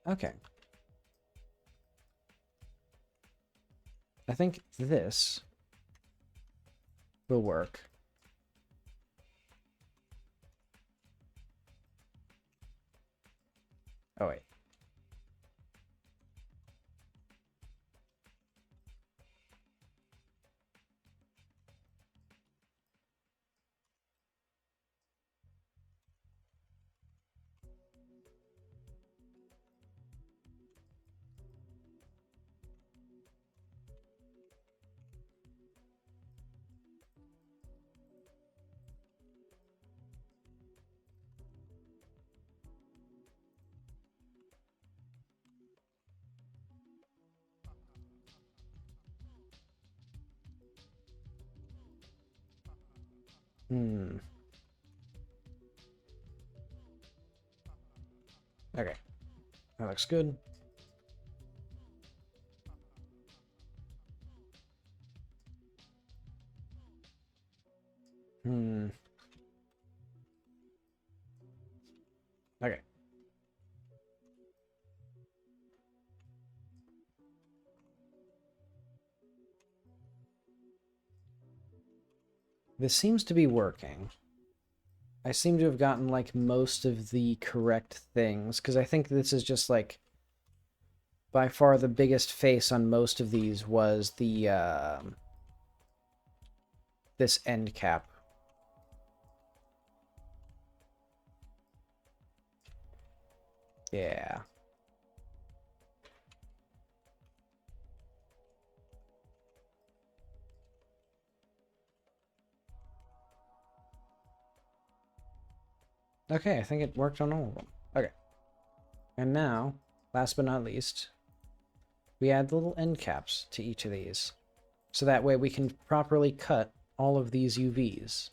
Okay. I think this will work. Oh, wait. Okay. That looks good. Okay. This seems to be working. I seem to have gotten, like, most of the correct things, because I think this is just, like, by far the biggest face on most of these was the, this end cap. Yeah. Okay, I think it worked on all of them. Okay. And now, last but not least, we add the little end caps to each of these. So that way we can properly cut all of these UVs.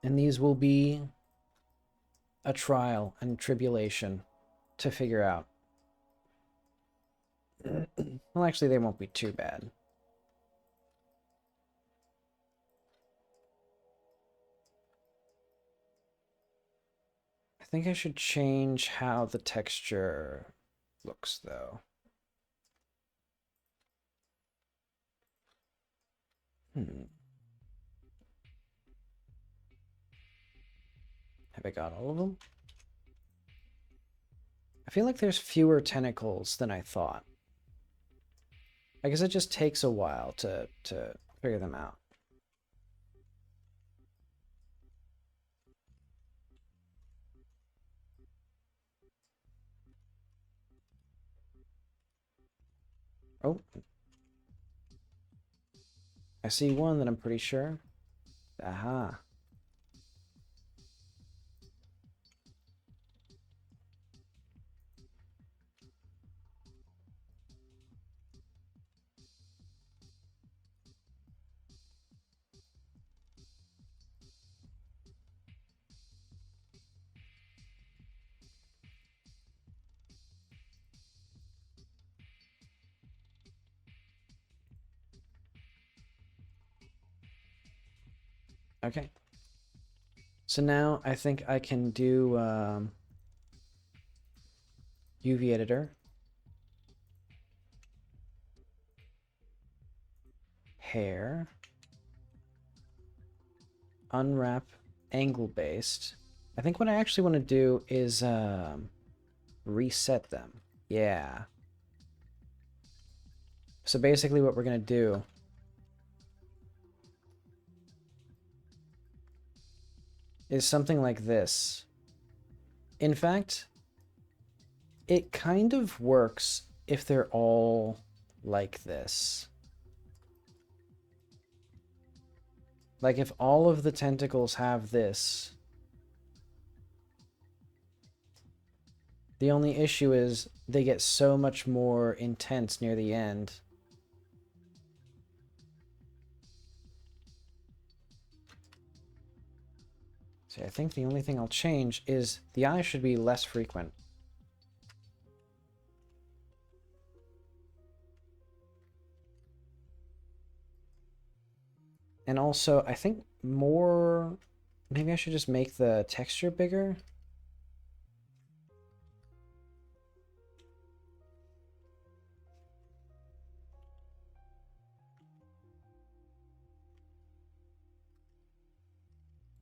And these will be a trial and tribulation to figure out. Well, actually, they won't be too bad. I think I should change how the texture looks, though. Have I got all of them? I feel like there's fewer tentacles than I thought. I guess it just takes a while to figure them out. Oh. I see one that I'm pretty sure. Aha. Okay. So now I think I can do UV editor, hair, unwrap, angle based. I think what I actually want to do is reset them. Yeah. So basically what we're going to do is something like this. In fact, it kind of works if they're all like this. Like if all of the tentacles have this, the only issue is they get so much more intense near the end. See, I think the only thing I'll change is the eye should be less frequent. And also, I think more... Maybe I should just make the texture bigger.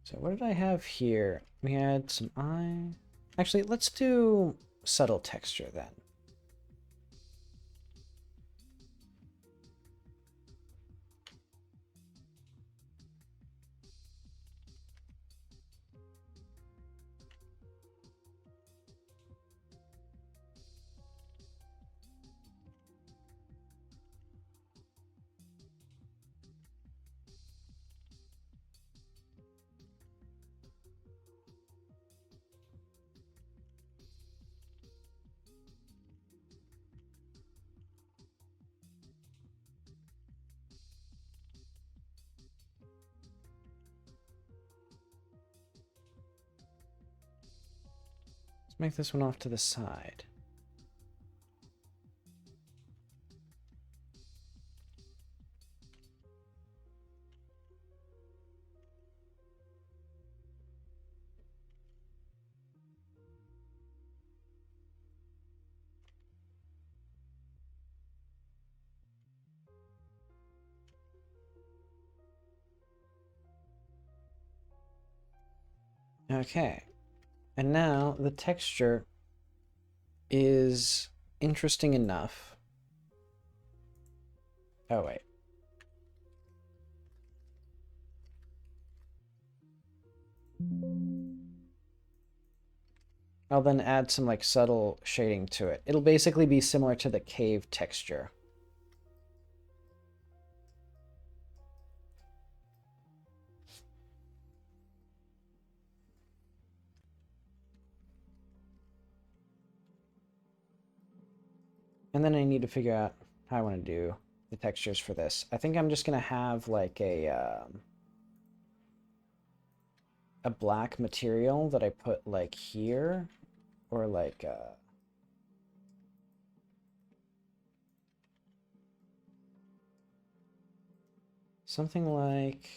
So what did I have here? We had some eye. Actually, let's do subtle texture then. Let's make this one off to the side. Okay. And now the texture is interesting enough. Oh, wait. I'll then add some like subtle shading to it. It'll basically be similar to the cave texture. And then I need to figure out how I want to do the textures for this. I think I'm just going to have like a black material that I put like here, or like something like...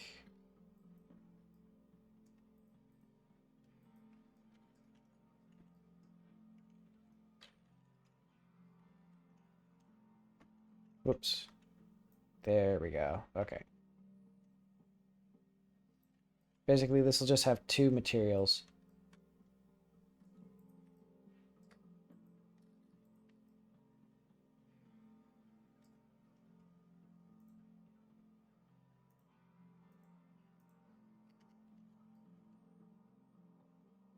Whoops. There we go. Okay. Basically, this will just have two materials.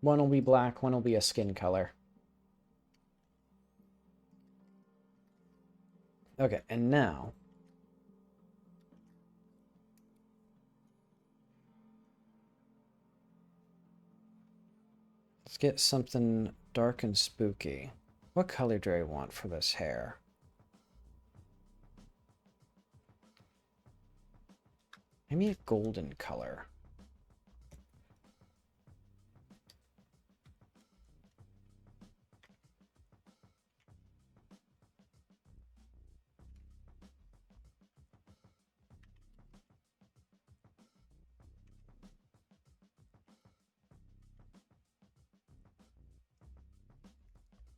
One will be black, one will be a skin color. Okay, and now... let's get something dark and spooky. What color do I want for this hair? Maybe a golden color.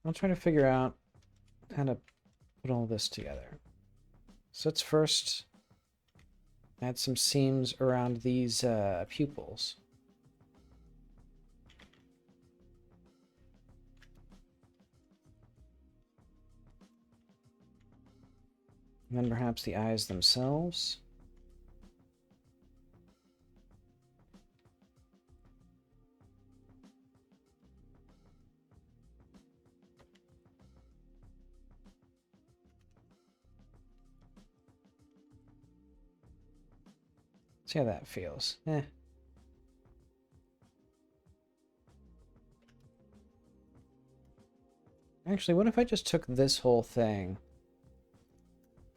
I'll try to figure out how to put all this together. So let's first add some seams around these pupils. And then perhaps the eyes themselves. See how that feels. Actually, what if I just took this whole thing,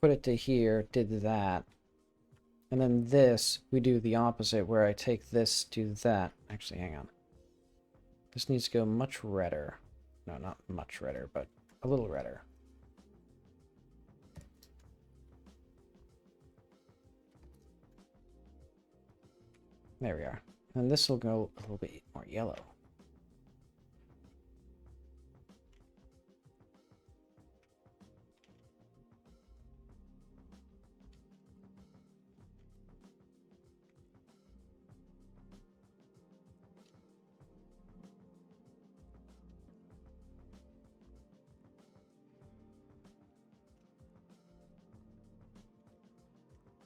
put it to here, did that, and then this, we do the opposite, where I take this, do that. Actually, hang on. This needs to go much redder. No, not much redder, but a little redder. There we are. And this will go a little bit more yellow.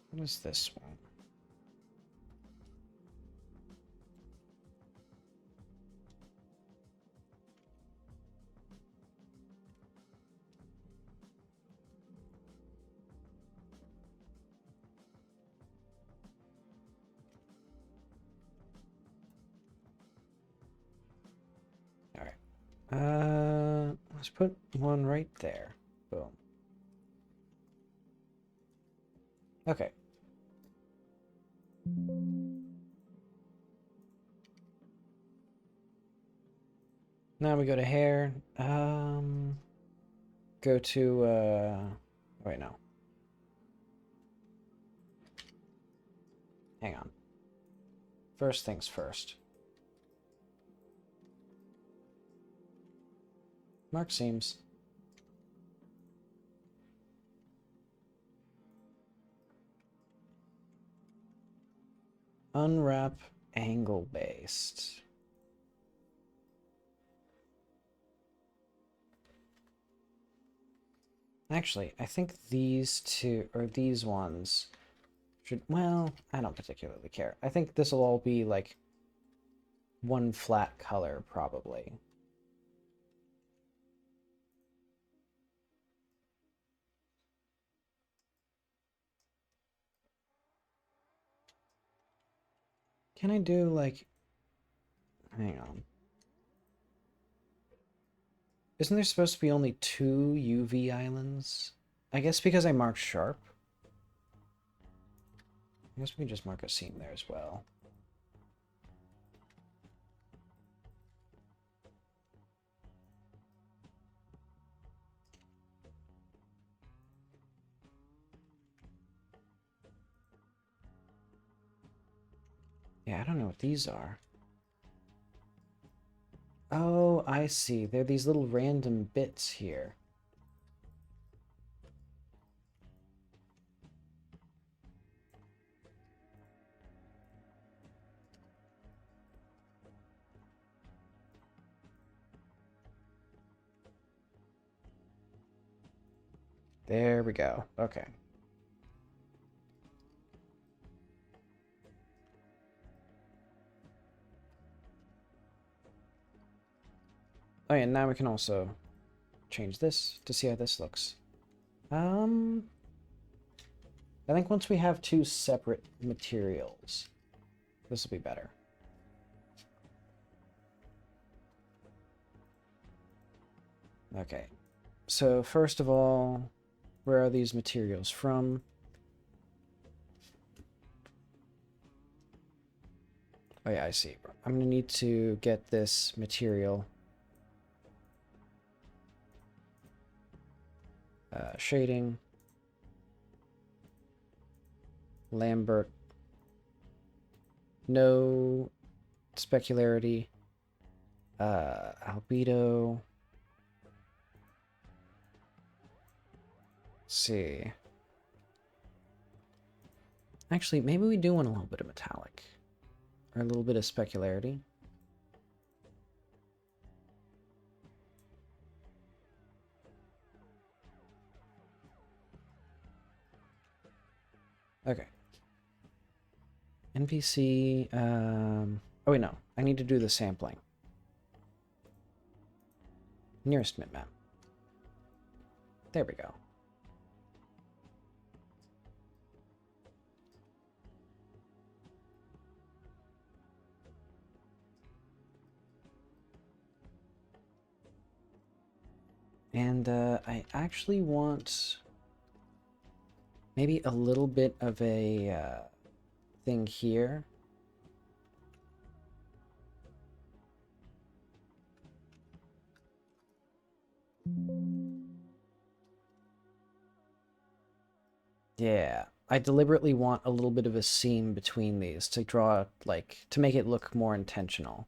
What is this one? All right. Let's put one right there. Boom. Okay. Now we go to hair. Go to, wait, no. Hang on. First things first. Mark seams. Unwrap angle based. Actually, I think these two, or these ones, should, well, I don't particularly care. I think this will all be like one flat color, probably. Can I do like, hang on. Isn't there supposed to be only 2 UV islands? I guess because I marked sharp. I guess we can just mark a seam there as well. Yeah, I don't know what these are. Oh, I see. They're these little random bits here. There we go. Okay. Oh yeah, now we can also change this to see how this looks. I think once we have 2 separate materials, this will be better. Okay. So first of all, where are these materials from? Oh yeah, I see. I'm gonna need to get this material. Shading. Lambert. No specularity. Albedo. see. Actually, maybe we do want a little bit of metallic. Or a little bit of specularity. Okay. NPC, oh wait, no. I need to do the sampling. Nearest bitmap. There we go. And I actually want maybe a little bit of a thing here. Yeah, I deliberately want a little bit of a seam between these to draw, like, to make it look more intentional.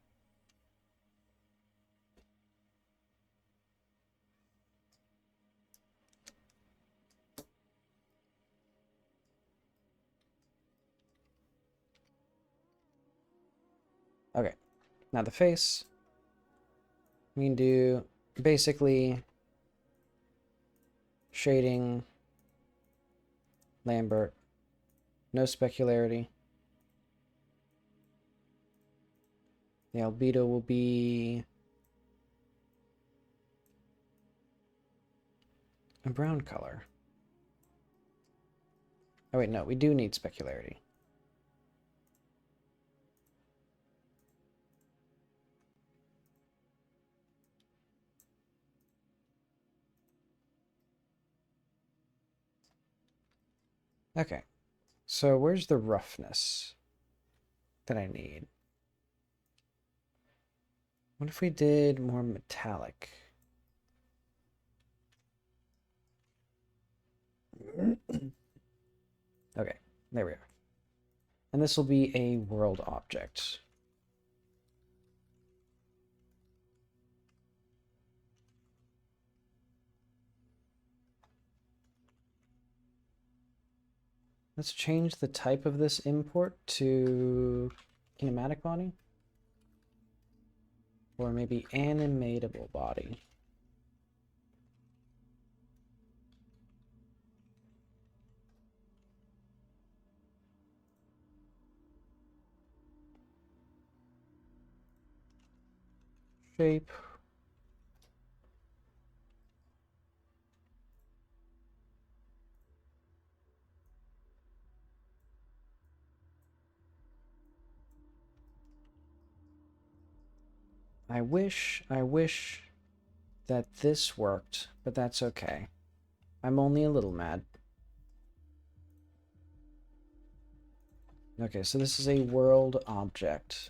Okay, now the face. We can do basically shading, Lambert, no specularity. The albedo will be a brown color. Oh wait, no, we do need specularity. Okay, so where's the roughness that I need? What if we did more metallic? Okay, there we are. And this will be a world object. Let's change the type of this import to kinematic body. Or maybe animatable body. Shape. I wish that this worked, but that's okay. I'm only a little mad. Okay, so this is a world object.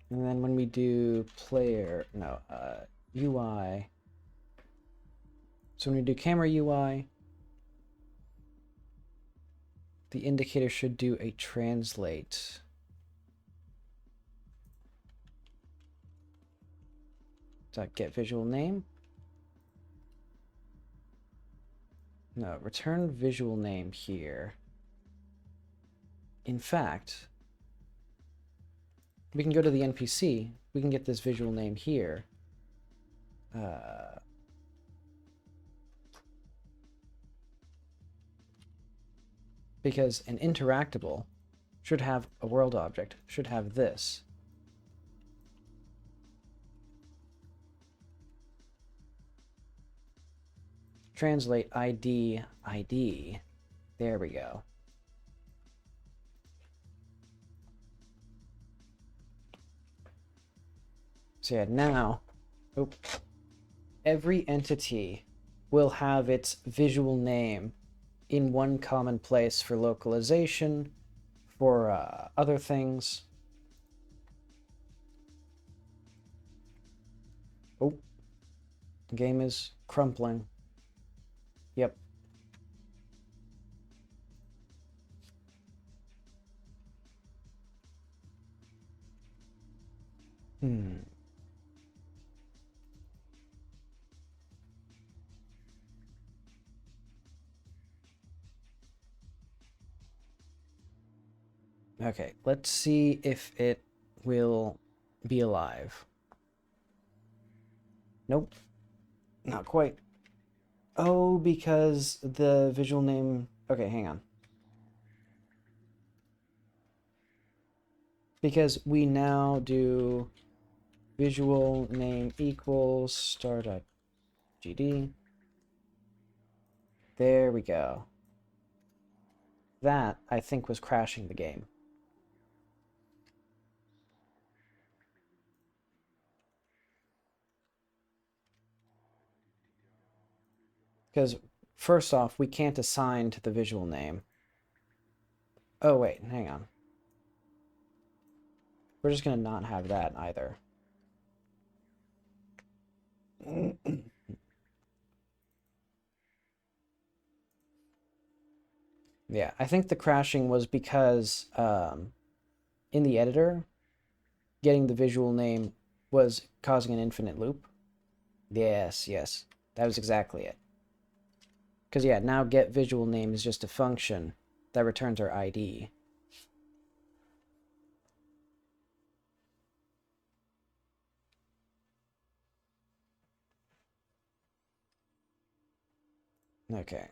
And then when we do player, no, UI. So when we do camera UI, the indicator should do a translate. Get visual name? No, return visual name here. In fact, we can go to the NPC. We can get this visual name here. Because an interactable should have a world object, should have this. Translate ID, ID. There we go. So yeah, now, every entity will have its visual name in one common place for localization, for other things. Oh, the game is crumpling. Yep. Okay, let's see if it will be alive. Nope, not quite. Oh, because the visual name... Okay, hang on. Because we now do visual name equals star.gd. There we go. That, I think, was crashing the game. Because, first off, we can't assign to the visual name. Oh, wait, hang on. We're just going to not have that either. Yeah, I think the crashing was because in the editor, getting the visual name was causing an infinite loop. Yes, yes. That was exactly it. Because, yeah, now get visual name is just a function that returns our ID. Okay.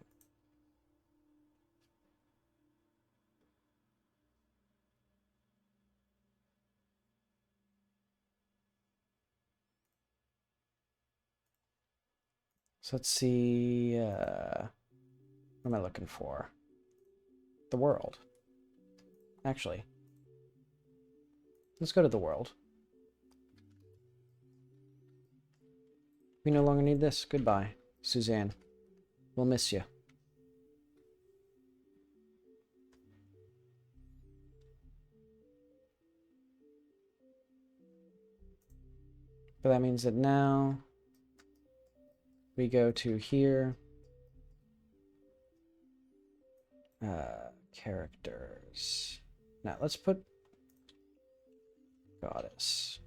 So let's see, what am I looking for? The world. Actually, let's go to the world. We no longer need this. Goodbye, Suzanne. We'll miss you. But that means that now we go to here. Characters. Now let's put goddess.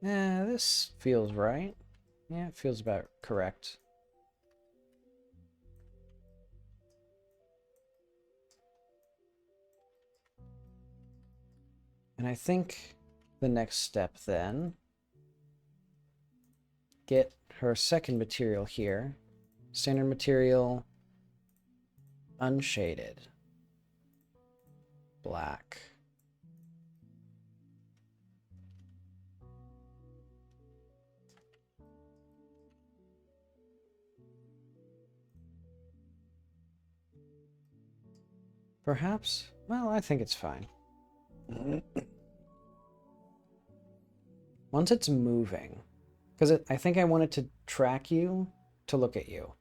Yeah, this feels right. Yeah, it feels about correct. And I think the next step then, get her second material here. Standard material, unshaded, black. Perhaps? Well, I think it's fine. Once it's moving, because I think I want it to track you to look at you.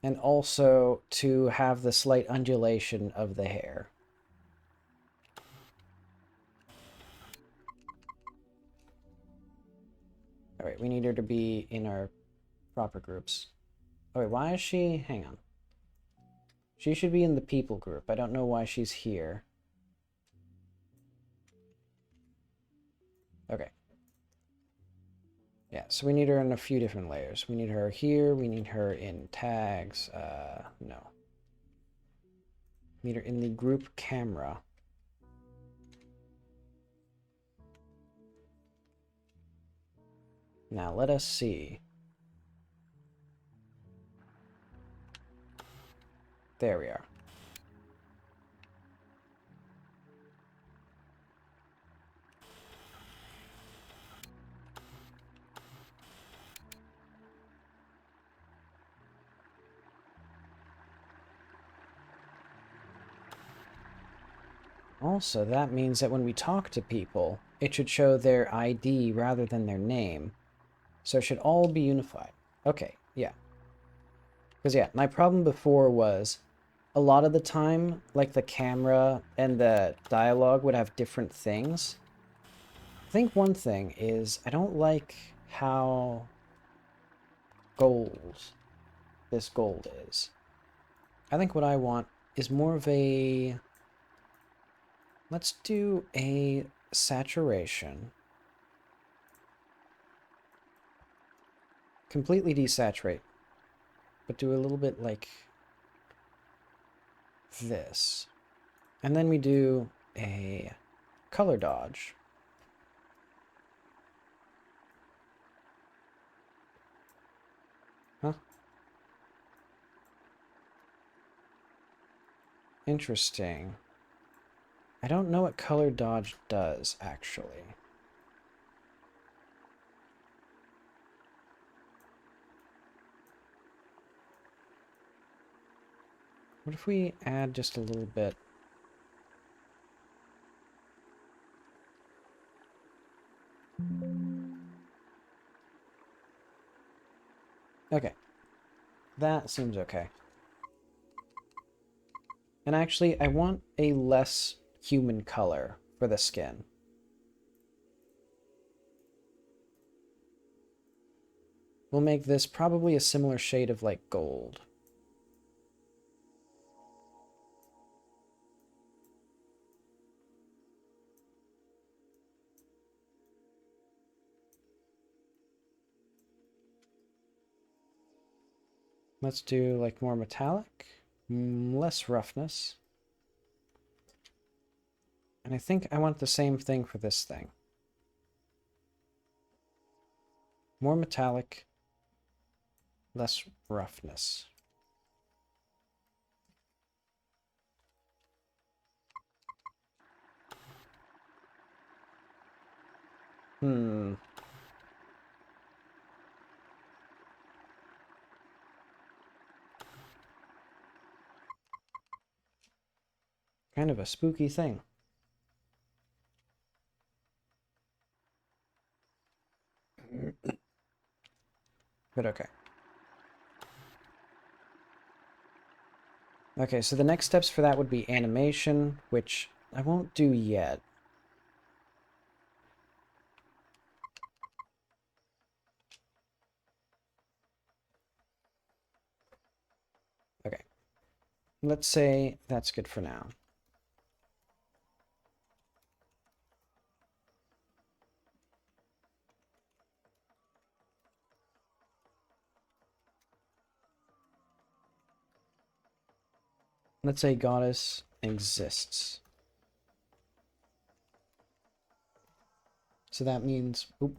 And also to have the slight undulation of the hair. Alright, we need her to be in our proper groups. Oh wait, why is she... Hang on. She should be in the people group. I don't know why she's here. Okay. Yeah, so we need her in a few different layers. We need her here. We need her in tags. No. Need her in the group camera. Now let us see. There we are. Also, that means that when we talk to people, it should show their ID rather than their name. So it should all be unified. Okay, yeah. Because, yeah, my problem before was a lot of the time, like the camera and the dialogue would have different things. I think one thing is I don't like how gold this gold is. I think what I want is more of a... Let's do a saturation. completely desaturate, but do a little bit like this. And then we do a color dodge. Huh? Interesting. I don't know what color dodge does, actually. What if we add just a little bit? Okay. That seems okay. And actually, I want a less human color for the skin. We'll make this probably a similar shade of like gold. Let's do like more metallic, less roughness. And I think I want the same thing for this thing. More metallic, less roughness. Hmm. Kind of a spooky thing. But okay. Okay, so the next steps for that would be animation, which I won't do yet. Okay. Let's say that's good for now. Let's say goddess exists. So that means, oop,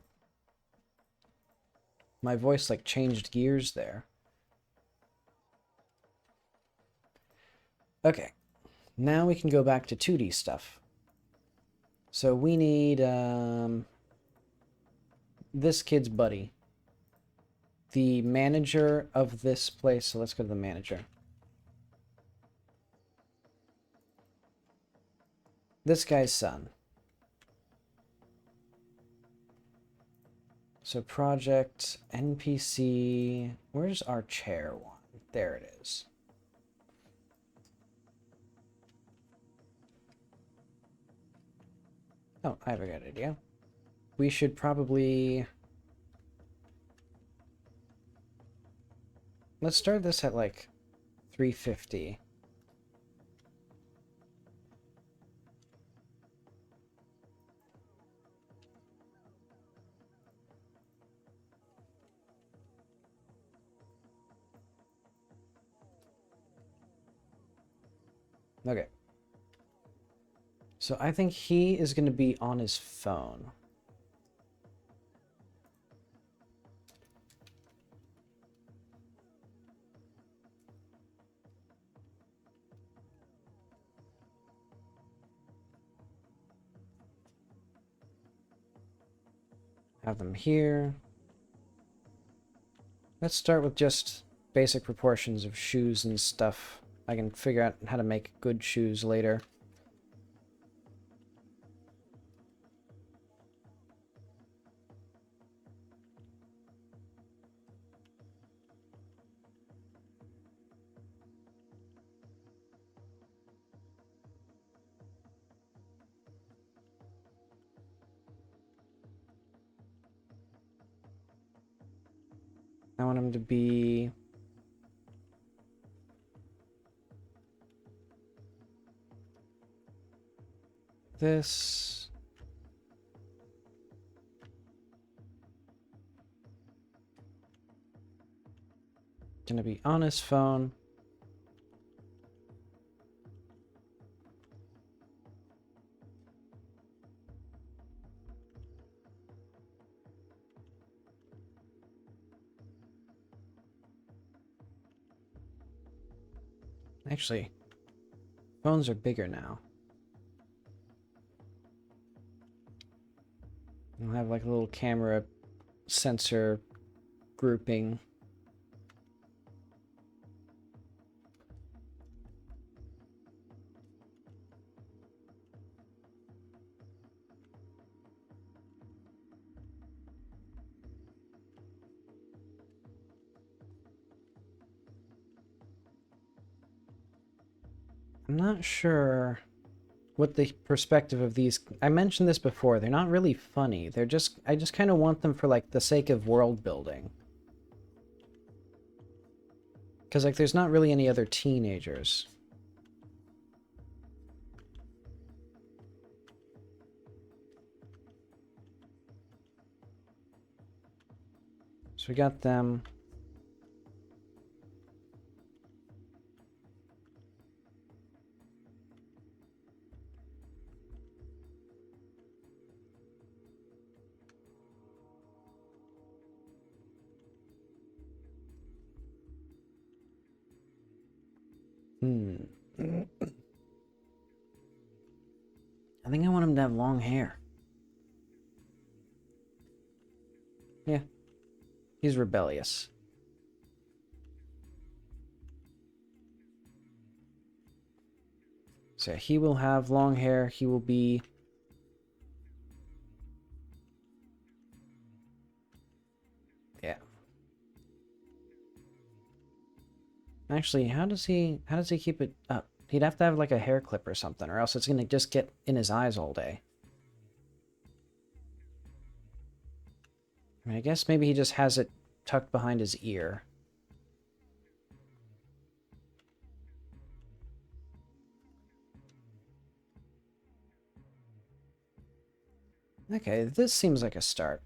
my voice like changed gears there. Okay, now we can go back to 2D stuff. So we need this kid's buddy, the manager of this place. So let's go to the manager. This guy's son. So project NPC. Where's our chair one? There it is. Oh, I have a good idea. We should probably... Let's start this at like 350. Okay. So I think he is going to be on his phone. Have them here. Let's start with just basic proportions of shoes and stuff. I can figure out how to make good shoes later. I want him to be... this... Gonna be on his phone. Actually, phones are bigger now. They'll have like a little camera sensor grouping. I'm not sure what the perspective of these... I mentioned this before. They're not really funny. They're just... I just kind of want them for, like, the sake of world building. Because, like, there's not really any other teenagers. So we got them... I think I want him to have long hair. Yeah. He's rebellious. So he will have long hair. He will be... Yeah. Actually, how does he keep it up? He'd have to have like a hair clip or something, or else it's gonna just get in his eyes all day. I mean, I guess maybe he just has it tucked behind his ear. Okay, this seems like a start.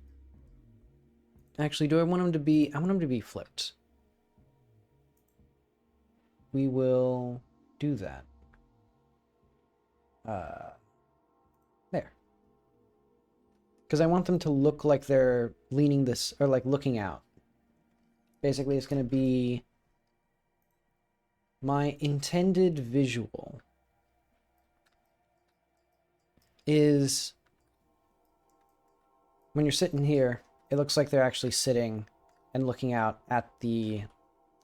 Actually, do I want him to be... I want him to be flipped. We will do that. There. Because I want them to look like they're leaning this, or like looking out. Basically, it's going to be my intended visual is when you're sitting here, it looks like they're actually sitting and looking out at the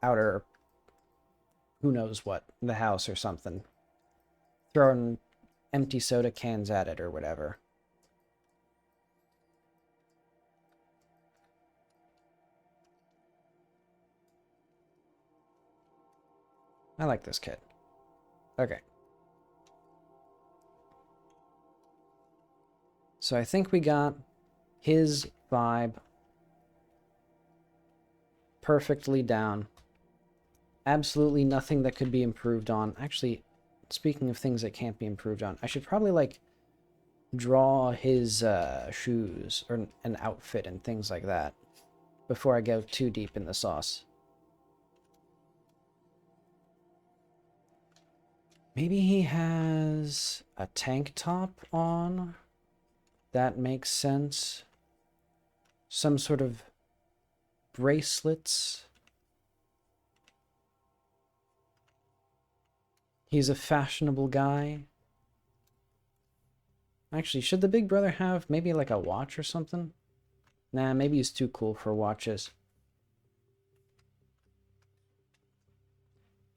outer, who knows what, the house or something. Throwing empty soda cans at it or whatever. I like this kid. Okay. So I think we got his vibe perfectly down. Absolutely nothing that could be improved on. Actually, speaking of things that can't be improved on, I should probably, like, draw his shoes or an outfit and things like that before I go too deep in the sauce. Maybe he has a tank top on. That makes sense. Some sort of bracelets. He's a fashionable guy. Actually, should the big brother have maybe like a watch or something? Nah, maybe he's too cool for watches.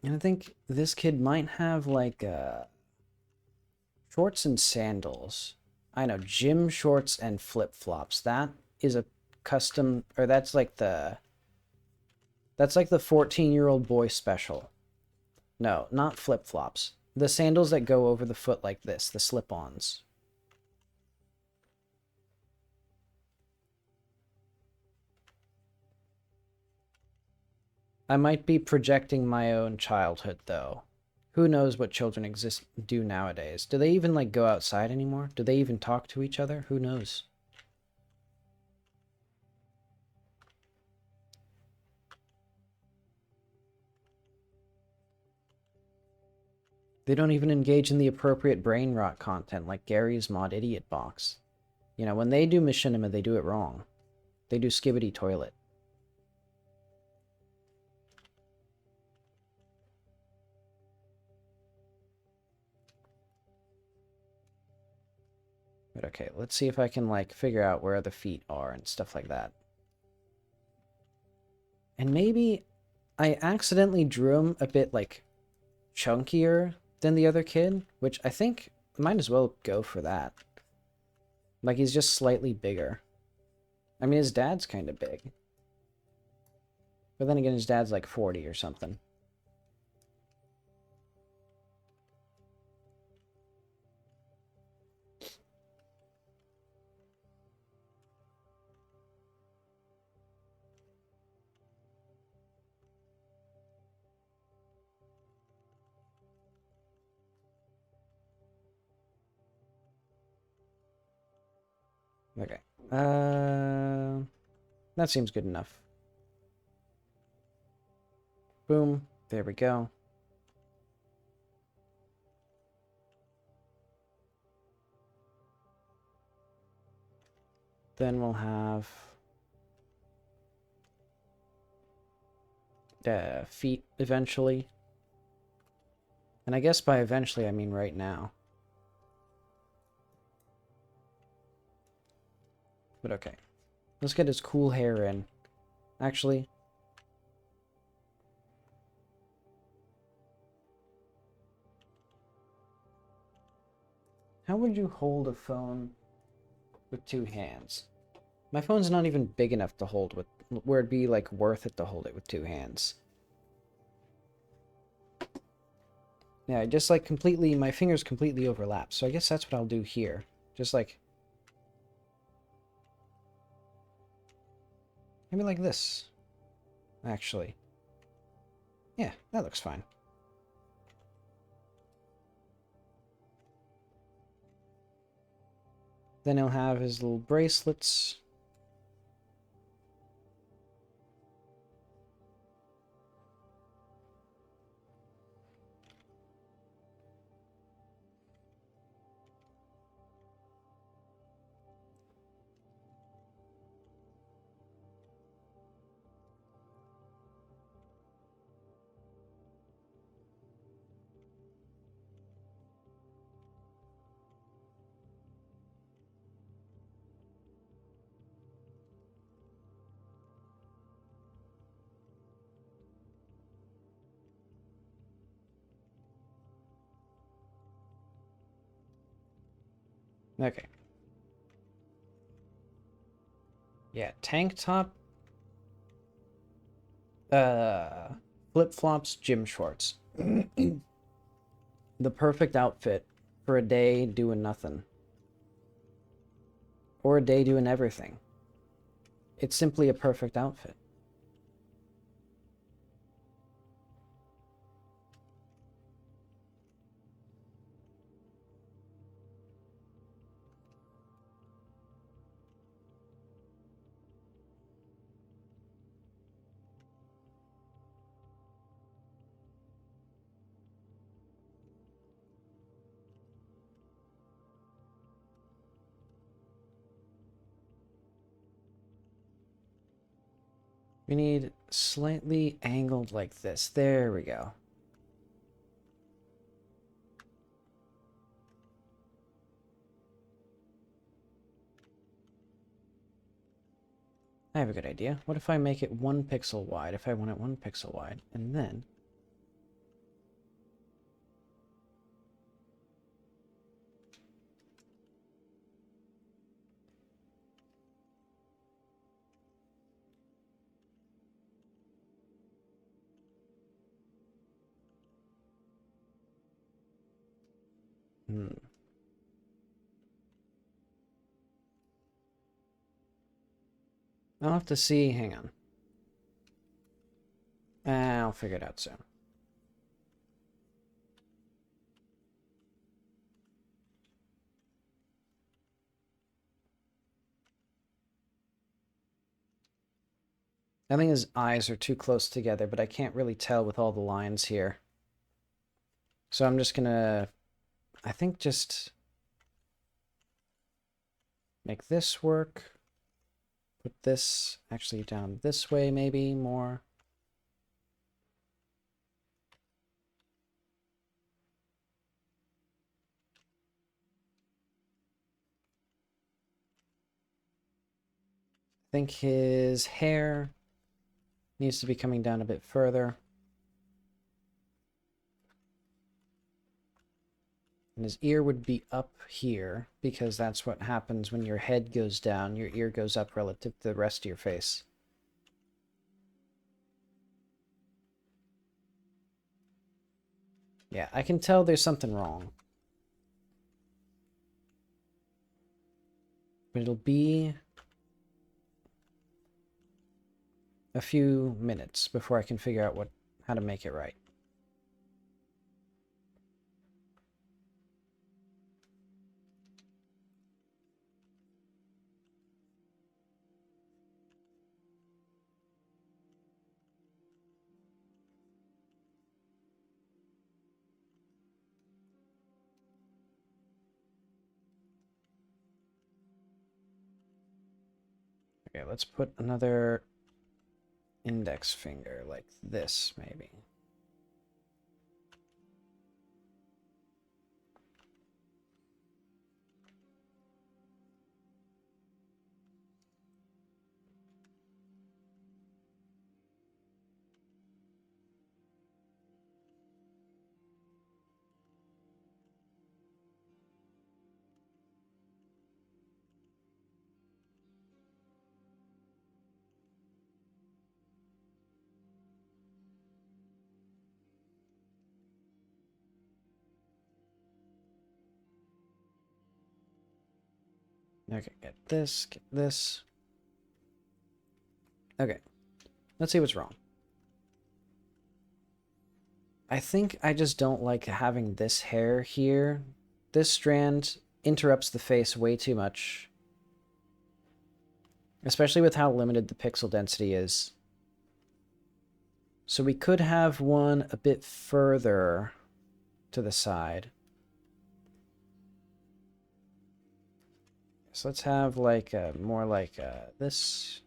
And I think this kid might have like shorts and sandals. I know, gym shorts and flip-flops. That is a custom, or that's like the 14-year-old boy special. No, not flip-flops. The sandals that go over the foot like this, the slip-ons. I might be projecting my own childhood, though. Who knows what children do nowadays? Do they even, like, go outside anymore? Do they even talk to each other? Who knows? They don't even engage in the appropriate brain rot content like Gary's Mod Idiot Box. You know, when they do machinima, they do it wrong. They do skibbity toilet. But okay, let's see if I can, like, figure out where the feet are and stuff like that. And maybe I accidentally drew him a bit, like, chunkier than the other kid, which I think might as well go for that. Like, he's just slightly bigger. I mean, his dad's kind of big. But then again, his dad's like 40 or something. Okay. That seems good enough. Boom. There we go. Then we'll have feet eventually. And I guess by eventually, I mean right now. But okay. Let's get his cool hair in. Actually, how would you hold a phone with two hands? My phone's not even big enough to hold with, where it'd be like worth it to hold it with two hands. Yeah, just like completely, my fingers completely overlap. So I guess that's what I'll do here. Just like, maybe like this, actually. Yeah, that looks fine. Then he'll have his little bracelets. Okay. Yeah, tank top, flip-flops, gym shorts. The perfect outfit for a day doing nothing. Or a day doing everything. It's simply a perfect outfit. We need slightly angled like this. There we go. I have a good idea. What if I make it 1 pixel wide, if I want it 1 pixel wide, and then... I'll have to see. Hang on. I'll figure it out soon. I think his eyes are too close together, but I can't really tell with all the lines here. So I'm just gonna, I think just make this work. Put this actually down this way, maybe more. I think his hair needs to be coming down a bit further. And his ear would be up here, because that's what happens when your head goes down. Your ear goes up relative to the rest of your face. Yeah, I can tell there's something wrong. But it'll be a few minutes before I can figure out how to make it right. Okay, let's put another index finger like this, maybe. Okay, get this, get this. Okay, let's see what's wrong. I think I just don't like having this hair here. This strand interrupts the face way too much. Especially with how limited the pixel density is. So we could have one a bit further to the side. So let's have like more like this.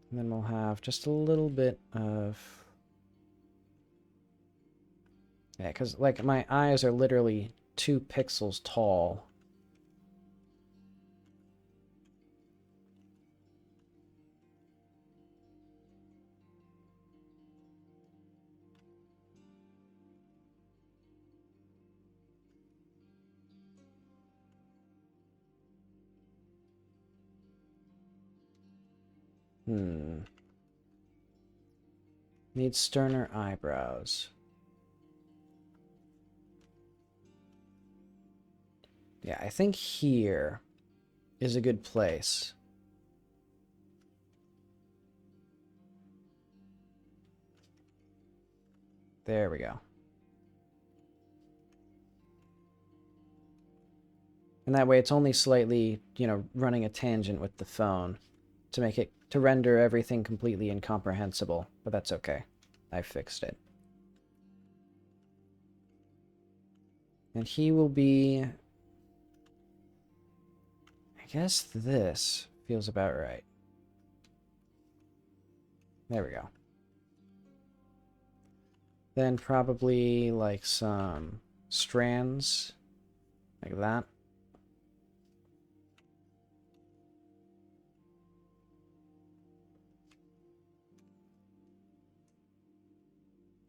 And then we'll have just a little bit of... Yeah, because like my eyes are literally 2 pixels tall. Need sterner eyebrows. Yeah, I think here is a good place. There we go. And that way it's only slightly, you know, running a tangent with the phone to make it, to render everything completely incomprehensible. But that's okay. I fixed it. And he will be... I guess this feels about right. There we go. Then probably like some strands, like that.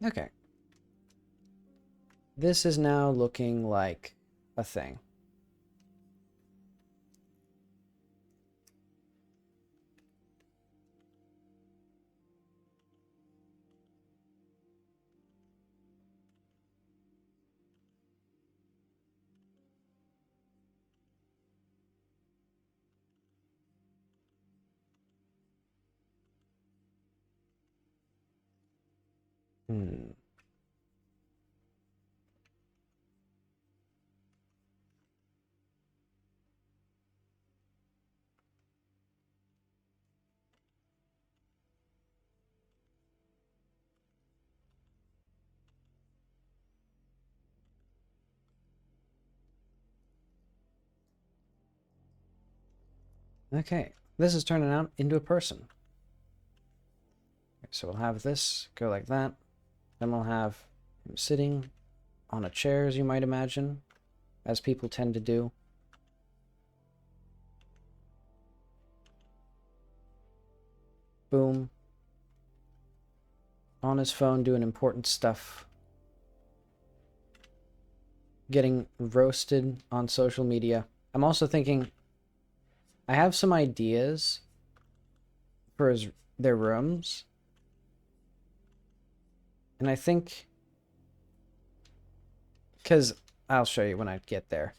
Okay. This is now looking like a thing. Hmm. Okay, this is turning out into a person. So we'll have this go like that. Then we'll have him sitting on a chair, as you might imagine, as people tend to do. Boom. On his phone doing important stuff. Getting roasted on social media. I'm also thinking I have some ideas for their rooms. And I think, because I'll show you when I get there.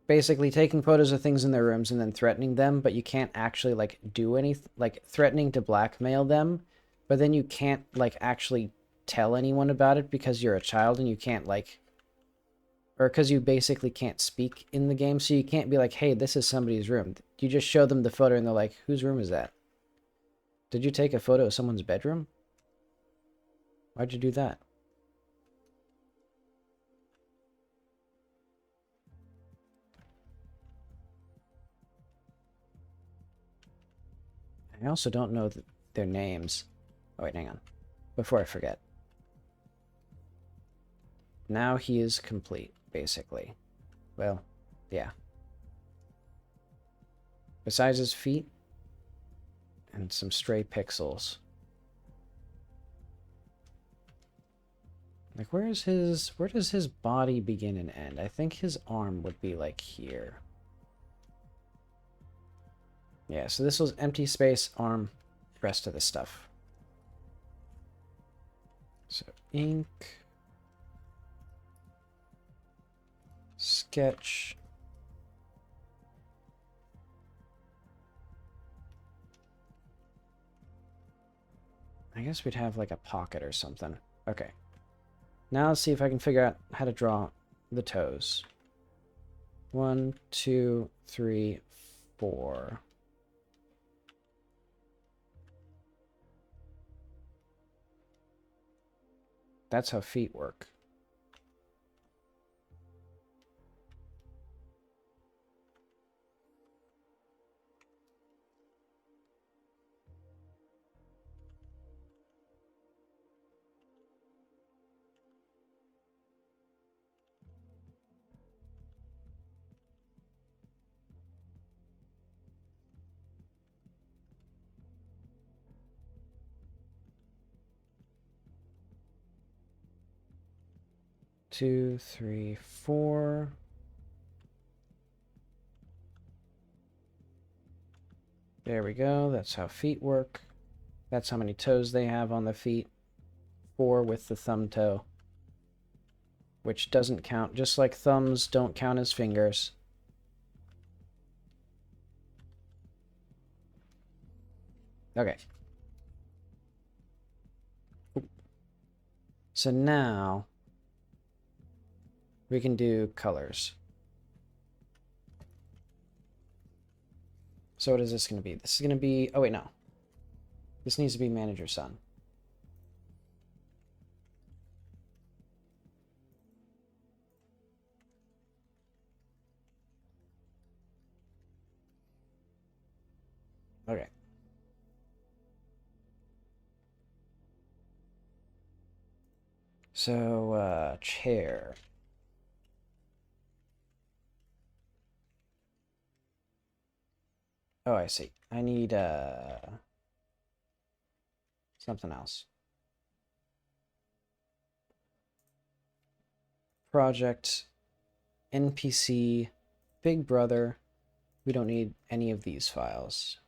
Basically taking photos of things in their rooms and then threatening them, but you can't actually like do anything, like threatening to blackmail them, but then you can't like actually tell anyone about it because you're a child and you can't like, or because you basically can't speak in the game, so you can't be like, hey, this is somebody's room. You just show them the photo and they're like, whose room is that? Did you take a photo of someone's bedroom? Why'd you do that? I also don't know their names. Oh, wait, hang on. Before I forget. Now he is complete, basically. Well, yeah. Besides his feet and some stray pixels. Like, where does his body begin and end? I think his arm would be like here. Yeah, so this was empty space, arm, rest of the stuff. So ink, sketch. I guess we'd have like a pocket or something. Okay. Now let's see if I can figure out how to draw the toes. 1, 2, 3, 4. That's how feet work. Two, three, four. There we go. That's how feet work. That's how many toes they have on the feet. 4 with the thumb toe. Which doesn't count. Just like thumbs don't count as fingers. Okay. So now we can do colors. So what is this going to be? This is going to be... Oh, wait, no. This needs to be manager sun. Okay. So, chair. Oh, I see. I need, something else. Project, NPC, Big Brother. We don't need any of these files.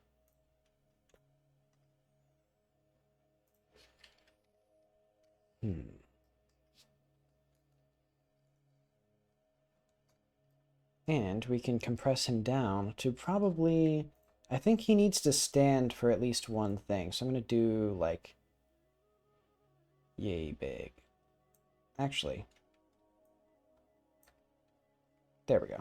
And we can compress him down to probably... I think he needs to stand for at least one thing. So I'm going to do, like, yay big. Actually, there we go.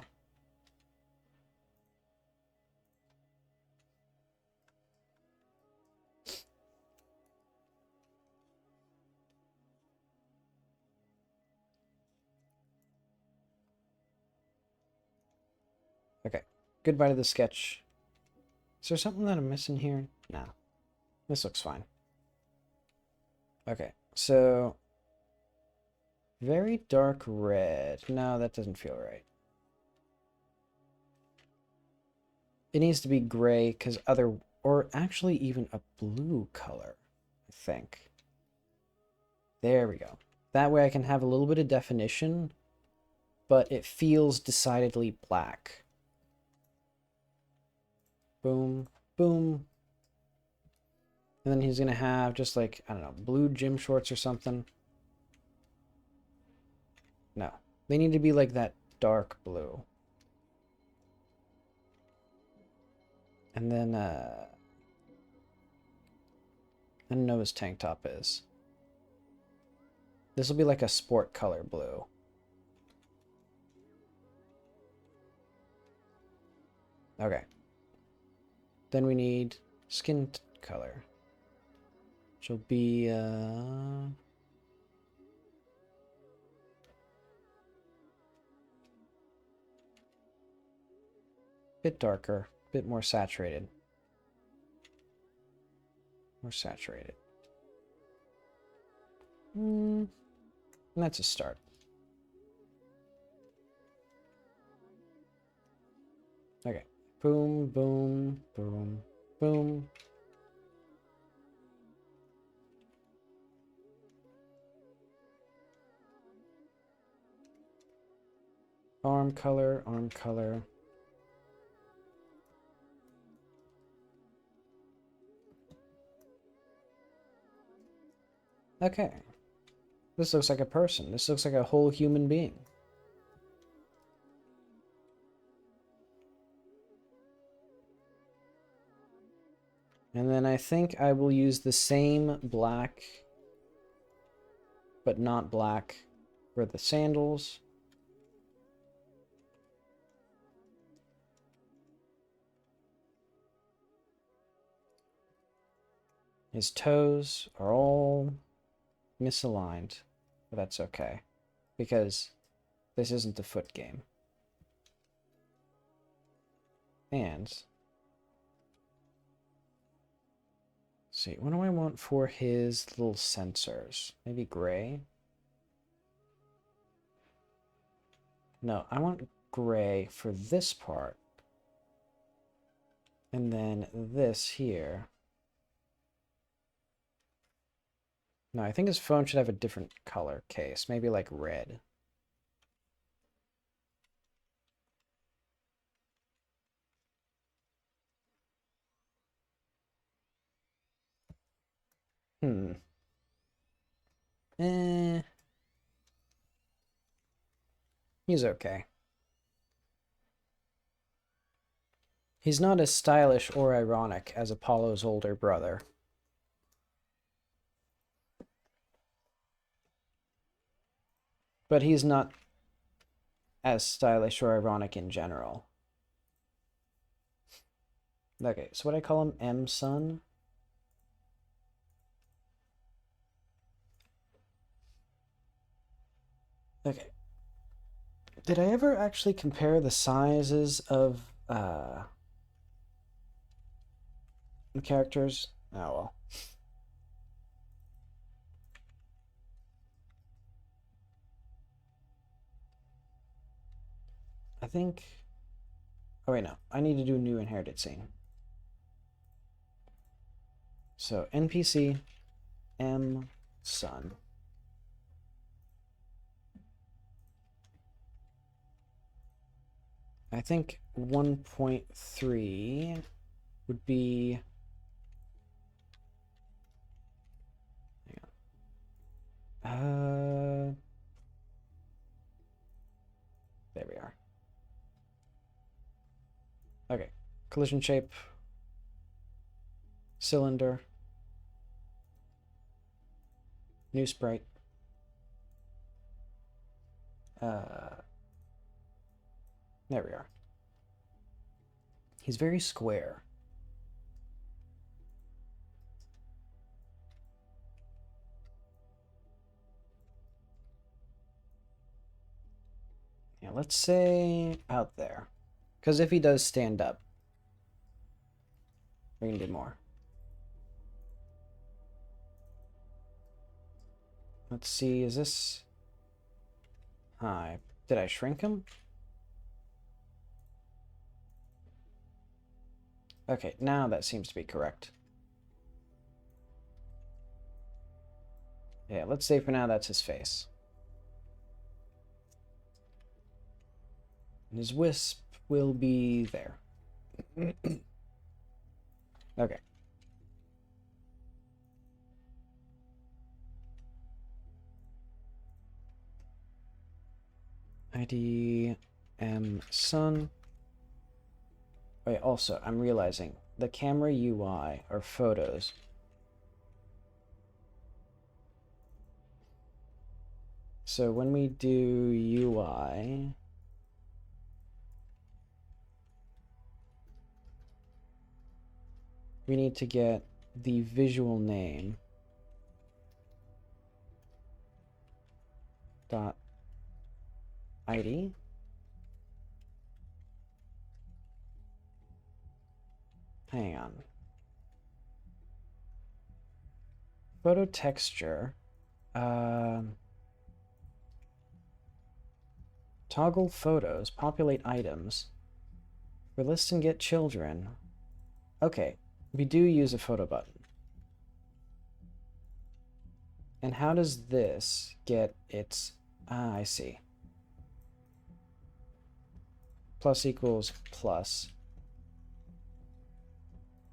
Okay, goodbye to the sketch. Is there something that I'm missing here? No. This looks fine. Okay, so very dark red. No, that doesn't feel right. It needs to be gray because or actually even a blue color, I think. There we go. That way I can have a little bit of definition, but it feels decidedly black. Boom, boom. And then he's going to have just like, I don't know, blue gym shorts or something. No, they need to be like that dark blue. And then, I don't know what his tank top is. This will be like a sport color blue. Okay. Then we need skin color, which will be, bit darker, bit more saturated. More saturated. And that's a start. Okay. Boom, boom, boom, boom. Arm color, arm color. Okay. This looks like a person. This looks like a whole human being. And then I think I will use the same black, but not black, for the sandals. His toes are all misaligned, but that's okay, because this isn't a foot game. And see, what do I want for his little sensors? Maybe gray? No, I want gray for this part. And then this here. No, I think his phone should have a different color case. Maybe like red. Eh. He's okay. He's not as stylish or ironic as Apollo's older brother. But he's not as stylish or ironic in general. Okay, so what I call him? M-Son? Okay. Did I ever actually compare the sizes of the characters? Oh well. I think... Oh wait, no. I need to do a new inherited scene. So, NPC, M-Son. I think 1.3 would be... there we are. Okay, collision shape, cylinder, New sprite. There we are. He's very square. Yeah, let's say out there. Because if he does stand up, we can do more. Let's see, is this... Hi. Did I shrink him? Okay, now that seems to be correct. Yeah, let's say for now that's his face. And his wisp will be there. Okay. ID M sun. Wait, also, I'm realizing the camera UI are photos. So when we do UI, we need to get the visual name dot ID. Hang on. Photo texture. Toggle photos, populate items. For list and get children. Okay, we do use a photo button. And how does this get its... Ah, I see. Plus equals plus.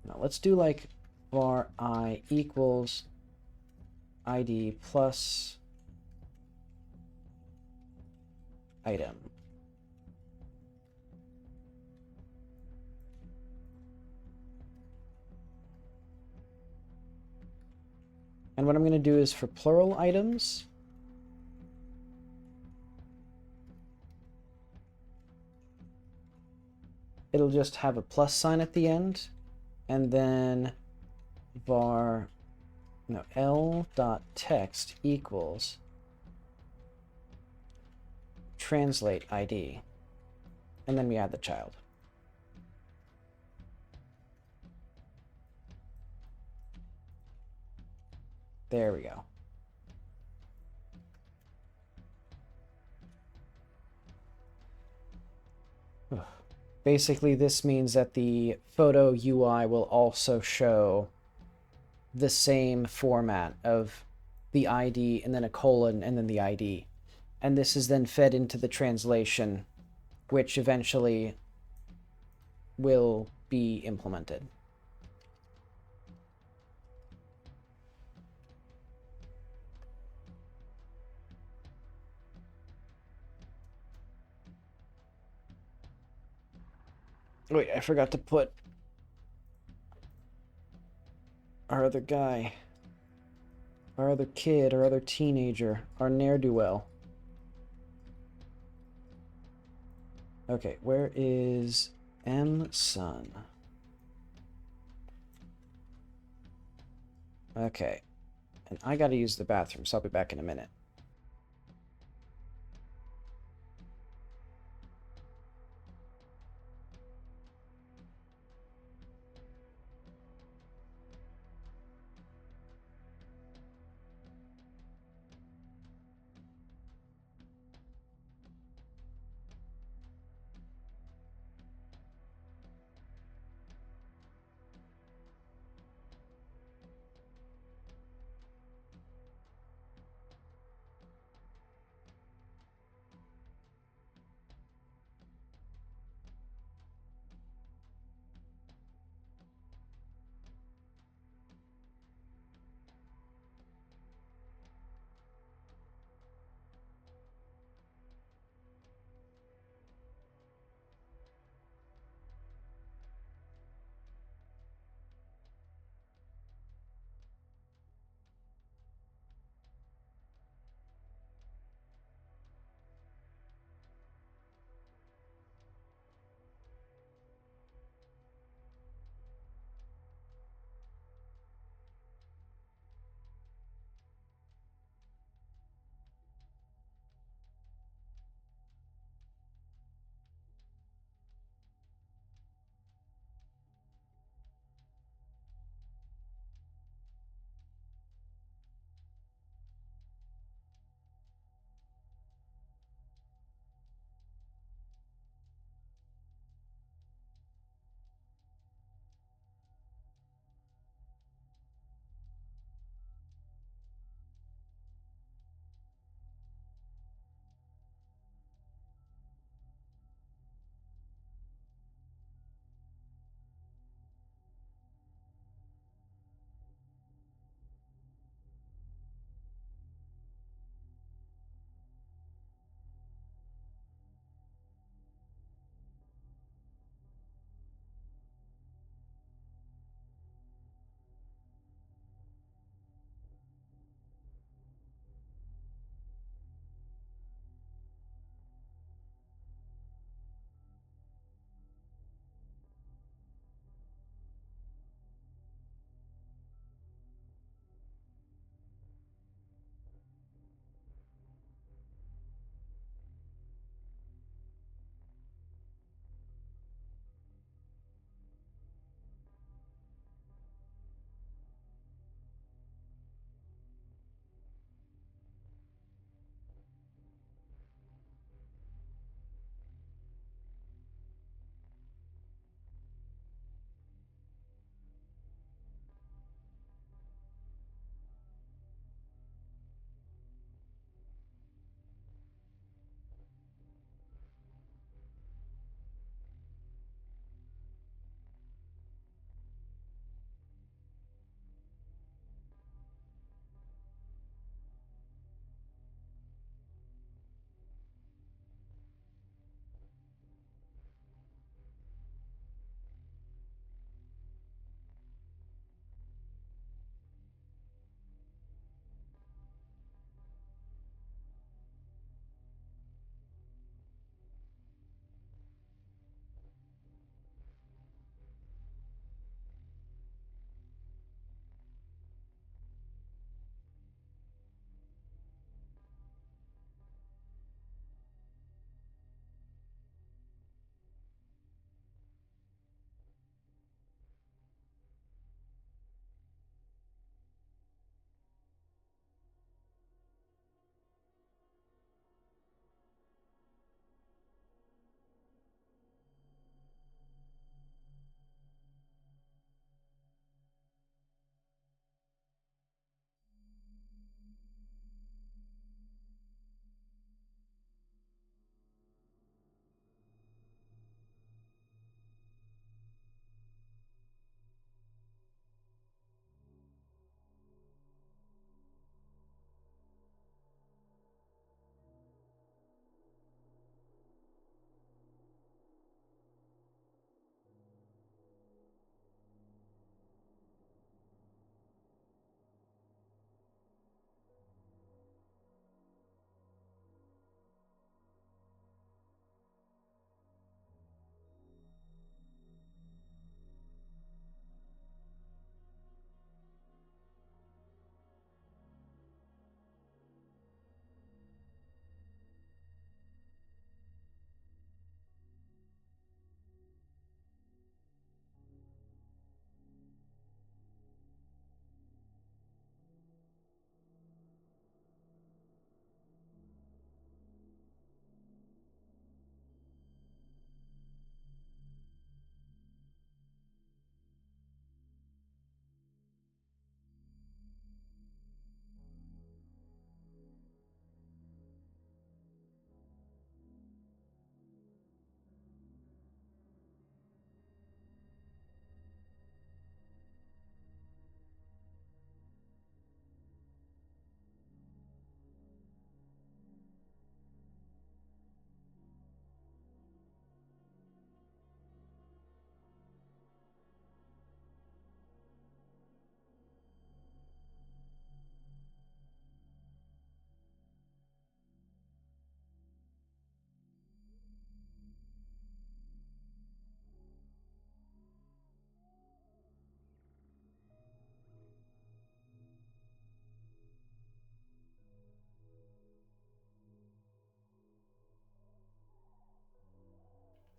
Now let's do like var I equals ID plus item. And what I'm going to do is for plural items, it'll just have a plus sign at the end, and then var L dot text equals translate ID, and then we add the child. There we go. Basically, this means that the photo UI will also show the same format of the ID and then a colon and then the ID. And this is then fed into the translation, which eventually will be implemented. Wait, I forgot to put our other guy, our other kid, our other teenager, our ne'er-do-well. Okay, where is M Sun? Okay, and I gotta use the bathroom, so I'll be back in a minute.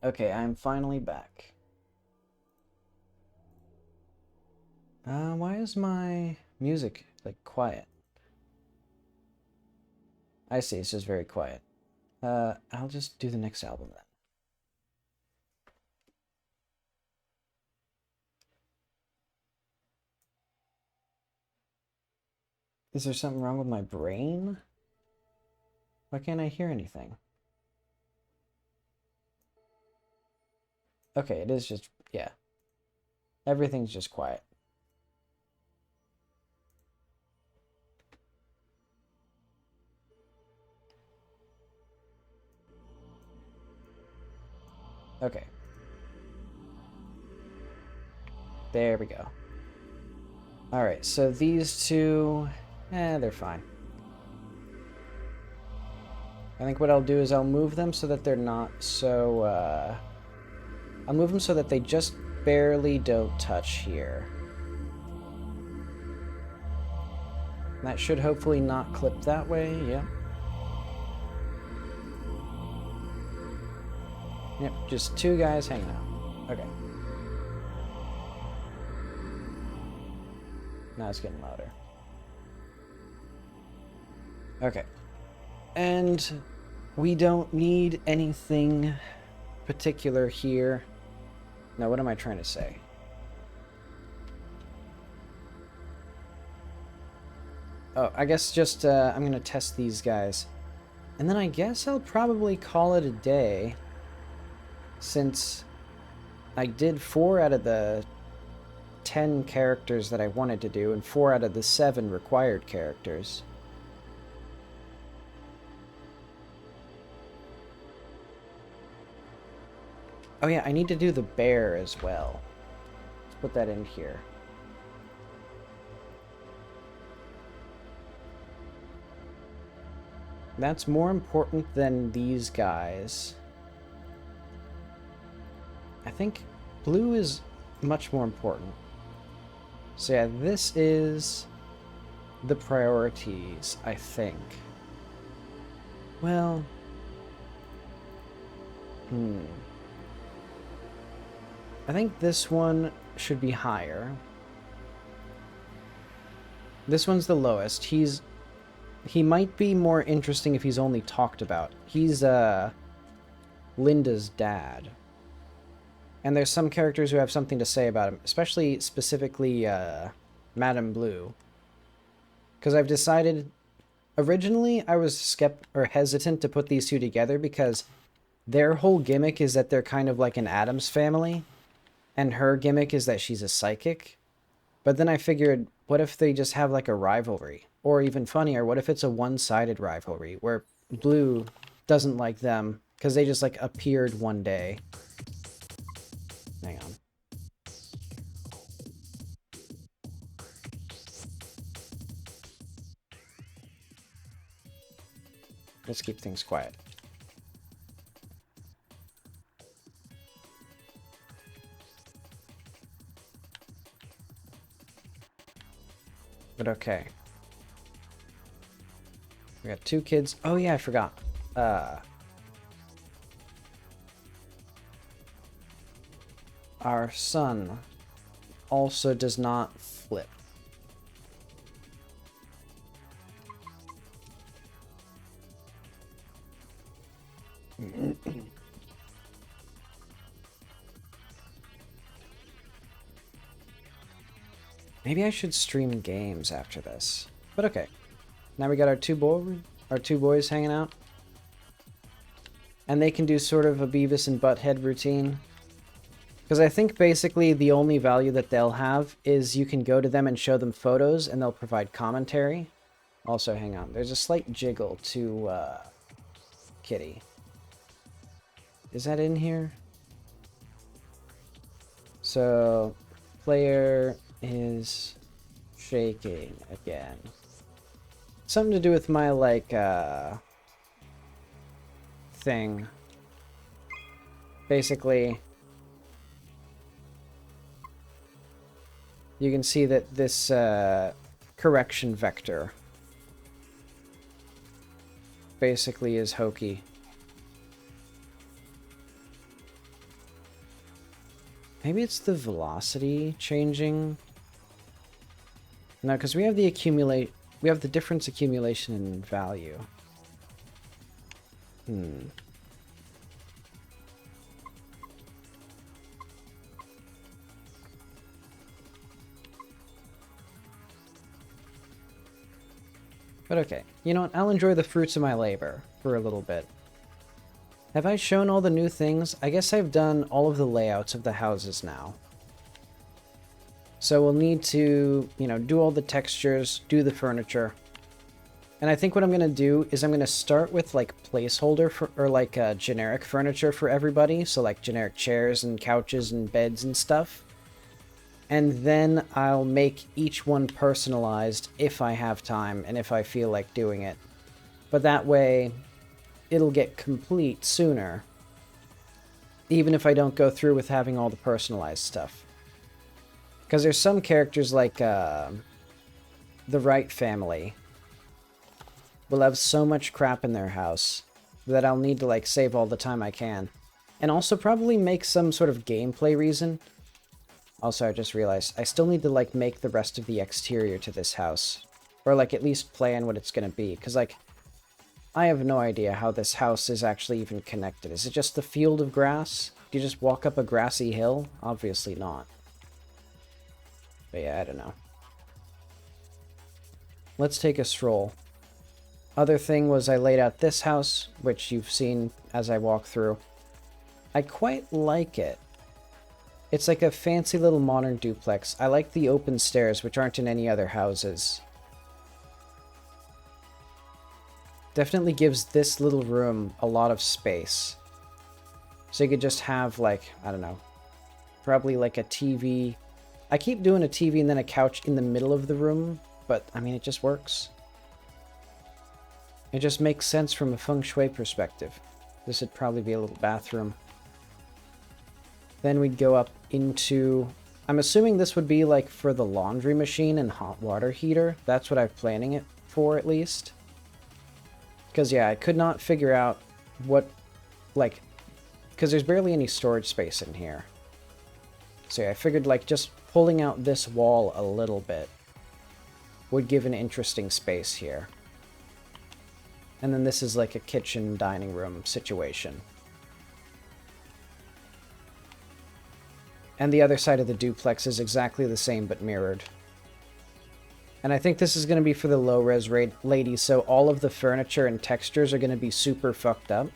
Okay, I'm finally back. Why is my music, like, quiet? I see, it's just very quiet. I'll just do the next album then. Is there something wrong with my brain? Why can't I hear anything? Okay, it is just, yeah. Everything's just quiet. Okay. There we go. Alright, so these two, they're fine. I think what I'll do is I'll move them so that they're not so, I'll move them so that they just barely don't touch here. That should hopefully not clip that way, yep. Yep, just two guys hanging out. Okay. Now it's getting louder. Okay. And we don't need anything particular here. Now, what am I trying to say? Oh, I guess just, I'm going to test these guys. And then I guess I'll probably call it a day, since I did 4 out of the 10 characters that I wanted to do, and 4 out of the 7 required characters. Oh yeah, I need to do the bear as well. Let's put that in here. That's more important than these guys. I think blue is much more important. So yeah, this is the priorities, I think. Well, I think this one should be higher. This one's the lowest. He might be more interesting if he's only talked about. He's, Linda's dad. And there's some characters who have something to say about him, especially, specifically, Madame Blue. Because I've decided... Originally, I was hesitant to put these two together because their whole gimmick is that they're kind of like an Addams family, and her gimmick is that she's a psychic. But then I figured, what if they just have like a rivalry? Or even funnier, what if it's a one-sided rivalry where Blue doesn't like them because they just like appeared one day? Hang on. Let's keep things quiet. But okay. We got 2 kids. Oh yeah, I forgot. Our son also does not flip. Maybe I should stream games after this. But okay. Now we got our two boys hanging out. And they can do sort of a Beavis and Butthead routine. Because I think basically the only value that they'll have is you can go to them and show them photos and they'll provide commentary. Also, hang on. There's a slight jiggle to Kitty. Is that in here? So, player is shaking again. Something to do with my, like, thing. Basically, you can see that this correction vector basically is hokey. Maybe it's the velocity changing. No, because we have the we have the difference accumulation in value. But okay, you know what? I'll enjoy the fruits of my labor for a little bit. Have I shown all the new things? I guess I've done all of the layouts of the houses now. So we'll need to, you know, do all the textures, do the furniture. And I think what I'm going to do is I'm going to start with like placeholder for, or like generic furniture for everybody. So like generic chairs and couches and beds and stuff. And then I'll make each one personalized if I have time and if I feel like doing it. But that way, it'll get complete sooner. Even if I don't go through with having all the personalized stuff. Because there's some characters like the Wright family will have so much crap in their house that I'll need to like save all the time I can. And also probably make some sort of gameplay reason. Also, I just realized I still need to like make the rest of the exterior to this house. Or like at least plan what it's going to be. Because like, I have no idea how this house is actually even connected. Is it just the field of grass? Do you just walk up a grassy hill? Obviously not. But yeah, I don't know. Let's take a stroll. Other thing was I laid out this house, which you've seen as I walk through. I quite like it. It's like a fancy little modern duplex. I like the open stairs, which aren't in any other houses. Definitely gives this little room a lot of space. So you could just have like, I don't know, probably like a TV. I keep doing a TV and then a couch in the middle of the room, but I mean, it just works. It just makes sense from a feng shui perspective. This would probably be a little bathroom. Then we'd go up into... I'm assuming this would be like for the laundry machine and hot water heater. That's what I'm planning it for, at least. Because, yeah, I could not figure out what, like... Because there's barely any storage space in here. So yeah, I figured, like, just pulling out this wall a little bit would give an interesting space here. And then this is like a kitchen dining room situation. And the other side of the duplex is exactly the same but mirrored. And I think this is going to be for the low-res lady, so all of the furniture and textures are going to be super fucked up.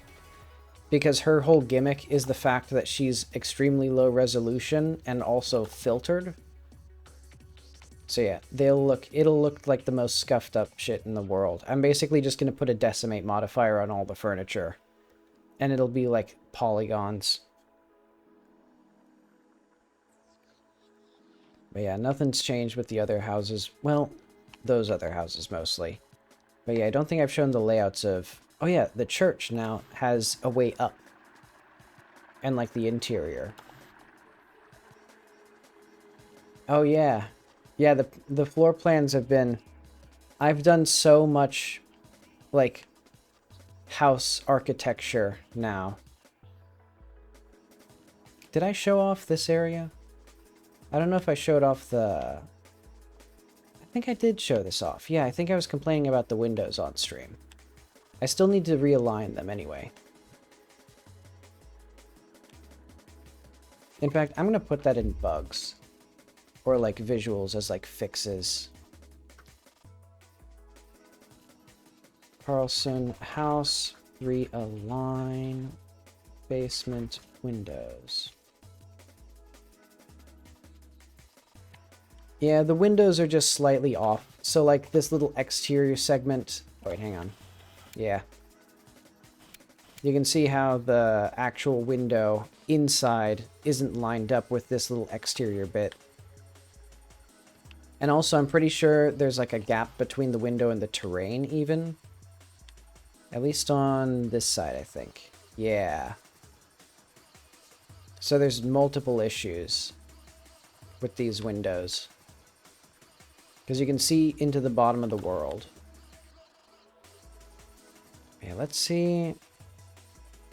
Because her whole gimmick is the fact that she's extremely low resolution and also filtered. So yeah, it'll look like the most scuffed up shit in the world. I'm basically just going to put a decimate modifier on all the furniture. And it'll be like polygons. But yeah, nothing's changed with the other houses. Well, those other houses mostly. But yeah, I don't think I've shown the layouts of... Oh yeah, the church now has a way up. And like the interior. Oh yeah. Yeah, the floor plans have been... I've done so much, like, house architecture now. Did I show off this area? I don't know if I showed off the... I think I did show this off. Yeah, I think I was complaining about the windows on stream. I still need to realign them anyway. In fact, I'm going to put that in bugs. Or like visuals as like fixes. Carlson house, realign basement windows. Yeah, the windows are just slightly off. So like this little exterior segment... Oh, wait, hang on. Yeah. You can see how the actual window inside isn't lined up with this little exterior bit. And also, I'm pretty sure there's like a gap between the window and the terrain even. At least on this side, I think. Yeah. So there's multiple issues with these windows. Because you can see into the bottom of the world. Yeah, let's see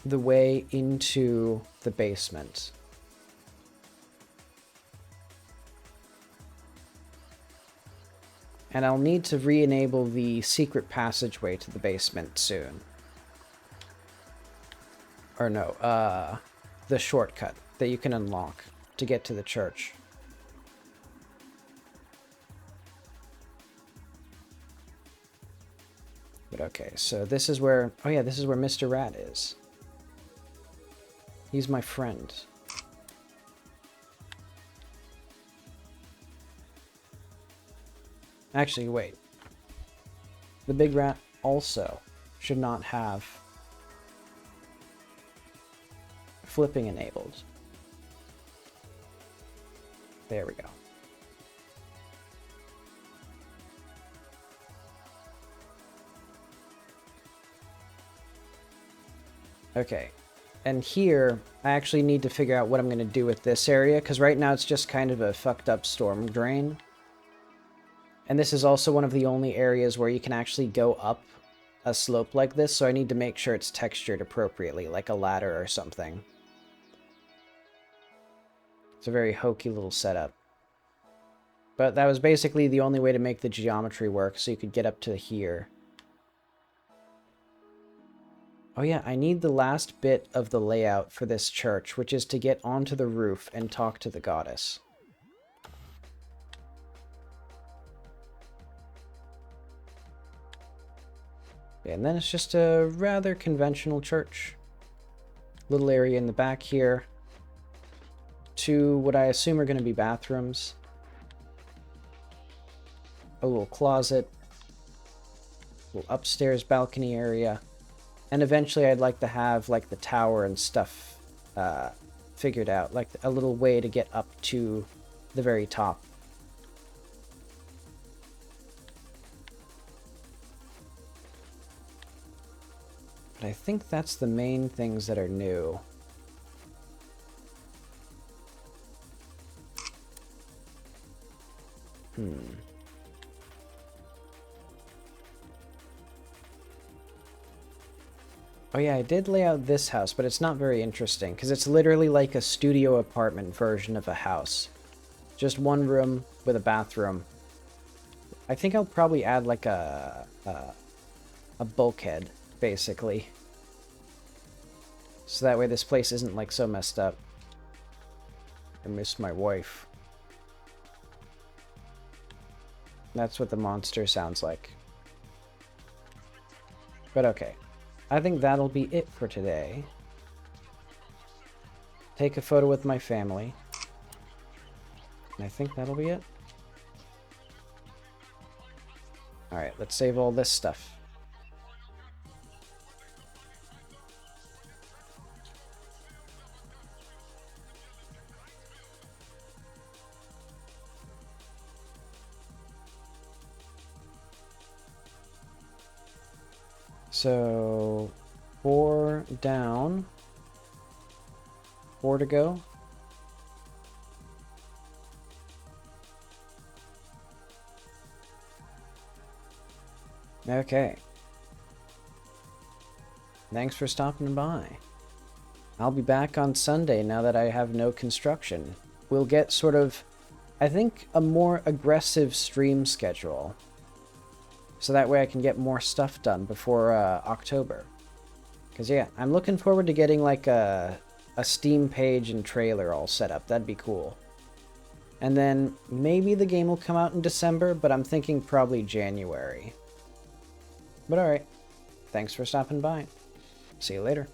the way into the basement. And I'll need to re-enable the secret passageway to the basement soon. Or no, the shortcut that you can unlock to get to the church. But okay, so this is where... Oh yeah, this is where Mr. Rat is. He's my friend. Actually, wait. The big rat also should not have flipping enabled. There we go. Okay, and here I actually need to figure out what I'm going to do with this area, because right now it's just kind of a fucked up storm drain. And this is also one of the only areas where you can actually go up a slope like this, so I need to make sure it's textured appropriately, like a ladder or something. It's a very hokey little setup. But that was basically the only way to make the geometry work, so you could get up to here. Oh yeah, I need the last bit of the layout for this church, which is to get onto the roof and talk to the goddess. And then it's just a rather conventional church. Little area in the back here. 2 what I assume are going to be bathrooms. A little closet. A little upstairs balcony area. And eventually I'd like to have like the tower and stuff figured out. Like a little way to get up to the very top. But I think that's the main things that are new. Oh yeah, I did lay out this house, but it's not very interesting, because it's literally like a studio apartment version of a house. Just one room with a bathroom. I think I'll probably add like a bulkhead, basically. So that way this place isn't like so messed up. I miss my wife. That's what the monster sounds like. But okay. I think that'll be it for today. Take a photo with my family. And I think that'll be it. Alright, let's save all this stuff. So, 4 down, 4 to go. Okay. Thanks for stopping by. I'll be back on Sunday now that I have no construction. We'll get sort of, I think, a more aggressive stream schedule. So that way I can get more stuff done before October. Because yeah, I'm looking forward to getting like a Steam page and trailer all set up. That'd be cool. And then maybe the game will come out in December, but I'm thinking probably January. But alright, thanks for stopping by. See you later.